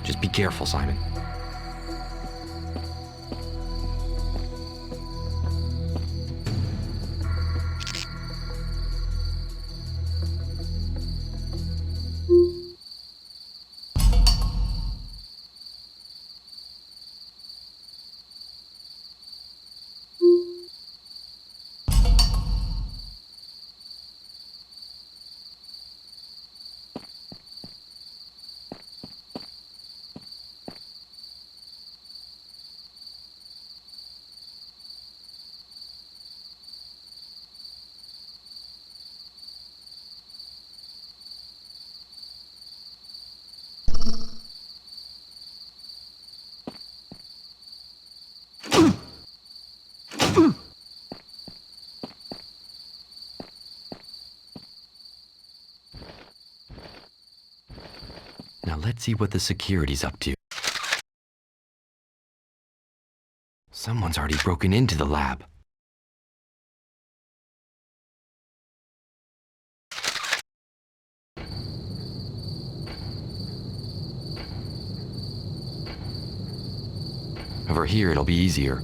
Just be careful, Simon. Now let's see what the security's up to. Someone's already broken into the lab. Over here, it'll be easier.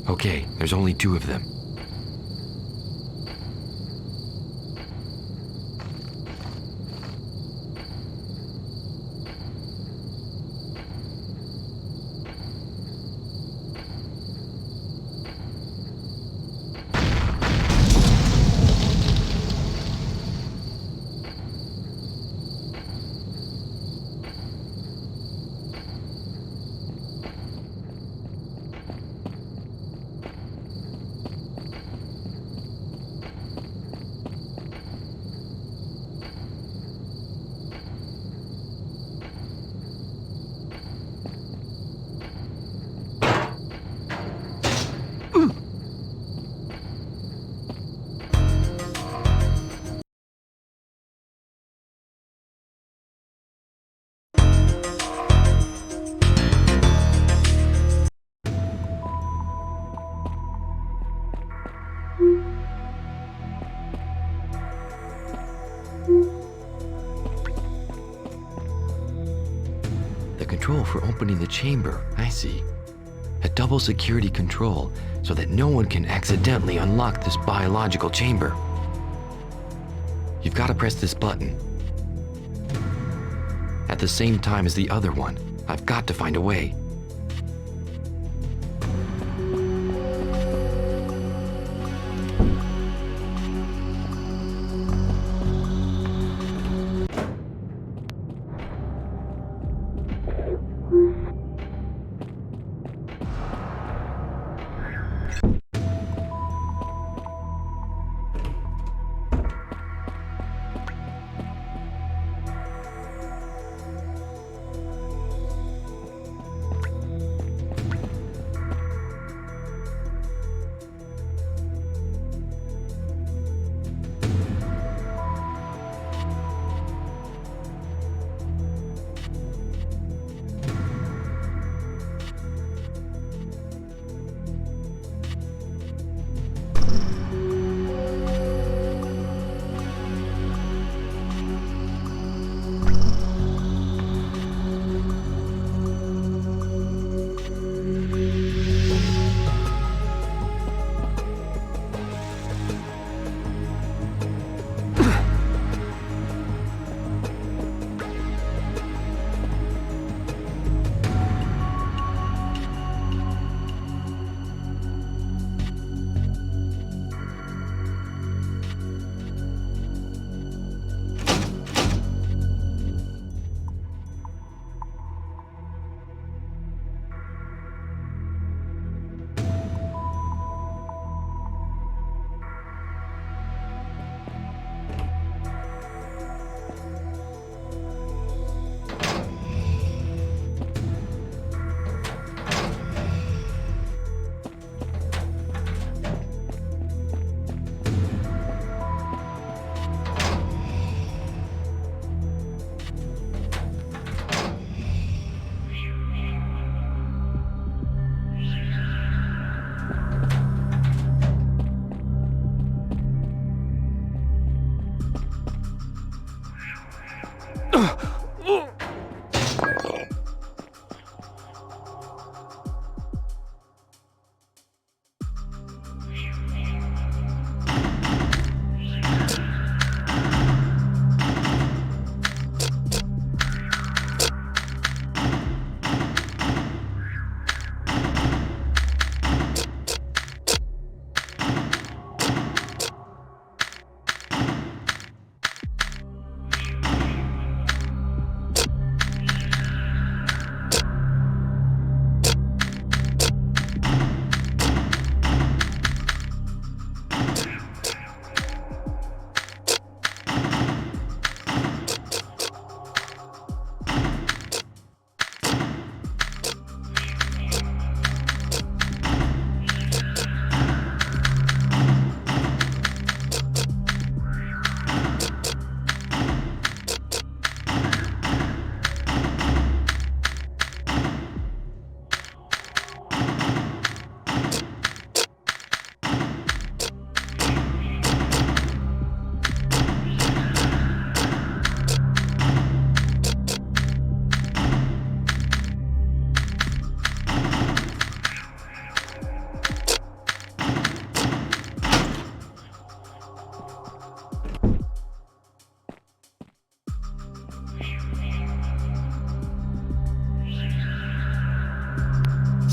Okay, there's only 2 of them. Control for opening the chamber, I see. A double security control so that no one can accidentally unlock this biological chamber. You've got to press this button at the same time as the other one. I've got to find a way.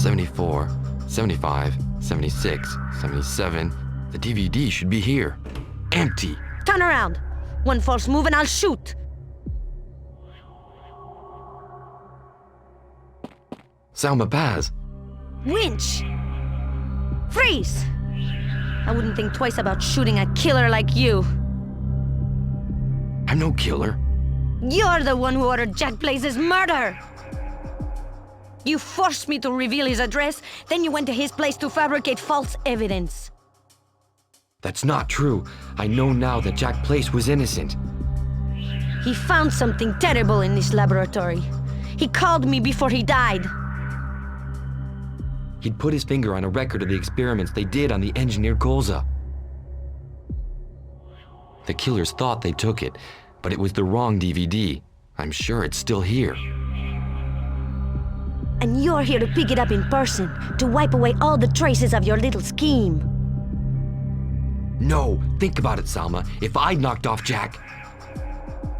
74, 75, 76, 77. The DVD should be here. Empty. Turn around. One false move and I'll shoot. Salma Paz. Winch! Freeze! I wouldn't think twice about shooting a killer like you. I'm no killer. You're the one who ordered Jack Blaze's murder! You forced me to reveal his address, then you went to his place to fabricate false evidence. That's not true. I know now that Jack Place was innocent. He found something terrible in this laboratory. He called me before he died. He'd put his finger on a record of the experiments they did on the engineered colza. The killers thought they took it, but it was the wrong DVD. I'm sure it's still here. And you're here to pick it up in person, to wipe away all the traces of your little scheme. No, think about it, Salma. If I'd knocked off Jack,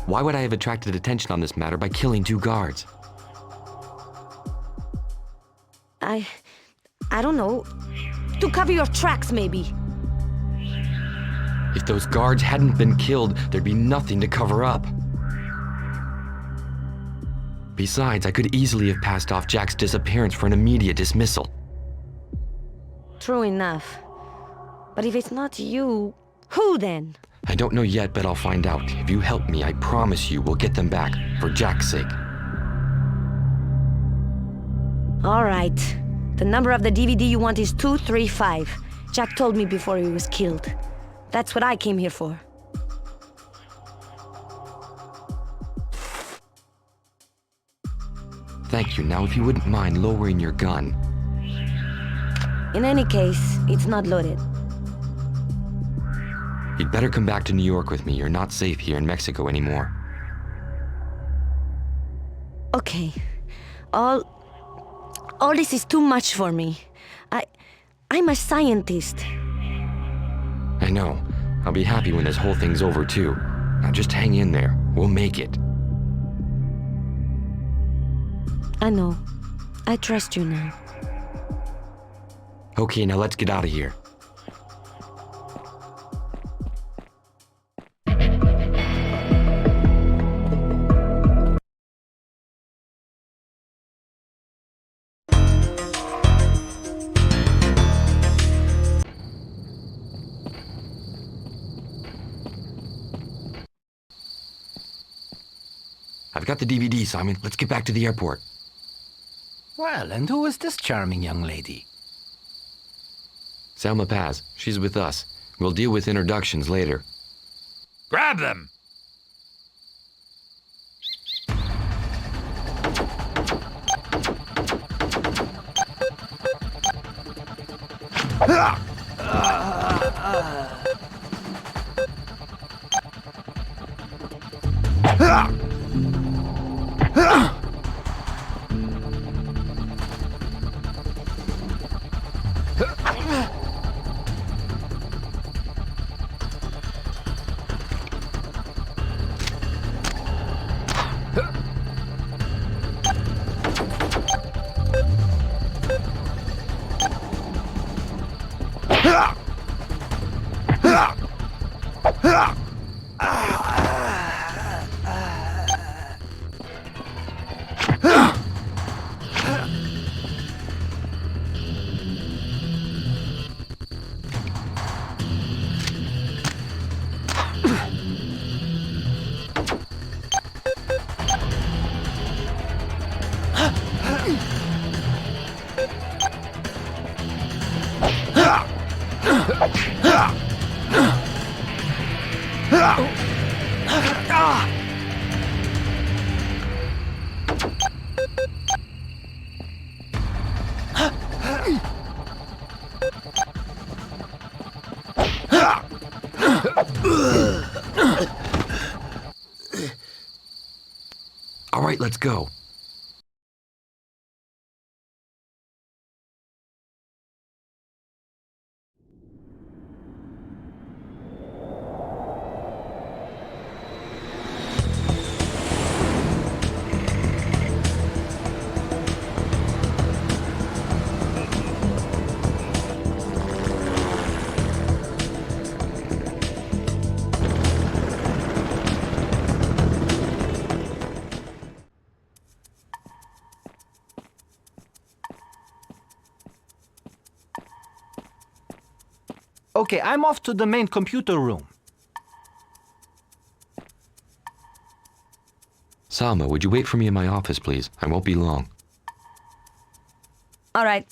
why would I have attracted attention on this matter by killing 2 guards? I don't know. To cover your tracks, maybe. If those guards hadn't been killed, there'd be nothing to cover up. Besides, I could easily have passed off Jack's disappearance for an immediate dismissal. True enough. But if it's not you, who then? I don't know yet, but I'll find out. If you help me, I promise you we'll get them back, for Jack's sake. All right. The number of the DVD you want is 235. Jack told me before he was killed. That's what I came here for. Thank you. Now, if you wouldn't mind lowering your gun. In any case, it's not loaded. You'd better come back to New York with me. You're not safe here in Mexico anymore. Okay. All this is too much for me. I'm a scientist. I know. I'll be happy when this whole thing's over, too. Now just hang in there. We'll make it. I know. I trust you now. Okay, now let's get out of here. I've got the DVD, Simon. Let's get back to the airport. Well, and who is this charming young lady? Salma Paz. She's with us. We'll deal with introductions later. Grab them! All right, let's go. Okay, I'm off to the main computer room. Salma, would you wait for me in my office, please? I won't be long. All right.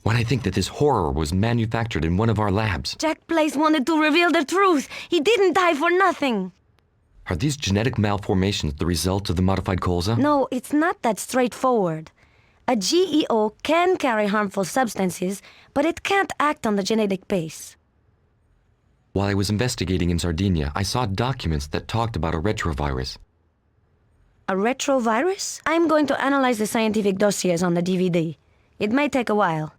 When I think that this horror was manufactured in one of our labs. Jack Blaze wanted to reveal the truth. He didn't die for nothing. Are these genetic malformations the result of the modified colza? No, it's not that straightforward. A GEO can carry harmful substances, but it can't act on the genetic base. While I was investigating in Sardinia, I saw documents that talked about a retrovirus. A retrovirus? I'm going to analyze the scientific dossiers on the DVD. It may take a while.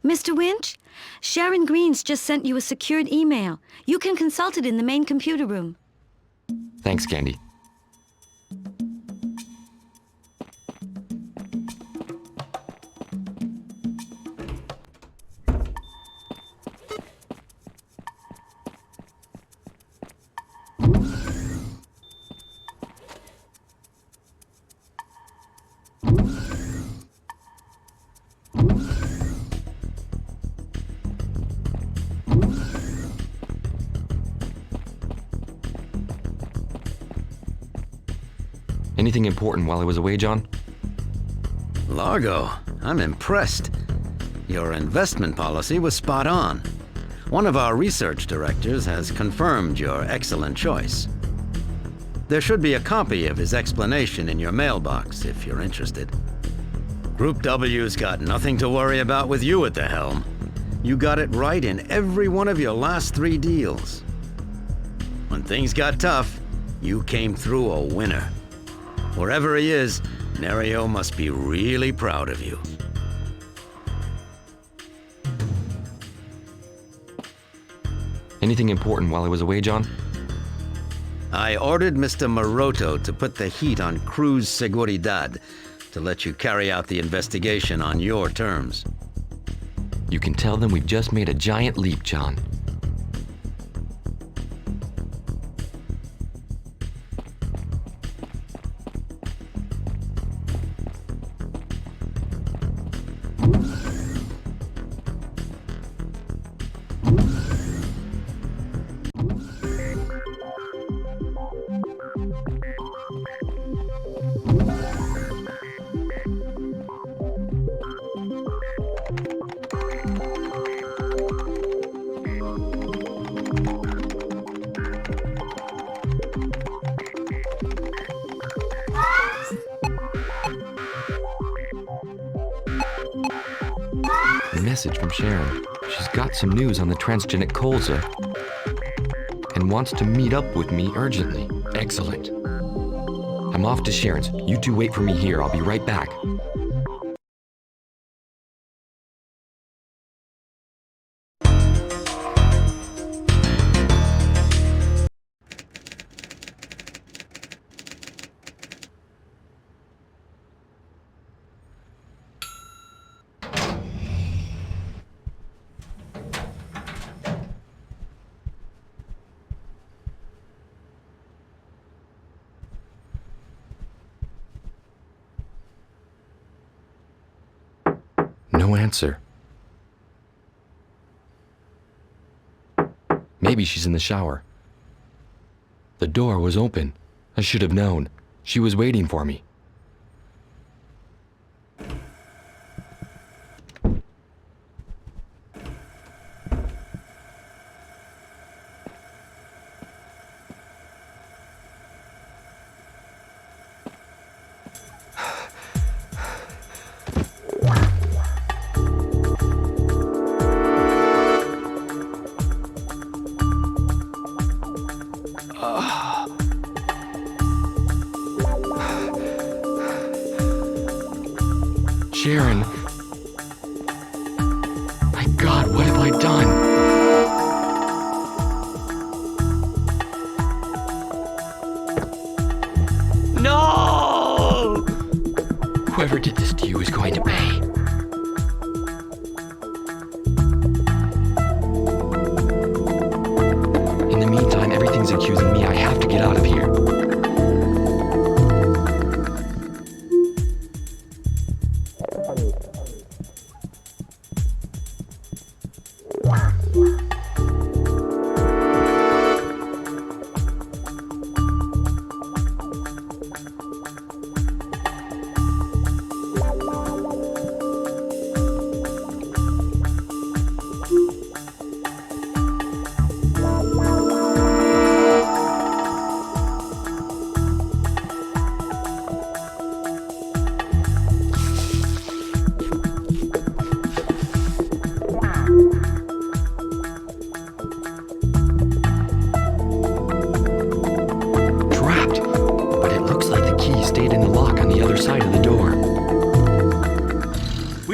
Mr. Winch, Sharon Green's just sent you a secured email. You can consult it in the main computer room. Thanks, Candy. Anything important while I was away, John? Largo, I'm impressed. Your investment policy was spot on. One of our research directors has confirmed your excellent choice. There should be a copy of his explanation in your mailbox if you're interested. Group W's got nothing to worry about with you at the helm. You got it right in every one of your last 3 deals. When things got tough, you came through a winner. Wherever he is, Nerio must be really proud of you. Anything important while I was away, John? I ordered Mr. Maroto to put the heat on Cruz Seguridad to let you carry out the investigation on your terms. You can tell them we've just made a giant leap, John. Message from Sharon. She's got some news on the transgenic colza and wants to meet up with me urgently. Excellent. I'm off to Sharon's. You two wait for me here. I'll be right back. No answer. Maybe she's in the shower. The door was open. I should have known. She was waiting for me. Sharon. My God, what have I done? No! Whoever did this to you is going to pay. In the meantime, everything's accusing me. I have to get out of here.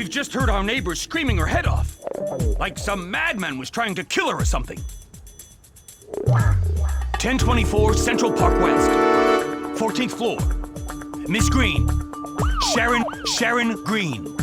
Just heard our neighbor screaming her head off. Like some madman was trying to kill her or something. 1024 Central Park West. 14th floor. Miss Green. Sharon Green.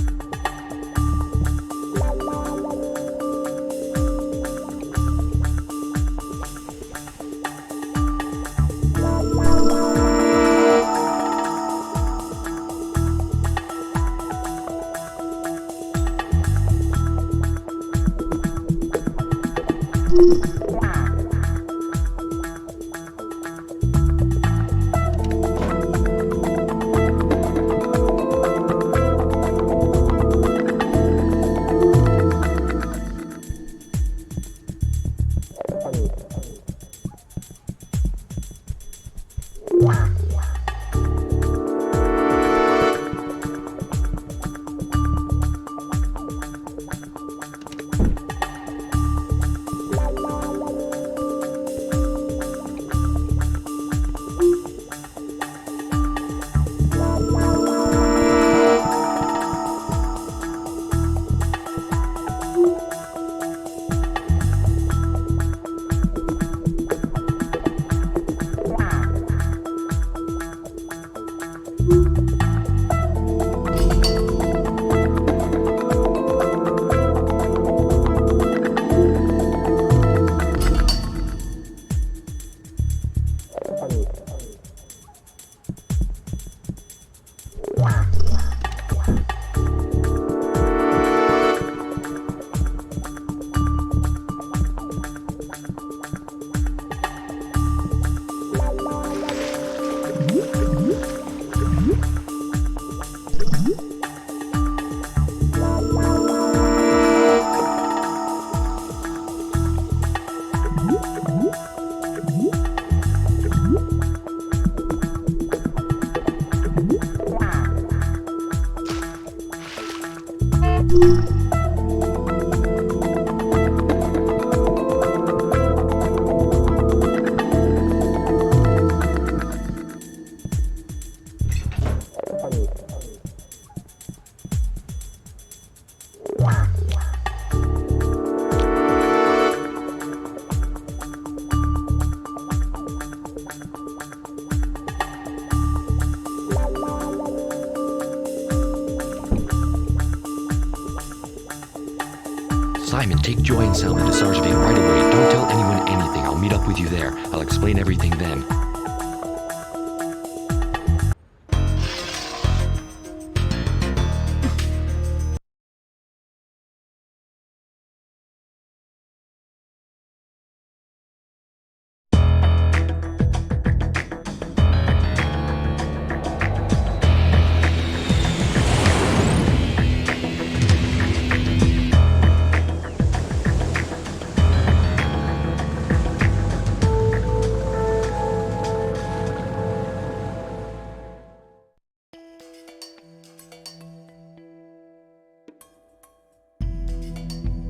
Simon, take Joy and Selma to Sarjevane right away. Don't tell anyone anything. I'll meet up with you there. I'll explain everything then.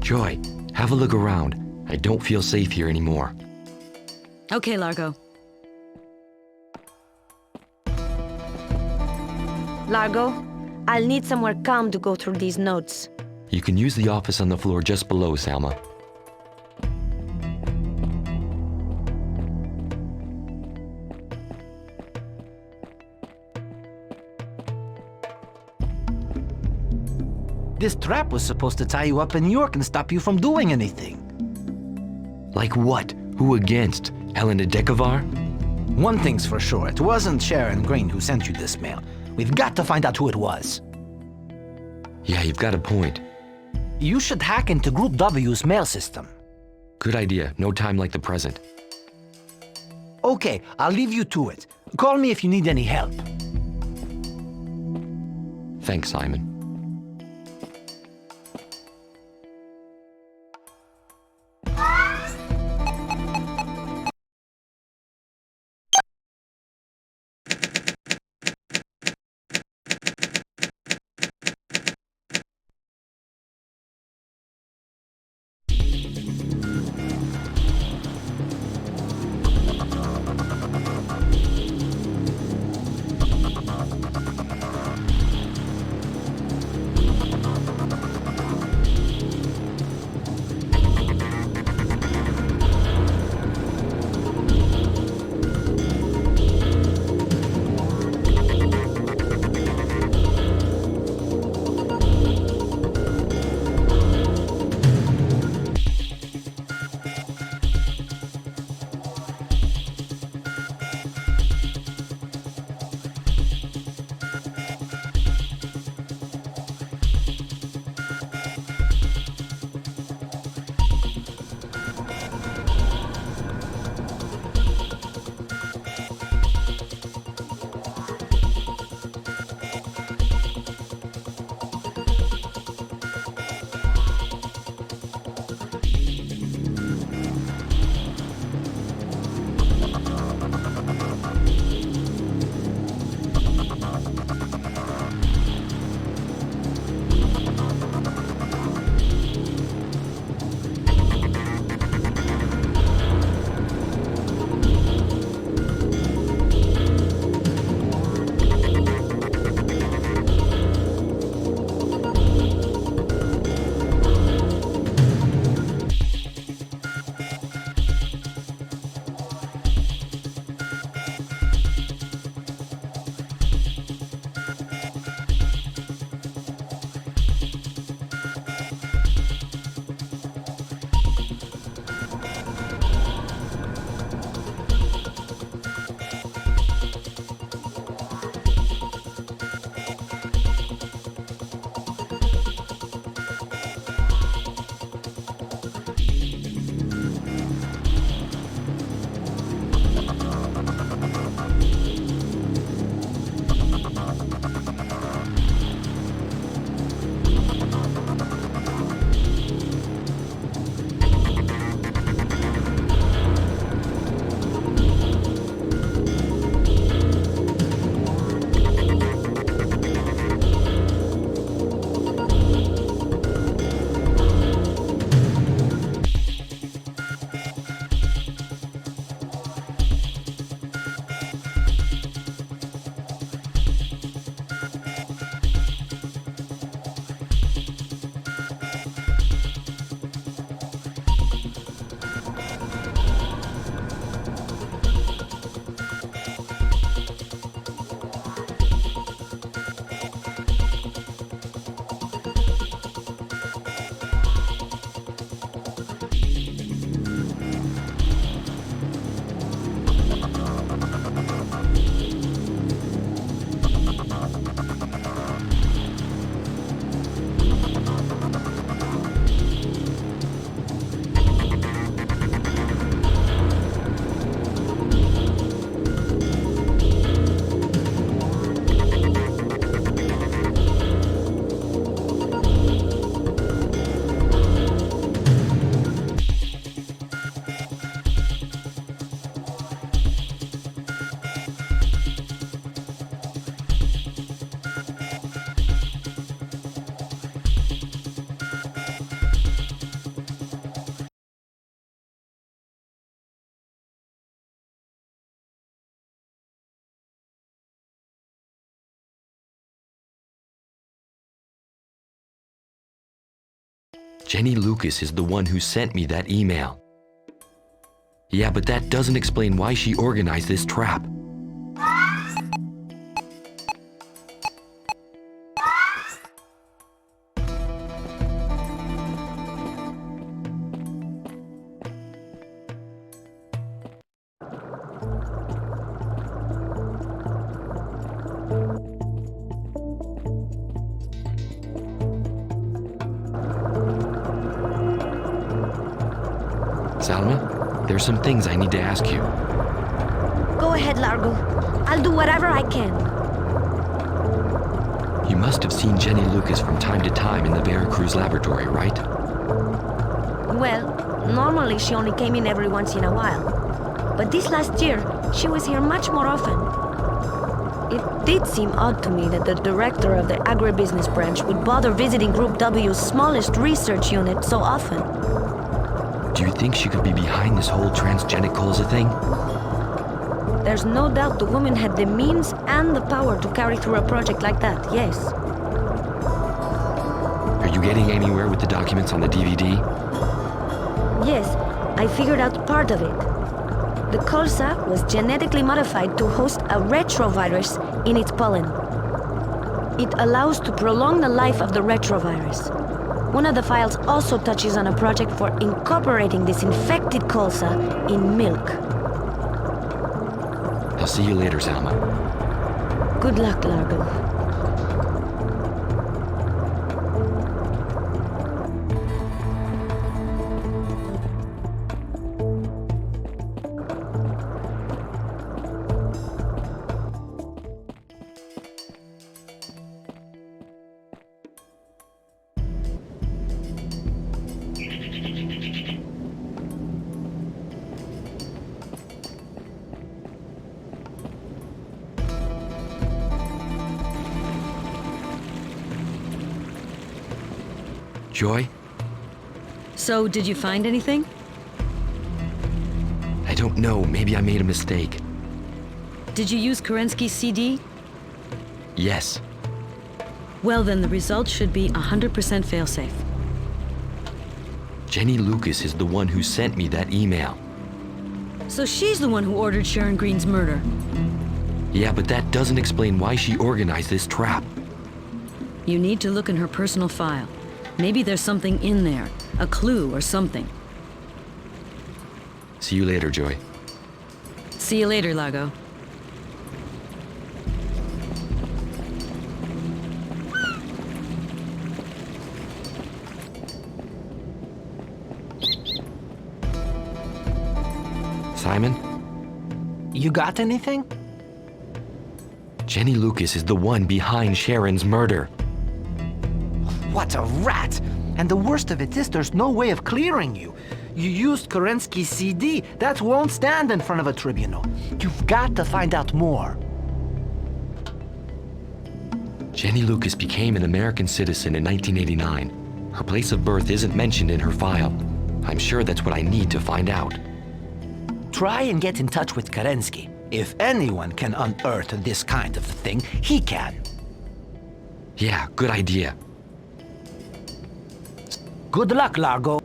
Joy, have a look around. I don't feel safe here anymore. Okay, Largo. Largo, I'll need somewhere calm to go through these notes. You can use the office on the floor just below, Salma. This trap was supposed to tie you up in New York and stop you from doing anything. Like what? Who against? Elena Dekovar? One thing's for sure, it wasn't Sharon Green who sent you this mail. We've got to find out who it was. Yeah, you've got a point. You should hack into Group W's mail system. Good idea. No time like the present. Okay, I'll leave you to it. Call me if you need any help. Thanks, Simon. Jenny Lucas is the one who sent me that email. Yeah, but that doesn't explain why she organized this trap. Salma, there's some things I need to ask you. Go ahead, Largo. I'll do whatever I can. You must have seen Jenny Lucas from time to time in the Vera Cruz laboratory, right? Well, normally she only came in every once in a while. But this last year, she was here much more often. It did seem odd to me that the director of the agribusiness branch would bother visiting Group W's smallest research unit so often. Do you think she could be behind this whole transgenic colza thing? There's no doubt the woman had the means and the power to carry through a project like that, yes. Are you getting anywhere with the documents on the DVD? Yes, I figured out part of it. The colza was genetically modified to host a retrovirus in its pollen. It allows to prolong the life of the retrovirus. One of the files also touches on a project for incorporating this infected colza in milk. I'll see you later, Salma. Good luck, Largo. Joy? So, did you find anything? I don't know. Maybe I made a mistake. Did you use Kerensky's CD? Yes. Well, then the results should be 100% failsafe. Jenny Lucas is the one who sent me that email. So she's the one who ordered Sharon Green's murder. Yeah, but that doesn't explain why she organized this trap. You need to look in her personal file. Maybe there's something in there, a clue or something. See you later, Joy. See you later, Largo. Simon? You got anything? Jenny Lucas is the one behind Sharon's murder. What a rat! And the worst of it is there's no way of clearing you. You used Kerensky's CD. That won't stand in front of a tribunal. You've got to find out more. Jenny Lucas became an American citizen in 1989. Her place of birth isn't mentioned in her file. I'm sure that's what I need to find out. Try and get in touch with Kerensky. If anyone can unearth this kind of thing, he can. Yeah, good idea. Good luck, Largo.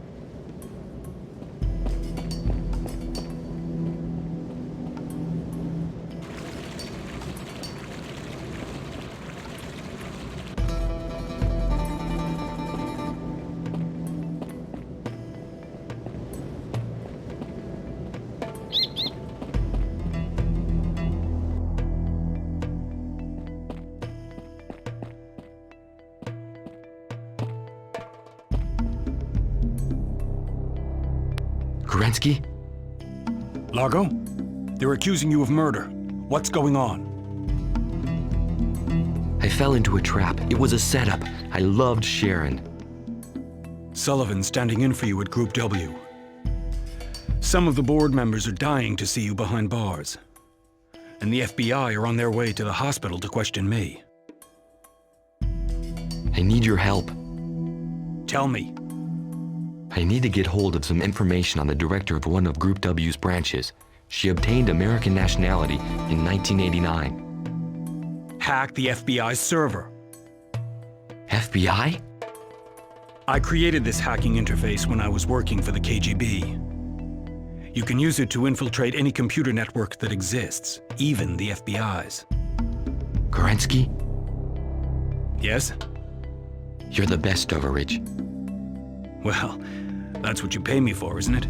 Kerensky? Largo? They're accusing you of murder. What's going on? I fell into a trap. It was a setup. I loved Sharon. Sullivan's standing in for you at Group W. Some of the board members are dying to see you behind bars. And the FBI are on their way to the hospital to question me. I need your help. Tell me. I need to get hold of some information on the director of one of Group W's branches. She obtained American nationality in 1989. Hack the FBI's server. FBI? I created this hacking interface when I was working for the KGB. You can use it to infiltrate any computer network that exists, even the FBI's. Kerensky? Yes? You're the best, Overreach. Well, that's what you pay me for, isn't it?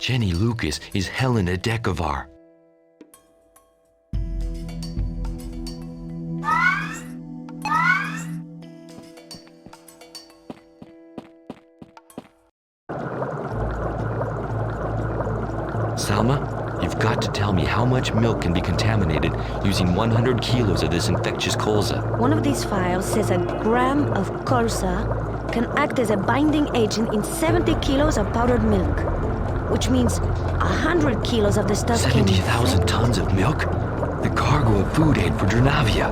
Jenny Lucas is Helena Dekovar. Salma, you've got to tell me how much milk can be contaminated using 100 kilos of this infectious colza. One of these files says a gram of colza can act as a binding agent in 70 kilos of powdered milk, which means 100 kilos of the stuff 70,000 tons of milk? The cargo of food aid for Dranavia.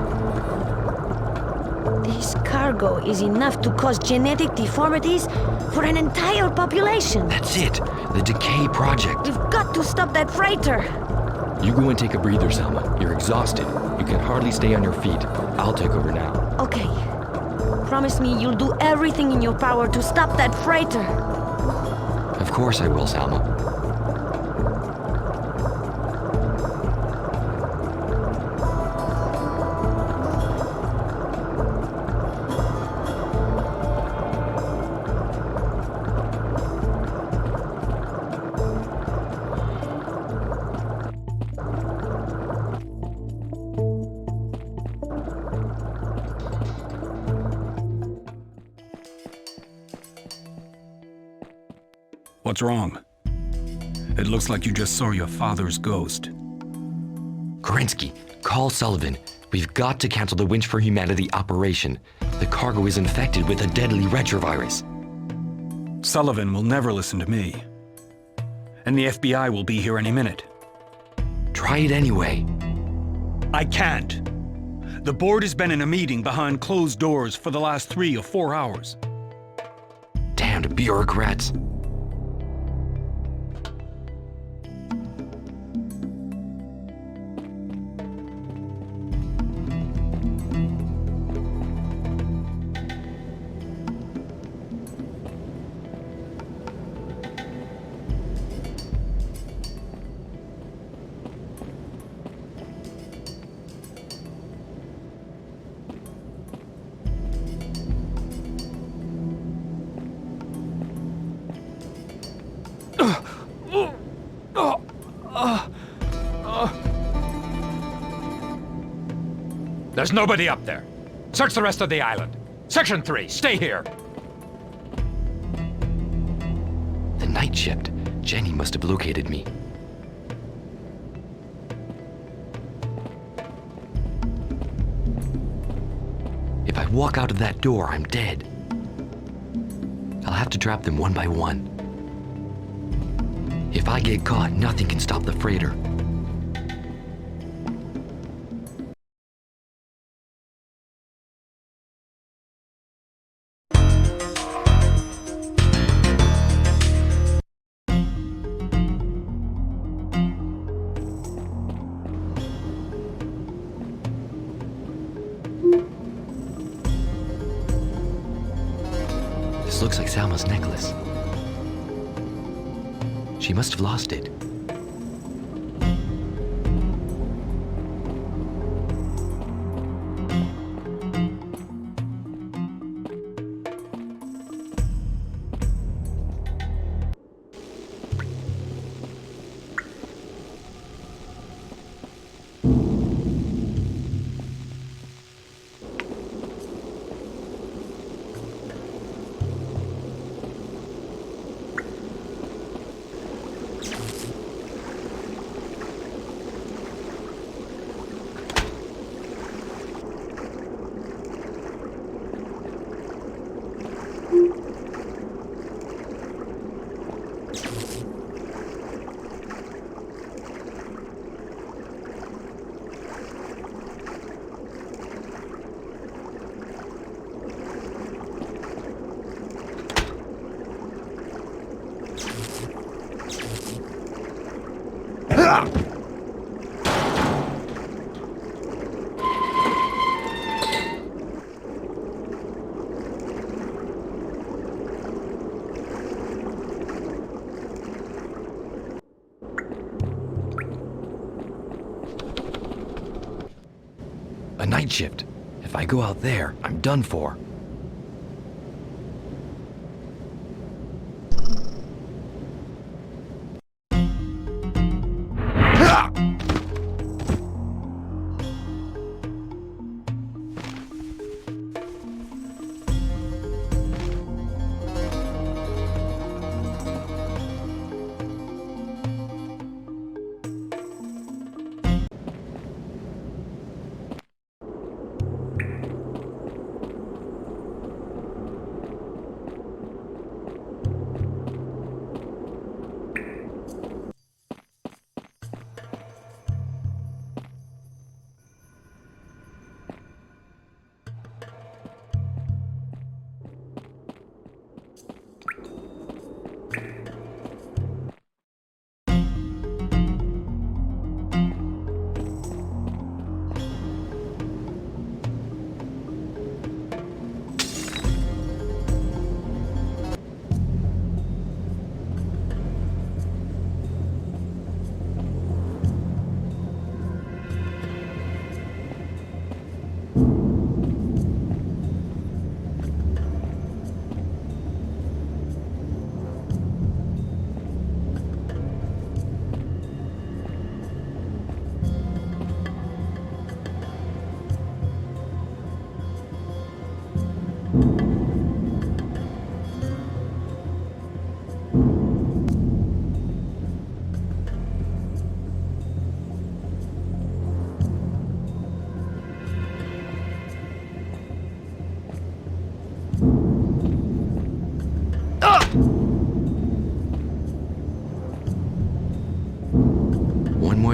This cargo is enough to cause genetic deformities for an entire population. That's it, the Decay Project. We've got to stop that freighter. You go and take a breather, Salma. You're exhausted. You can hardly stay on your feet. I'll take over now. Okay. Promise me you'll do everything in your power to stop that freighter. Of course I will, Salma. What's wrong? It looks like you just saw your father's ghost. Kerensky, call Sullivan. We've got to cancel the Winch for Humanity operation. The cargo is infected with a deadly retrovirus. Sullivan will never listen to me. And the FBI will be here any minute. Try it anyway. I can't. The board has been in a meeting behind closed doors for the last 3 or 4 hours. Damned bureaucrats. There's nobody up there. Search the rest of the island. Section 3, stay here. The Nightshift. Jenny must have located me. If I walk out of that door, I'm dead. I'll have to trap them one by one. If I get caught, nothing can stop the freighter. This looks like Salma's necklace. She must have lost it. A night shift. If I go out there, I'm done for.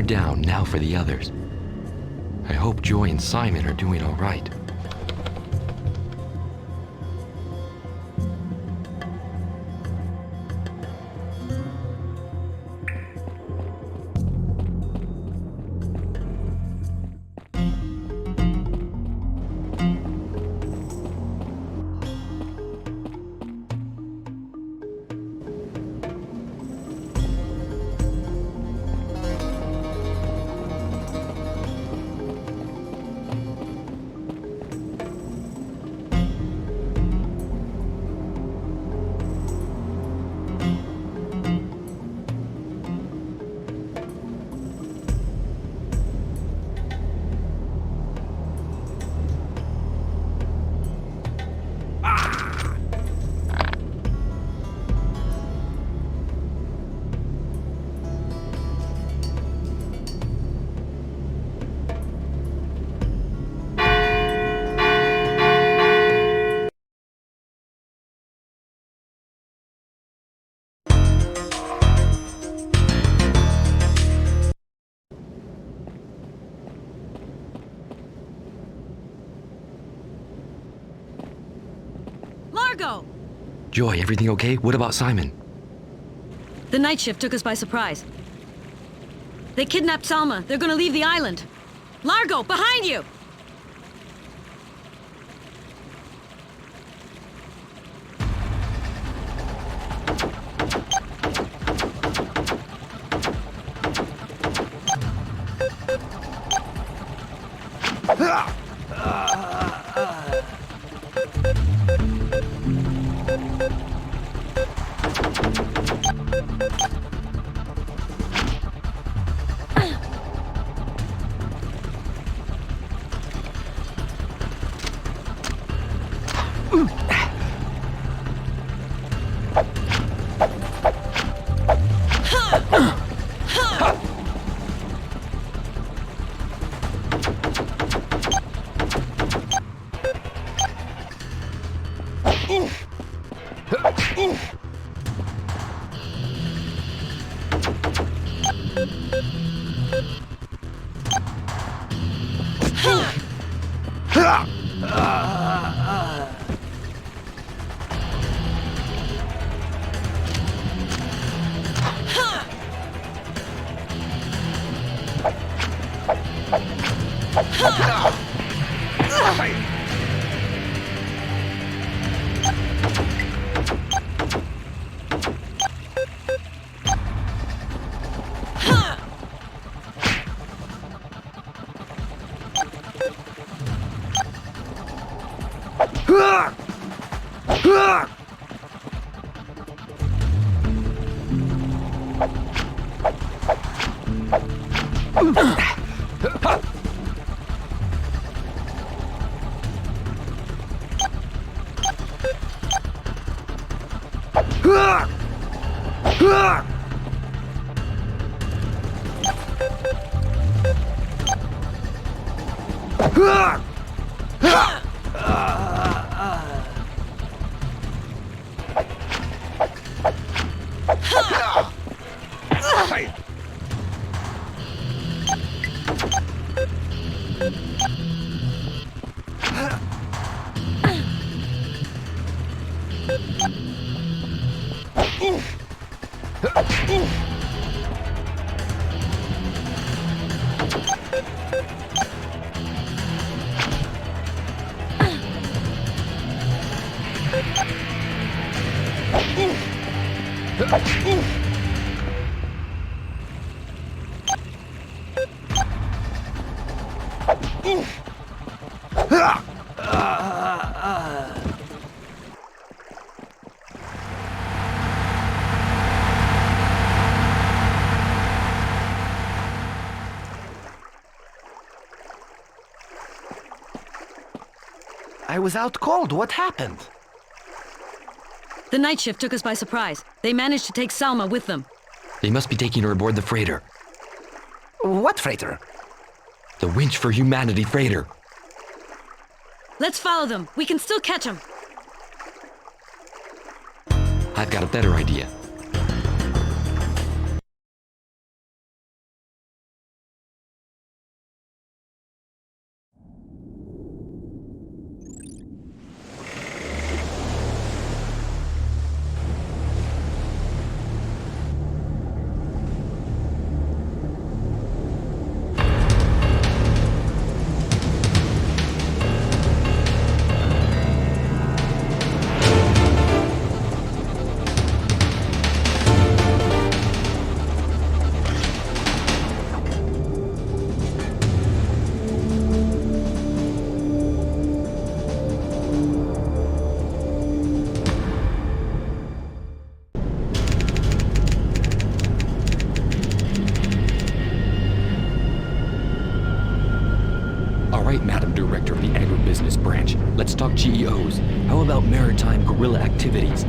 down, now for the others. I hope Joy and Simon are doing all right. Largo! Joy, everything okay? What about Simon? The Nightshift took us by surprise. They kidnapped Salma. They're gonna leave the island. Largo, behind you! I was out cold. What happened? The Nightshift took us by surprise. They managed to take Salma with them. They must be taking her aboard the freighter. What freighter? The Winch for Humanity freighter. Let's follow them. We can still catch them. I've got a better idea. GEOs? How about maritime guerrilla activities?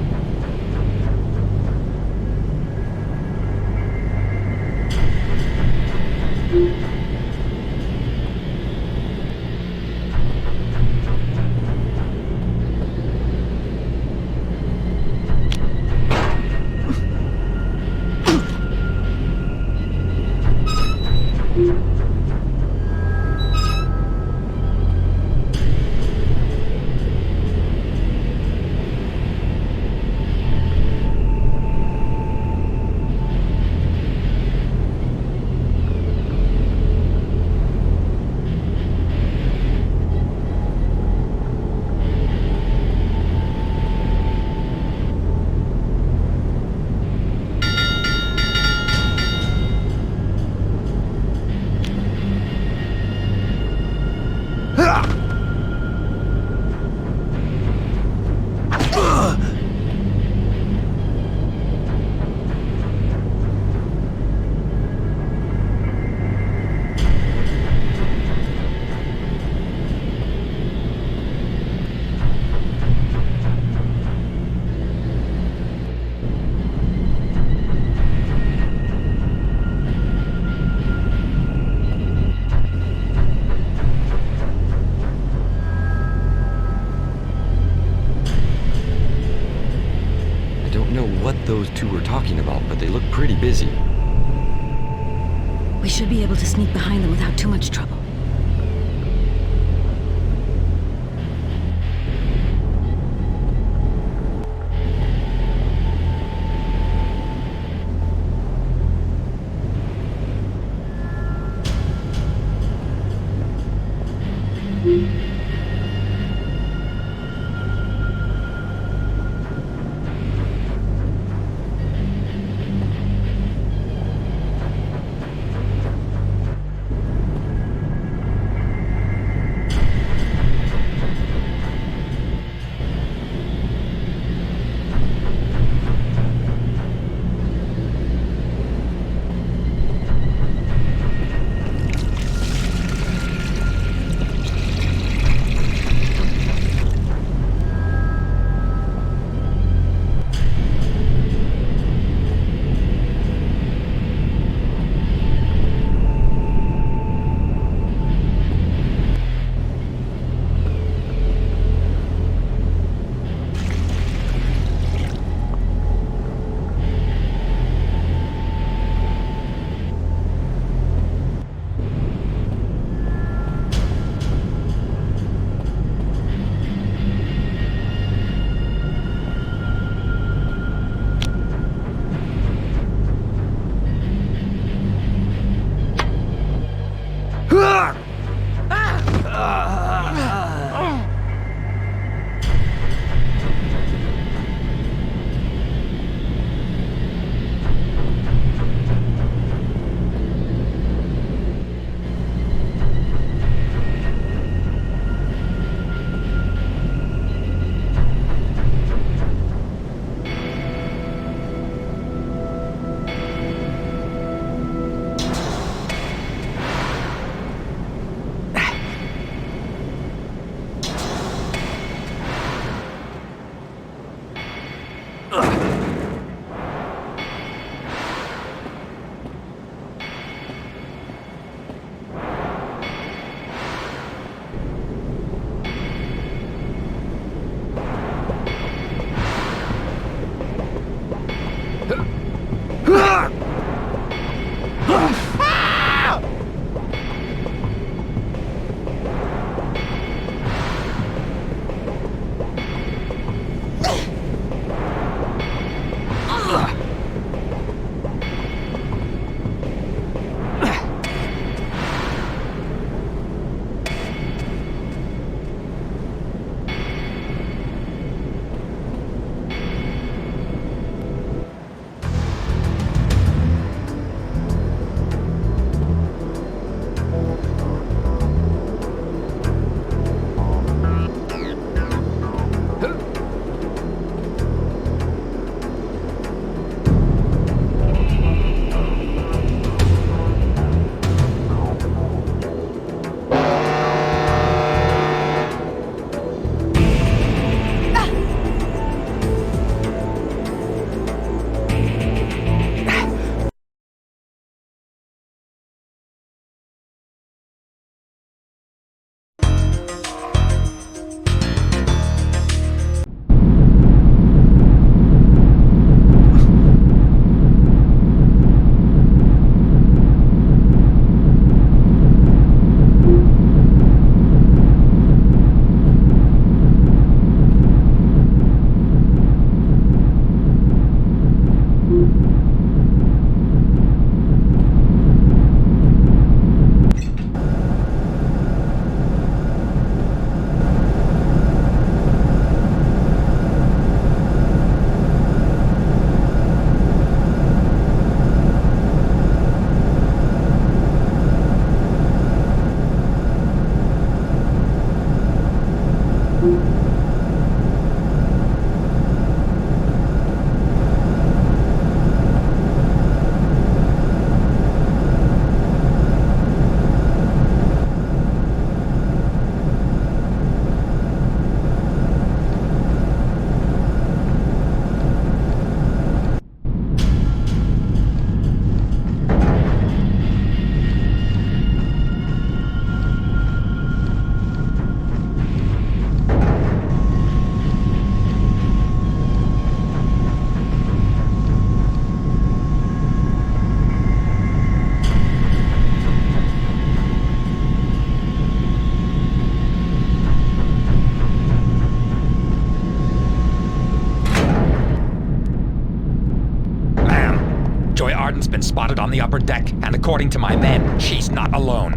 Those two were talking about, but they look pretty busy. We should be able to sneak behind them without too much trouble. garden's been spotted on the upper deck, and according to my men, she's not alone.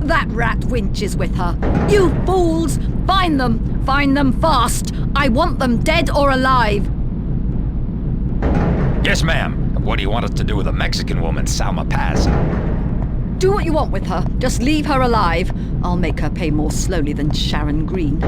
That rat Winch is with her. You fools! Find them! Find them fast! I want them dead or alive! Yes, ma'am. What do you want us to do with a Mexican woman, Salma Paz? Do what you want with her. Just leave her alive. I'll make her pay more slowly than Sharon Green.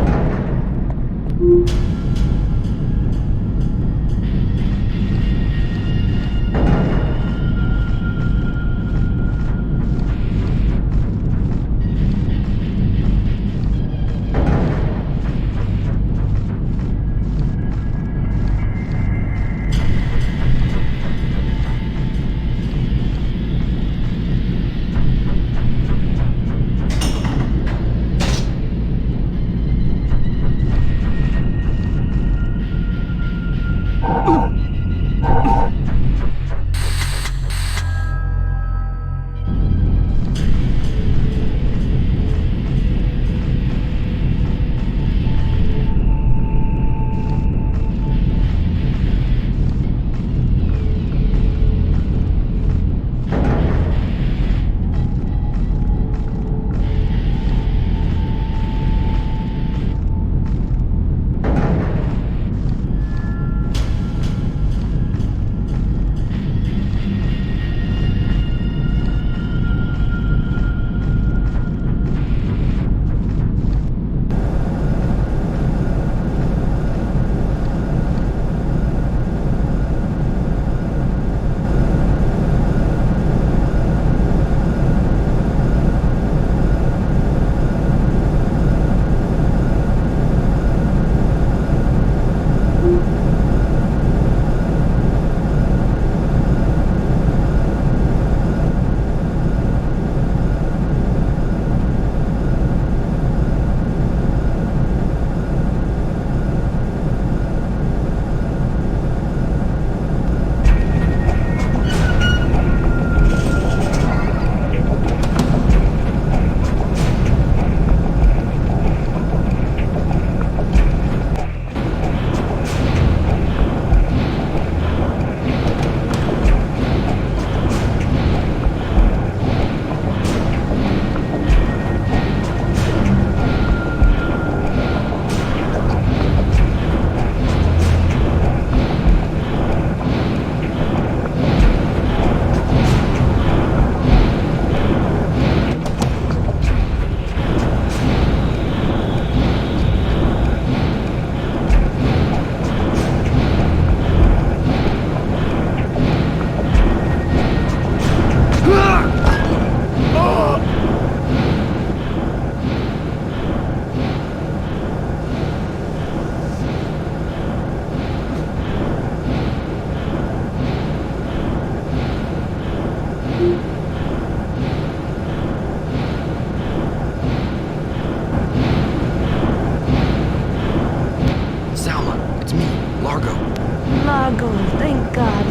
Largo, thank God.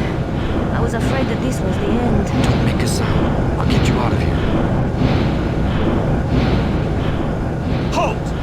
I was afraid that this was the end. Don't make a sound. I'll get you out of here. Halt!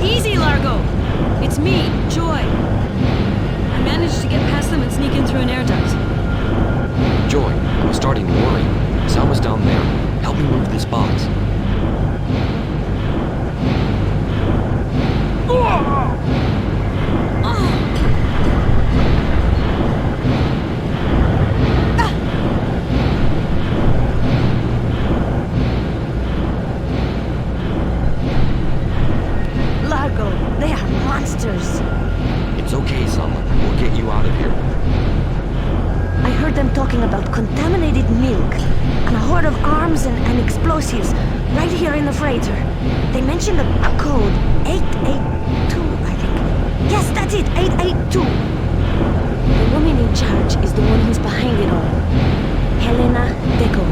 Easy, Largo! It's me, Joy. I managed to get past them and sneak in through an air duct. Joy, I was starting to worry. Salma's down there. Help me move this box. Largo, they are monsters. It's okay, Salma. We'll get you out of here. I heard them talking about contaminated milk and a horde of arms and explosives right here in the freighter. They mentioned a code 882, I think. Yes, that's it, 882. The woman in charge is the one who's behind it all. Helena Deco.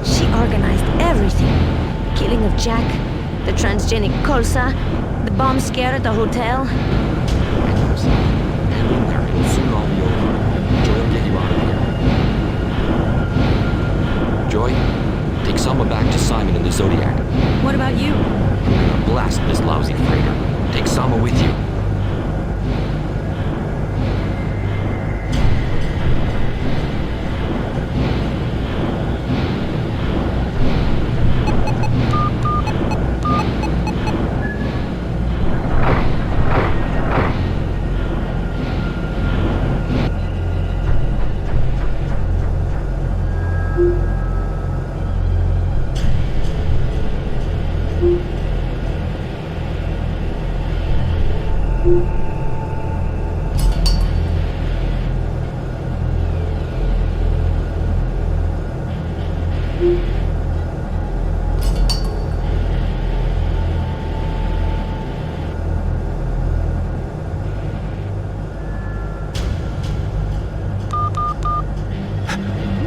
She organized everything. Killing of Jack, the transgenic Kolsa, the bomb scare at the hotel. Hang in there. It'll soon all be over. Joy will get you out of here. Joy, take Salma back to Simon in the Zodiac. What about you? I'm gonna blast this lousy freighter. Take Salma with you.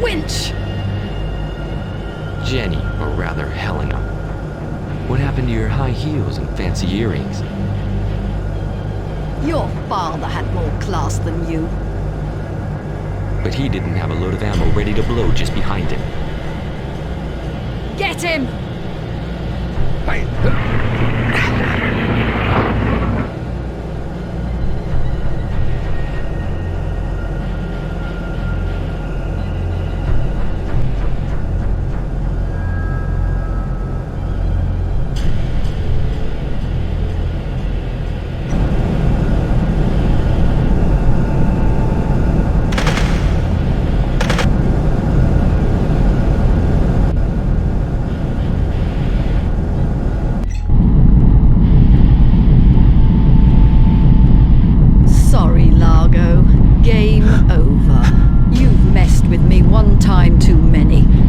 Winch! Jenny, or rather Helena. What happened to your high heels and fancy earrings? Your father had more class than you. But he didn't have a load of ammo ready to blow just behind him. Get him!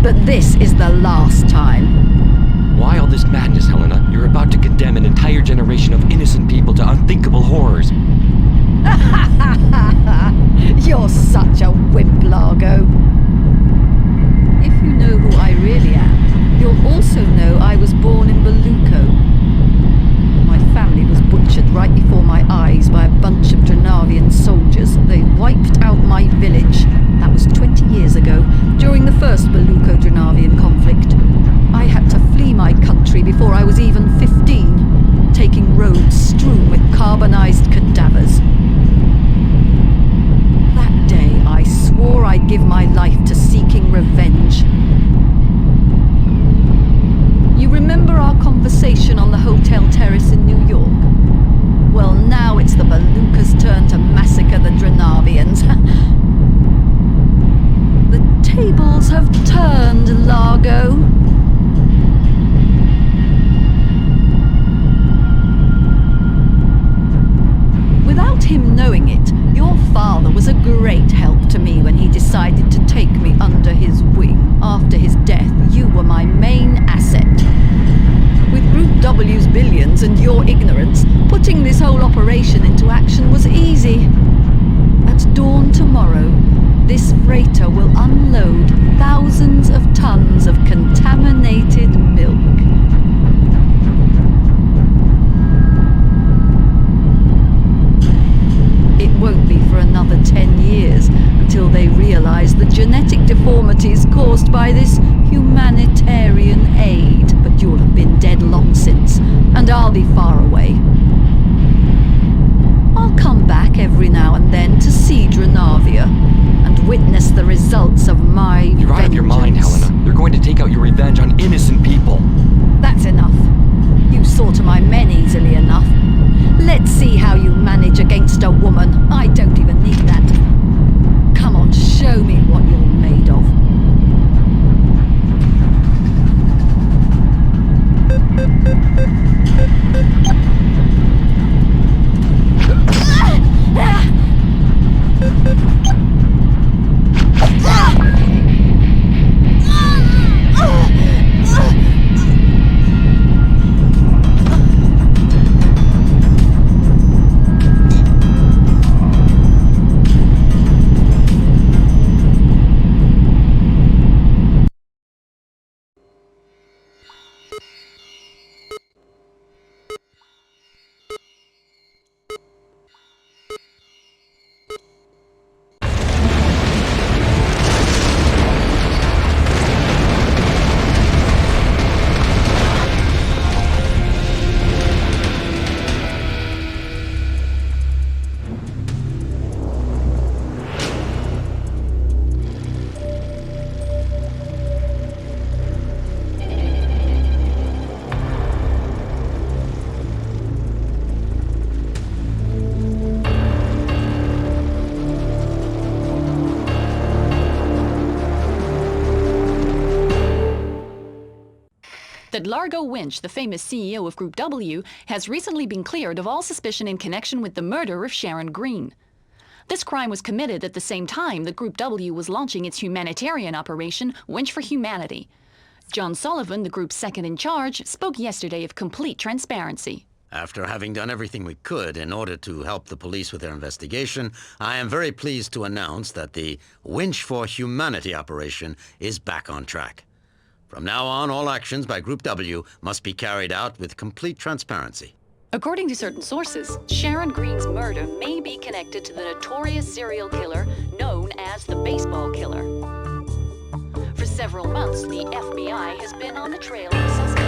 But this is the last time. Why all this madness, Helena? You're about to condemn an entire generation of innocent people to unthinkable horrors. You're such a wimp, Largo. If you know who I really am, you'll also know I was born in Belluco. My family was butchered right before my eyes by a bunch of Dranavian soldiers. They wiped out my village. That was 20 years ago, during the first Belluco-Dranavian conflict. I had to flee my country before I was even 15, taking roads strewn with carbonized cadavers. That day, I swore I'd give my life to seeking revenge. You remember our conversation on the hotel terrace in New York? Well, now it's the Belluca's turn to massacre the Dranavians. The tables have turned, Largo. Without him knowing it, your father was a great help to me when he decided to take me under his wing. After his death, you were my main asset. With Group W's billions and your ignorance, putting this whole operation into action was easy. At dawn tomorrow, this freighter will unload thousands casualties caused by this humanitarian aid. But you'll have been dead long since, and I'll be far away. I'll come back every now and then to see Dranavia and witness the results of my You're out of your mind, Helena. You're going to take out your revenge on innocent people. That's enough. You saw to my men easily enough. Let's see how you manage against a woman. I don't even need that. Come on, show me what you're made of. That Largo Winch, the famous CEO of Group W, has recently been cleared of all suspicion in connection with the murder of Sharon Green. This crime was committed at the same time that Group W was launching its humanitarian operation, Winch for Humanity. John Sullivan, the group's second in charge, spoke yesterday of complete transparency. After having done everything we could in order to help the police with their investigation, I am very pleased to announce that the Winch for Humanity operation is back on track. From now on, all actions by Group W must be carried out with complete transparency. According to certain sources, Sharon Green's murder may be connected to the notorious serial killer known as the Baseball Killer. For several months, the FBI has been on the trail of the suspect.